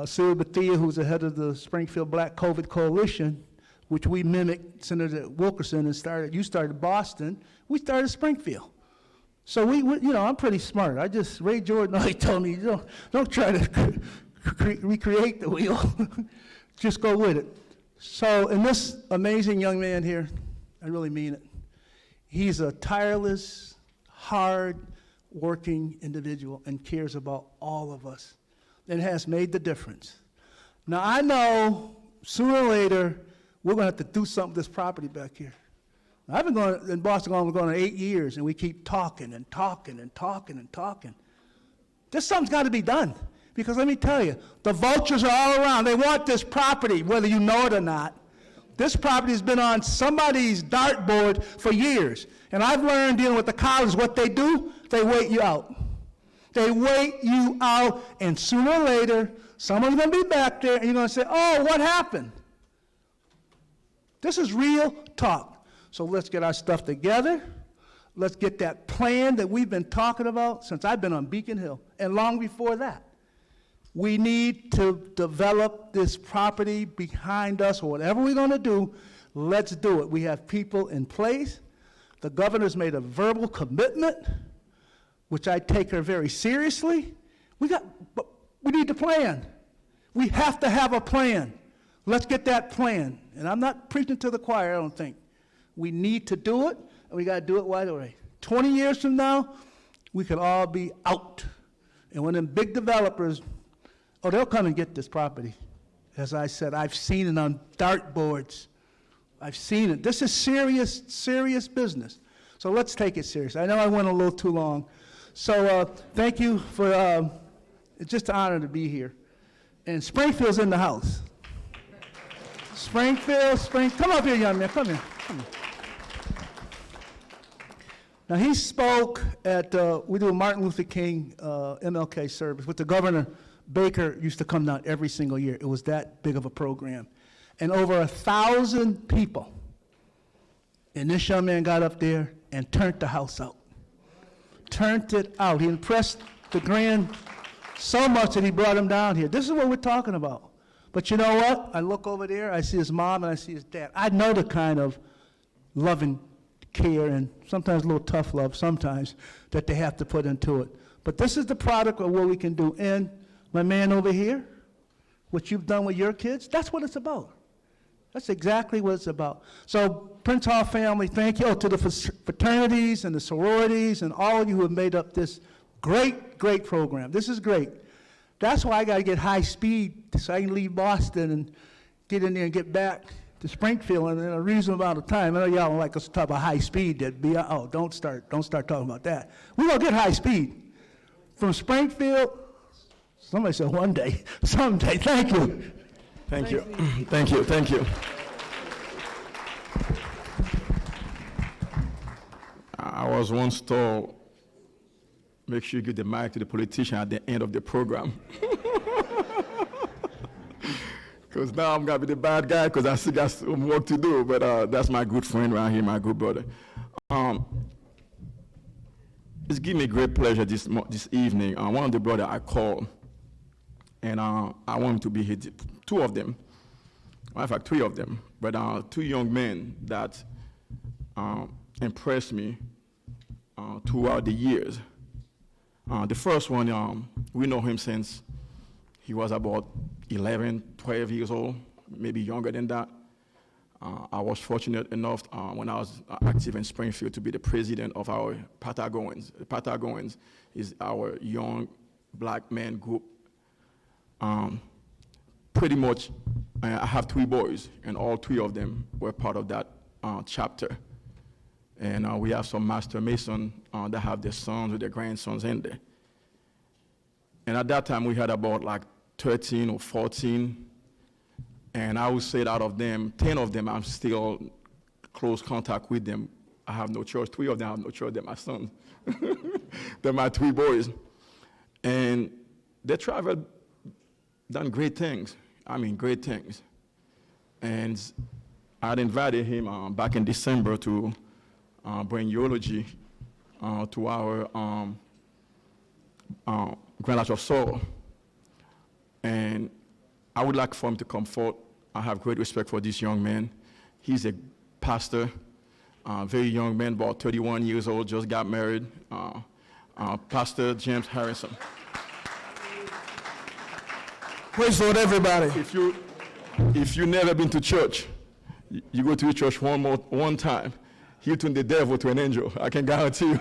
Sue Bethia, who's the head of the Springfield Black COVID Coalition, which we mimicked Senator Wilkerson and you started Boston, we started Springfield. So we you know, I'm pretty smart. Ray Jordan always told me, don't try to recreate the wheel. Just go with it. So, and this amazing young man here, I really mean it. He's a tireless, hard-working individual and cares about all of us and has made the difference. Now, I know sooner or later we're going to have to do something with this property back here. Now, I've been going in Boston, we're going on 8 years, and we keep talking and talking and talking and talking. This something's got to be done because let me tell you, the vultures are all around. They want this property, whether you know it or not. This property has been on somebody's dartboard for years. And I've learned dealing with the colleges, what they do, they wait you out. They wait you out, and sooner or later, someone's going to be back there, and you're going to say, oh, what happened? This is real talk. So let's get our stuff together. Let's get that plan that we've been talking about since I've been on Beacon Hill, and long before that. We need to develop this property behind us, or whatever we're going to do, let's do it. We have people in place. The governor's made a verbal commitment, which I take her very seriously. But we need the plan. We have to have a plan. Let's get that plan. And I'm not preaching to the choir, I don't think. We need to do it, and we got to do it right away. 20 years from now, we could all be out. And when them big developers, they'll come and get this property. As I said, I've seen it on dartboards. I've seen it. This is serious, serious business. So let's take it serious. I know I went a little too long. So thank you for, it's just an honor to be here. And Springfield's in the house. Springfield, come up here, young man, come here. Now he spoke at, we do a Martin Luther King MLK service with the governor. Baker used to come down every single year. It was that big of a program. And over 1,000 people. And this young man got up there and turned the house out. Turned it out. He impressed the Grand so much that he brought him down here. This is what we're talking about. But you know what? I look over there, I see his mom and I see his dad. I know the kind of loving care and sometimes a little tough love sometimes that they have to put into it. But this is the product of what we can do. And my man over here, what you've done with your kids, that's what it's about. That's exactly what it's about. So Prince Hall family, thank you to the fraternities and the sororities and all of you who have made up this great, great program. This is great. That's why I got to get high speed so I can leave Boston and get in there and get back to Springfield in a reasonable amount of time. I know y'all don't like us to talk about high speed. Don't start talking about that. We're going to get high speed. From Springfield, somebody said one day, someday. Thank you. Thank you. Thank you. Thank you. I was once told, make sure you give the mic to the politician at the end of the program. Because now I'm going to be the bad guy because I still got some work to do. But that's my good friend right here, my good brother. It's given me great pleasure this evening. One of the brothers I called, and I want him to be here, two of them. In fact, three of them. But two young men that impressed me throughout the years. The first one, we know him since he was about 11, 12 years old, maybe younger than that. I was fortunate enough when I was active in Springfield to be the president of our Patagonians. The Patagonians is our young black man group. Pretty much, I have 3 boys, and all 3 of them were part of that chapter. And we have some master masons that have their sons or their grandsons in there. And at that time, we had about like 13 or 14. And I would say that out of them, 10 of them, I'm still close contact with them. I have no choice. 3 of them I have no choice. They're my sons. They're my 3 boys. And they traveled, done great things. I mean, great things. And I'd invited him back in December to bring eulogy to our Grand Lodge of Soul. And I would like for him to come forward. I have great respect for this young man. He's a pastor, very young man, about 31 years old, just got married. Pastor James Harrison. Praise the Lord, everybody. If you've never been to church, you go to the church one time, he'll turn the devil to an angel. I can guarantee you.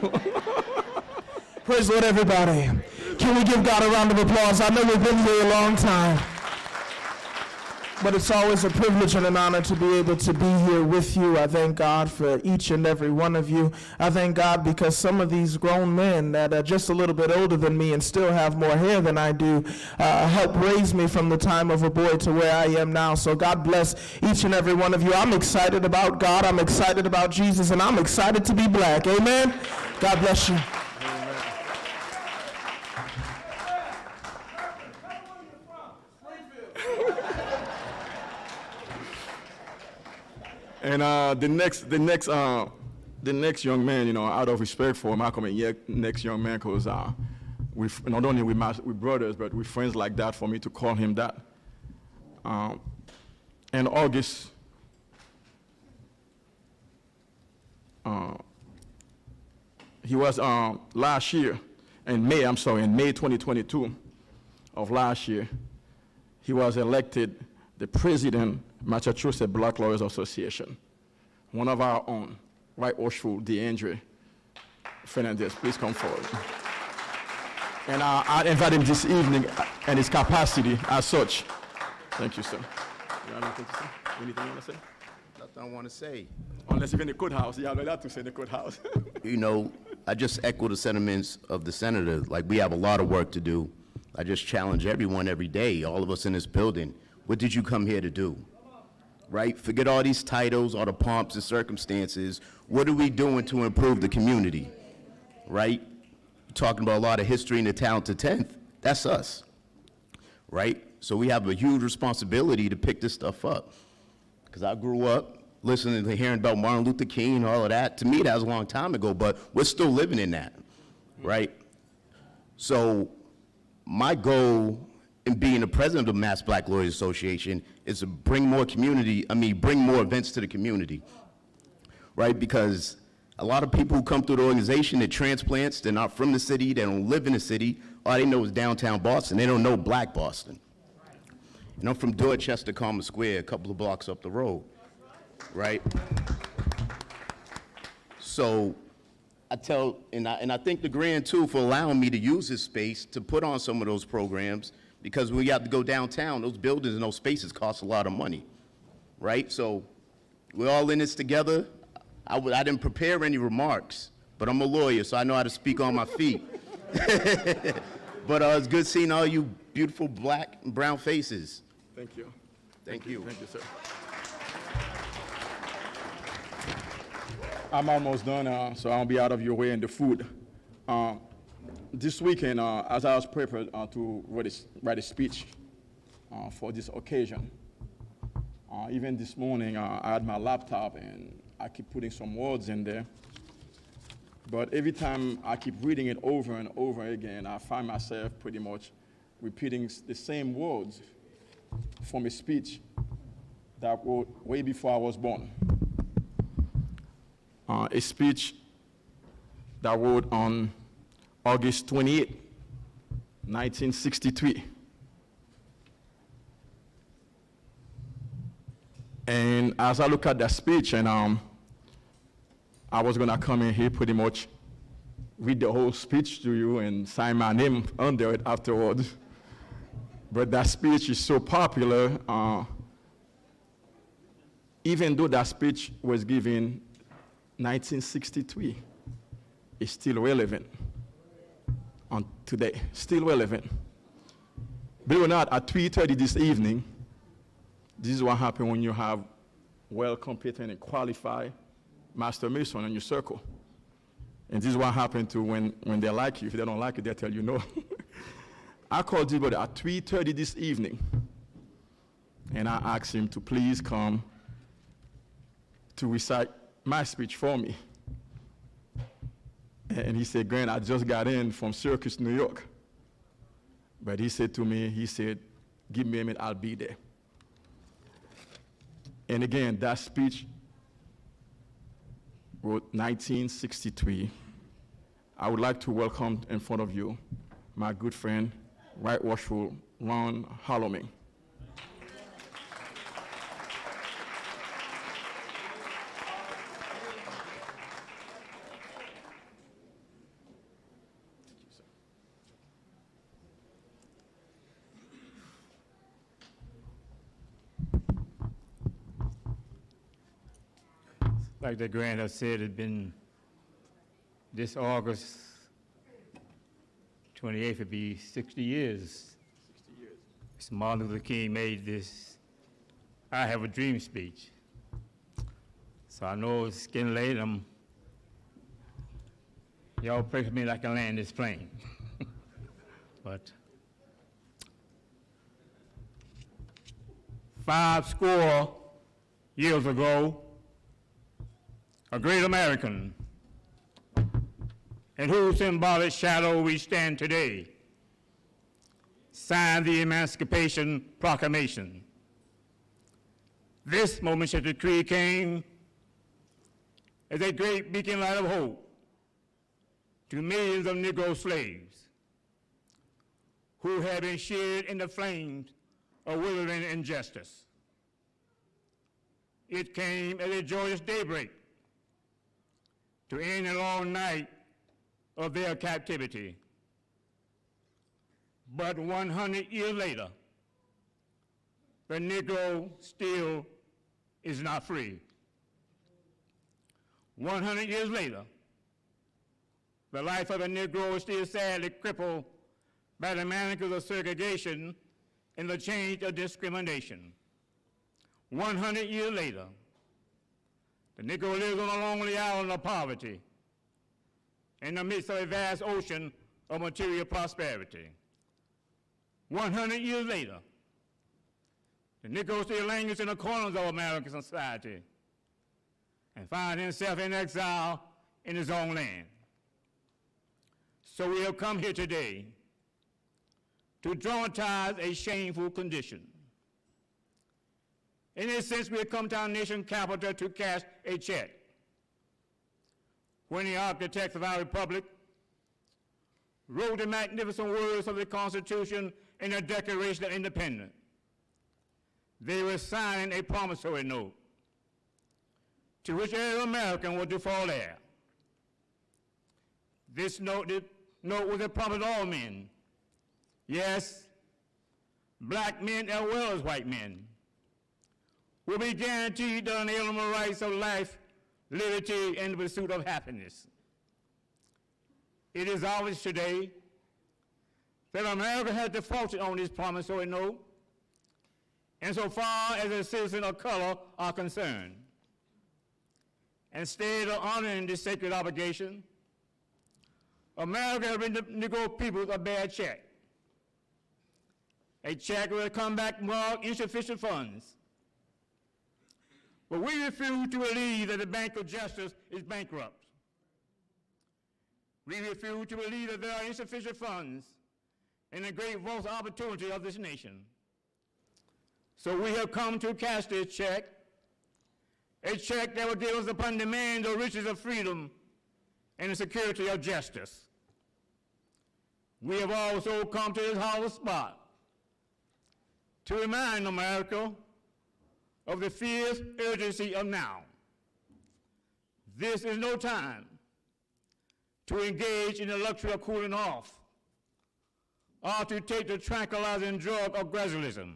Praise the Lord, everybody. Can we give God a round of applause? I know we've been here a long time, but it's always a privilege and an honor to be able to be here with you. I thank God for each and every one of you. I thank God because some of these grown men that are just a little bit older than me and still have more hair than I do helped raise me from the time of a boy to where I am now. So God bless each and every one of you. I'm excited about God. I'm excited about Jesus, and I'm excited to be black. Amen? God bless you. And the next young man, you know, out of respect for Malcolm and next young man, because not only we brothers, but we friends like that, for me to call him that. In August, he was last year, in May 2022 of last year, he was elected the president Massachusetts Black Lawyers Association, one of our own, right Worshipful, DeAndre Fernandez, please come forward. And I invite him this evening in his capacity as such. Thank you, sir. You have anything to say? Anything you want to say? Nothing I want to say. Unless you're in the courthouse, you have a lot to say in the courthouse. You know, I just echo the sentiments of the senator. Like, we have a lot of work to do. I just challenge everyone every day, all of us in this building. What did you come here to do? Right? Forget all these titles, all the pomps and circumstances. What are we doing to improve the community? Right? Talking about a lot of history in the town to 10th. That's us. Right? So we have a huge responsibility to pick this stuff up. Because I grew up listening to hearing about Martin Luther King and all of that. To me, that was a long time ago, but we're still living in that. Right? So my goal in being the president of the Mass Black Lawyers Association is to bring more events to the community, right? Because a lot of people who come through the organization, they're transplants, they're not from the city, they don't live in the city, all they know is downtown Boston, they don't know Black Boston. And I'm from Dorchester, Common Square, a couple of blocks up the road, right? So I thank the Grand too for allowing me to use this space to put on some of those programs, because when you have to go downtown, those buildings and those spaces cost a lot of money, right? So we're all in this together. I didn't prepare any remarks, but I'm a lawyer, so I know how to speak on my feet. But it's good seeing all you beautiful black and brown faces. Thank you. Thank you. Thank you, sir. I'm almost done, so I'll be out of your way in the food. This weekend, as I was prepared to write a speech for this occasion, even this morning, I had my laptop and I keep putting some words in there. But every time I keep reading it over and over again, I find myself pretty much repeating the same words from a speech that I wrote way before I was born. A speech that I wrote on August 28, 1963. And as I look at that speech, and I was gonna come in here pretty much read the whole speech to you and sign my name under it afterwards. But that speech is so popular, even though that speech was given 1963, it's still relevant on today, still relevant. Believe it or not, at 3:30 this evening, this is what happens when you have well-competent and qualified master mason in your circle. And this is what happens to when they like you. If they don't like you, they tell you no. I called this brother at 3:30 this evening, and I asked him to please come to recite my speech for me. And he said, Grant, I just got in from Syracuse, New York. But he said to me, give me a minute, I'll be there. And again, that speech wrote 1963. I would like to welcome in front of you my good friend, Right Worshipful Ron Holloway. Like the grant has said, it's been this August 28th would be 60 years. 60 years. Mr. Martin Luther King made this I Have a Dream speech. So I know it's getting late. Y'all pray for me like I can land this plane. But 50 years ago, a great American in whose symbolic shadow we stand today, signed the Emancipation Proclamation. This momentous decree came as a great beacon light of hope to millions of Negro slaves who had been shared in the flames of withering injustice. It came as a joyous daybreak to end a long night of their captivity. But 100 years later, the Negro still is not free. 100 years later, the life of the Negro is still sadly crippled by the manacles of segregation and the chains of discrimination. 100 years later, the Negro lives on a lonely island of poverty in the midst of a vast ocean of material prosperity. 100 years later, the Negro still languishes in the corners of American society and finds himself in exile in his own land. So we have come here today to dramatize a shameful condition. In this sense, we have come to our nation's capital to cash a check. When the architects of our republic wrote the magnificent words of the Constitution and the Declaration of Independence, they were signing a promissory note to which every American was to fall heir. This note was a promise to all men, yes, black men as well as white men, will be guaranteed the unalienable rights of life, liberty, and the pursuit of happiness. It is obvious today that America has defaulted on this promissory note insofar as the citizens of color are concerned. Instead of honoring this sacred obligation, America has written the Negro people a bad check. A check will come back marked insufficient funds. But we refuse to believe that the Bank of Justice is bankrupt. We refuse to believe that there are insufficient funds in the great wealth opportunity of this nation. So we have come to cash this check, a check that will give us upon demand the riches of freedom and the security of justice. We have also come to this hollow spot to remind America of the fierce urgency of now. This is no time to engage in the luxury of cooling off or to take the tranquilizing drug of gradualism.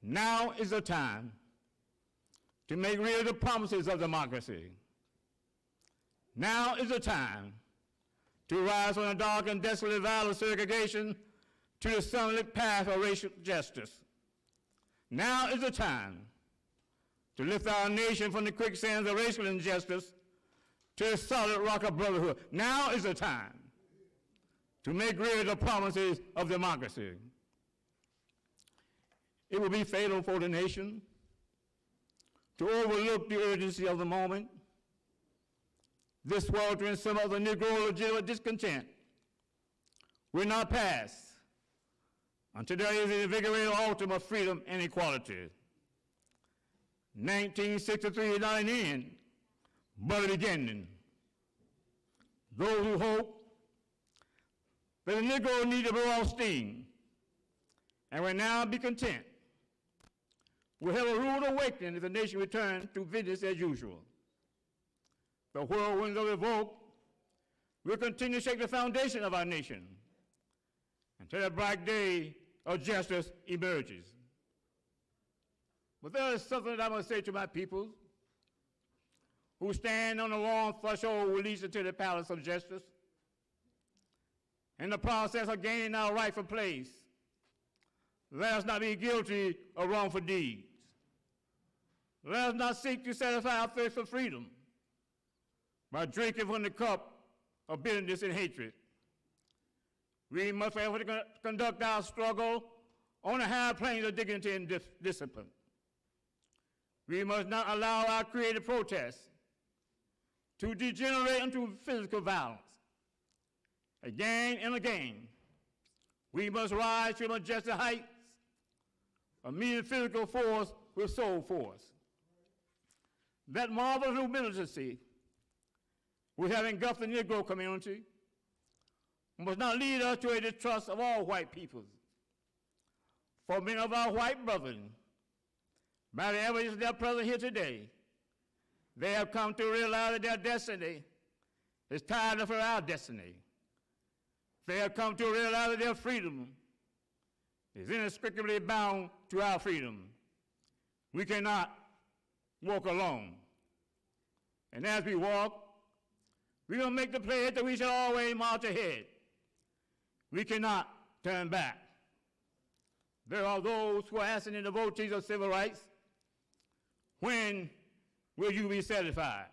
Now is the time to make real the promises of democracy. Now is the time to rise from the dark and desolate valley of segregation to the sunlit path of racial justice. Now is the time to lift our nation from the quicksands of racial injustice to the solid rock of brotherhood. Now is the time to make real the promises of democracy. It will be fatal for the nation to overlook the urgency of the moment. This sweltering summer of the Negro legitimate discontent will not pass until there is an invigorating autumn of freedom and equality. 1963 is not an end, but a beginning. Those who hope that the Negro need to blow off steam and will now be content will have a rude awakening if the nation returns to business as usual. The whirlwinds of revolt will continue to shake the foundation of our nation until the bright day of justice emerges. But there is something that I must say to my people who stand on the long threshold leading to the palace of justice. In the process of gaining our rightful place, let us not be guilty of wrongful deeds. Let us not seek to satisfy our thirst for freedom by drinking from the cup of bitterness and hatred. We must forever conduct our struggle on the higher planes of dignity and discipline. We must not allow our creative protests to degenerate into physical violence. Again and again, we must rise to majestic heights of meeting physical force with soul force. That marvelous humility we have engulfed the Negro community must not lead us to a distrust of all white peoples. For many of our white brethren, by the evidence of their presence here today, they have come to realize that their destiny is tied up with our destiny. They have come to realize that their freedom is inextricably bound to our freedom. We cannot walk alone. And as we walk, we will make the pledge that we shall always march ahead. We cannot turn back. There are those who are asking the devotees of civil rights, when will you be satisfied?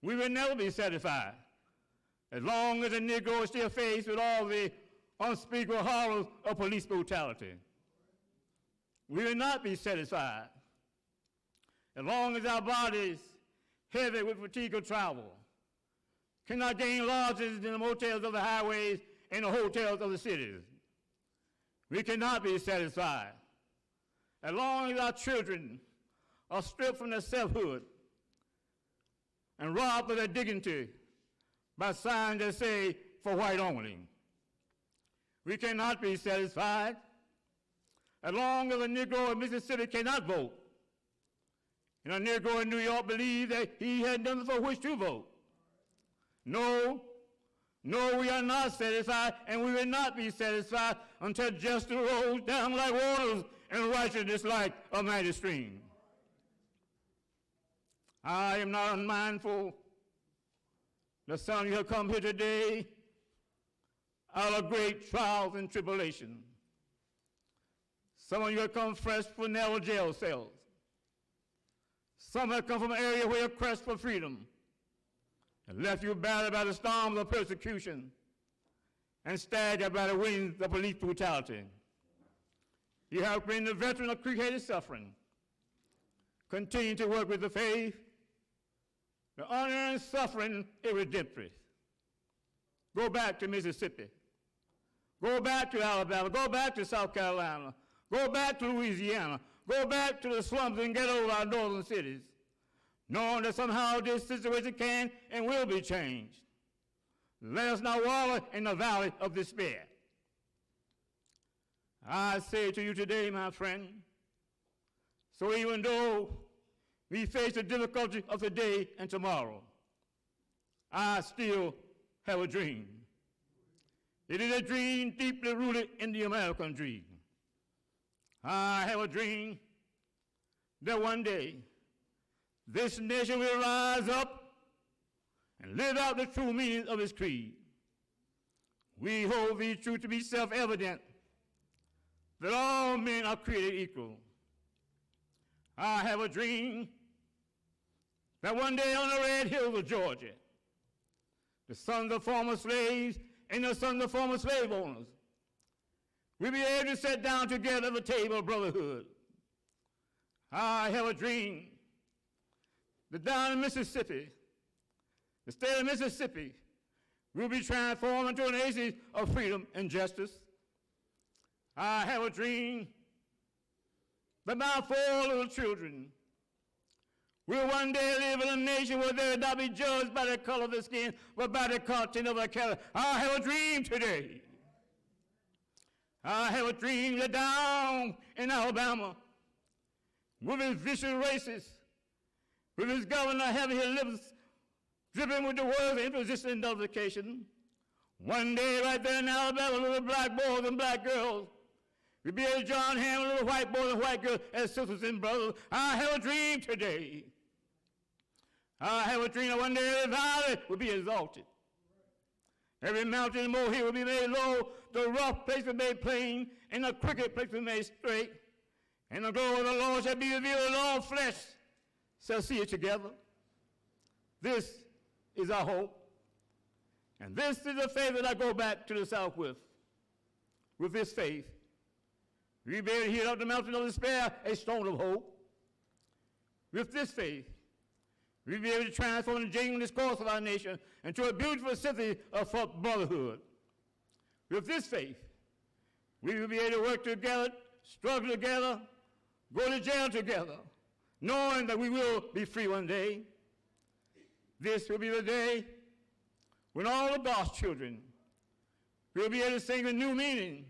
We will never be satisfied as long as the Negro is still faced with all the unspeakable horrors of police brutality. We will not be satisfied as long as our bodies, heavy with fatigue of travel, cannot gain lodges in the motels of the highways and the hotels of the cities. We cannot be satisfied as long as our children are stripped from their selfhood and robbed of their dignity by signs that say, for white only. We cannot be satisfied as long as a Negro in Mississippi cannot vote, and a Negro in New York believes that he has nothing for which to vote. No, we are not satisfied, and we will not be satisfied until justice rolls down like waters and righteousness like a mighty stream. I am not unmindful that some of you have come here today out of great trials and tribulation. Some of you have come fresh from narrow jail cells. Some have come from an area where you're crushed for freedom and left you battered by the storms of persecution and staggered by the winds of police brutality. You have been the veteran of created suffering. Continue to work with the faith. The unearned suffering is redemptive. Go back to Mississippi. Go back to Alabama. Go back to South Carolina. Go back to Louisiana. Go back to the slums and get over our northern cities, knowing that somehow this situation can and will be changed. Let us not wallow in the valley of despair. I say to you today, my friend, So even though we face the difficulty of today and tomorrow, I still have a dream. It is a dream deeply rooted in the American dream. I have a dream that one day this nation will rise up and live out the true meaning of its creed. We hold these truths to be self-evident, that all men are created equal. I have a dream that one day on the red hills of Georgia, the sons of former slaves and the sons of former slave owners will be able to sit down together at the table of brotherhood. I have a dream that down in Mississippi, the state of Mississippi, will be transformed into an oasis of freedom and justice. I have a dream that my 4 little children will one day live in a nation where they will not be judged by the color of their skin, but by the content of their character. I have a dream today. I have a dream that down in Alabama, with his vicious racists, with his governor having his lips dripping with the words of imposition and nullification, one day right there in Alabama, little black boys and black girls will be able to join hands with little white boys and white girls as sisters and brothers. I have a dream today. I have a dream that one day every valley will be exalted. Every mountain and molehill will be made low, the rough place will be made plain, and the crooked place will be made straight. And the glory of the Lord shall be revealed, and all flesh shall see it together. This is our hope. And this is the faith that I go back to the South with. With this faith, we'll be able to hear up the mountain of despair a stone of hope. With this faith, we'll be able to transform the genuine discourse of our nation into a beautiful city of brotherhood. With this faith, we will be able to work together, struggle together, go to jail together, knowing that we will be free one day. This will be the day when all of God's children will be able to sing a new meaning.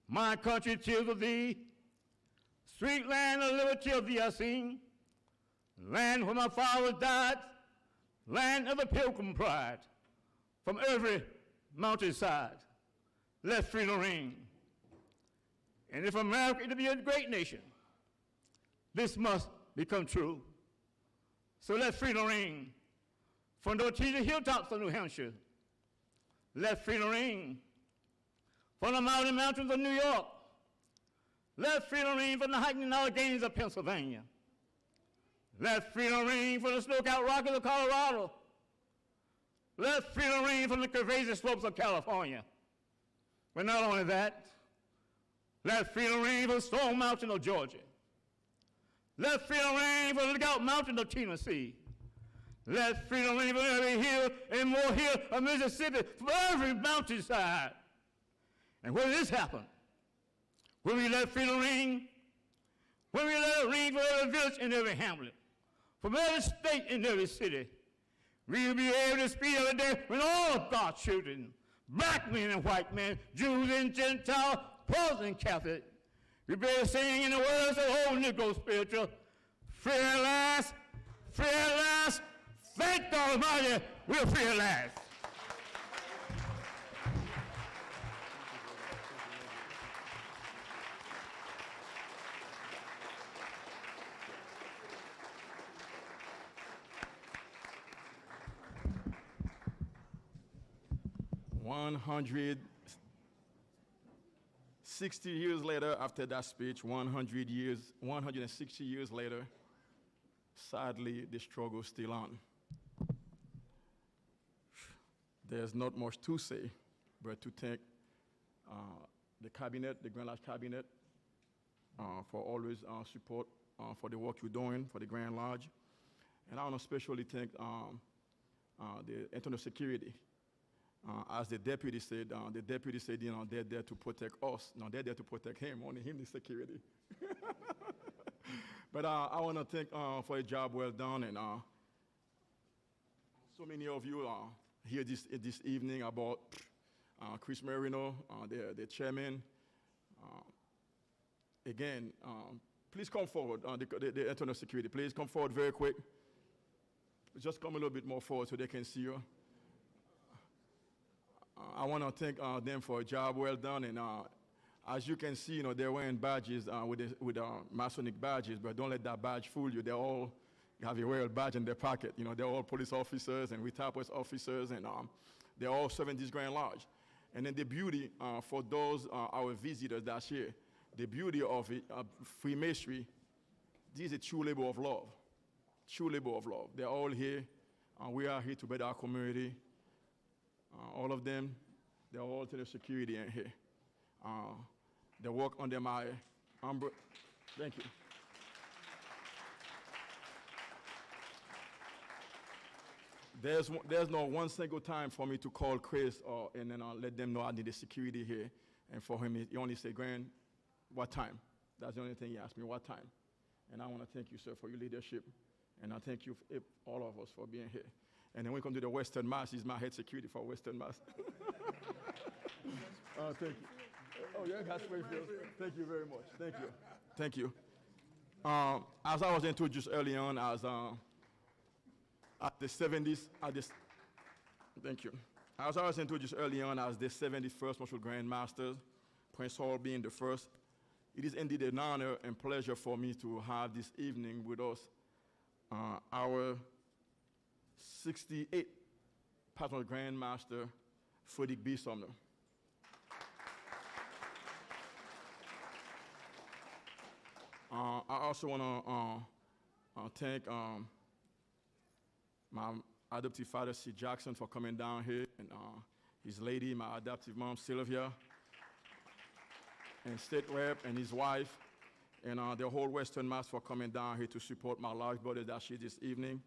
My country, 'tis of thee, sweet land of liberty of thee I sing, land where my fathers died, land of the pilgrim pride, from every mountainside, let freedom ring. And if America is to be a great nation, this must become true. So let freedom ring from the Dorchester hilltops of New Hampshire. Let freedom ring from the mountain mountains of New York. Let freedom ring from the hiking Alleghanies of Pennsylvania. Let freedom ring from the snow-capped Rockies of Colorado. Let freedom ring from the curvaceous slopes of California. But not only that, let freedom ring from the Stone Mountain of Georgia. Let freedom ring from the Lookout Mountain of Tennessee. Let freedom ring from every hill and more hill of Mississippi, from every mountainside. And when this happens, when we let freedom ring, when we let it ring from every village and every hamlet, from every state and every city, we'll be able to speak of a day when all of God's children, black men and white men, Jews and Gentiles, Protestant and Catholic, we'll be able to sing in the words of the old Negro spiritual, free at last, free at last, thank God Almighty, we're free at last. $160 years later, after that speech, 160 years later, sadly, the struggle is still on. There's not much to say, but to thank the cabinet, the Grand Lodge cabinet, for always support for the work you're doing for the Grand Lodge. And I want to especially thank the internal security. As the deputy said, they're there to protect us. No, they're there to protect him, only him the security. But I want to thank for a job well done, and so many of you here this evening about Chris Marino, the chairman. Again, please come forward, the internal security. Please come forward very quick. Just come a little bit more forward so they can see you. I want to thank them for a job well done. And as you can see, they're wearing badges with Masonic badges, but don't let that badge fool you. They all have a royal badge in their pocket. They're all police officers and retired police officers, and they're all serving this Grand Lodge. And then the beauty for those our visitors that's here, the beauty of it, Freemasonry, this is a true labor of love. True labor of love. They're all here. We are here to better our community. All of them, they're all to the security in here. They work under my umbrella. Thank you. There's no one single time for me to call Chris and then let them know I need the security here. And for him, he only said, Grand, what time? That's the only thing he asked me, what time? And I want to thank you, sir, for your leadership. And I thank you, all of us, for being here. And then when we come to the Western Mass, he's my head security for Western Mass. Thank you. Oh, yeah, that's Springfield. Thank you very much. Thank you. Thank you. As I was introduced early on, as at the 70s, thank you. As I was introduced early on as the 71st Marshal Grand Master, Prince Hall being the first, it is indeed an honor and pleasure for me to have this evening with us our 68th Patron Grand Master, Frederick B. Sumner. I also want to thank my adoptive father, C. Jackson, for coming down here, and his lady, my adoptive mom, Sylvia, and State Rep and his wife, and the whole Western Mass for coming down here to support my large brother that's here this evening.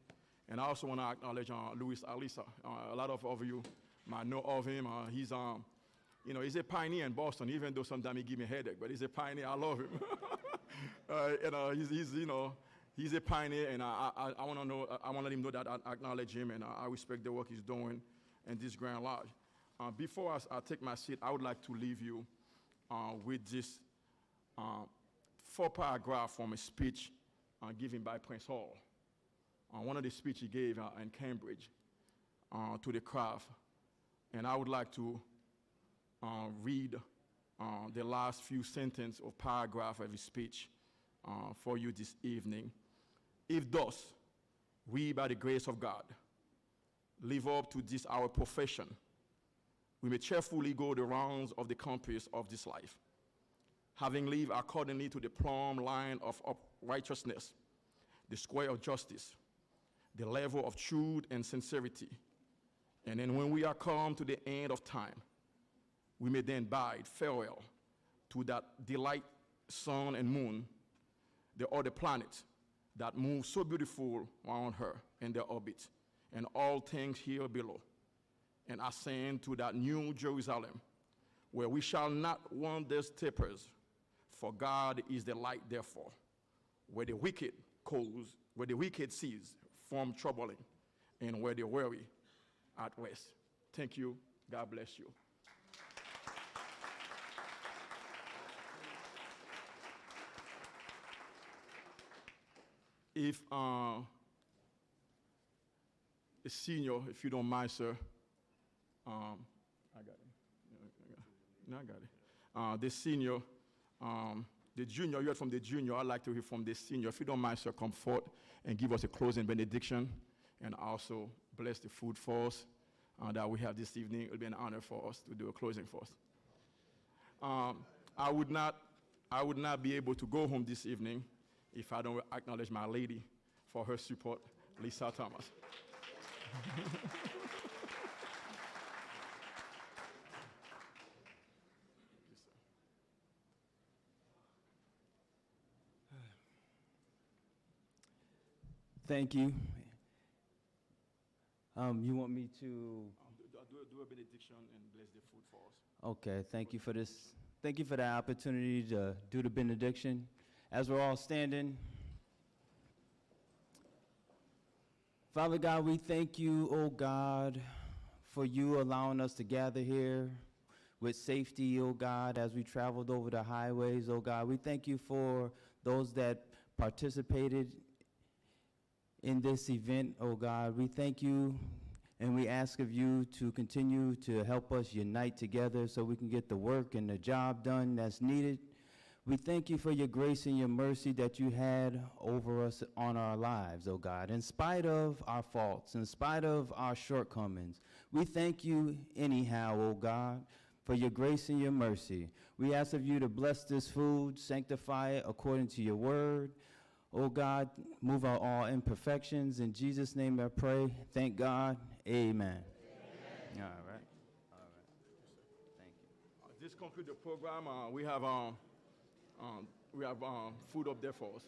And I also want to acknowledge Luis Alisa. A lot of you might know of him. He's a pioneer in Boston, even though sometimes he gives me a headache, but he's a pioneer. I love him. He's a pioneer, and I want to let him know that I acknowledge him, and I respect the work he's doing in this Grand Lodge. Before I take my seat, I would like to leave you with this 4-paragraph from a speech given by Prince Hall. One of the speeches he gave in Cambridge to the crowd, and I would like to read the last few sentences or paragraph of his speech for you this evening. If thus, we by the grace of God, live up to this our profession, we may cheerfully go the rounds of the compass of this life, having lived accordingly to the plumb line of righteousness, the square of justice, the level of truth and sincerity. And then when we are come to the end of time, we may then bid farewell to that delight sun and moon, the other planets that move so beautiful around her in their orbit, and all things here below, and ascend to that new Jerusalem, where we shall not wander steppers, for God is the light therefore, where the wicked cease from troubling, and where the weary at rest. Thank you. God bless you. If a senior, if you don't mind, sir, I got it. No, I got it. The senior, the junior, you heard from the junior. I'd like to hear from the senior. If you don't mind, sir, come forward and give us a closing benediction, and also bless the food for us that we have this evening. It will be an honor for us to do a closing for us. I would not be able to go home this evening if I don't acknowledge my lady for her support, Lisa Thomas. Thank you. You want me to? Do a benediction and bless the food for us. Okay, thank you for this. Thank you for the opportunity to do the benediction. As we're all standing, Father God, we thank you, oh God, for you allowing us to gather here with safety, oh God, as we traveled over the highways, oh God. We thank you for those that participated in this event, oh God. We thank you and we ask of you to continue to help us unite together so we can get the work and the job done that's needed. We thank you for your grace and your mercy that you had over us on our lives, oh God. In spite of our faults, in spite of our shortcomings, we thank you anyhow, oh God, for your grace and your mercy. We ask of you to bless this food, sanctify it according to your word. Oh God, move out all imperfections. In Jesus' name I pray. Thank God. Amen. Amen. All right. Thank you. This concludes the program. We have food up there for us.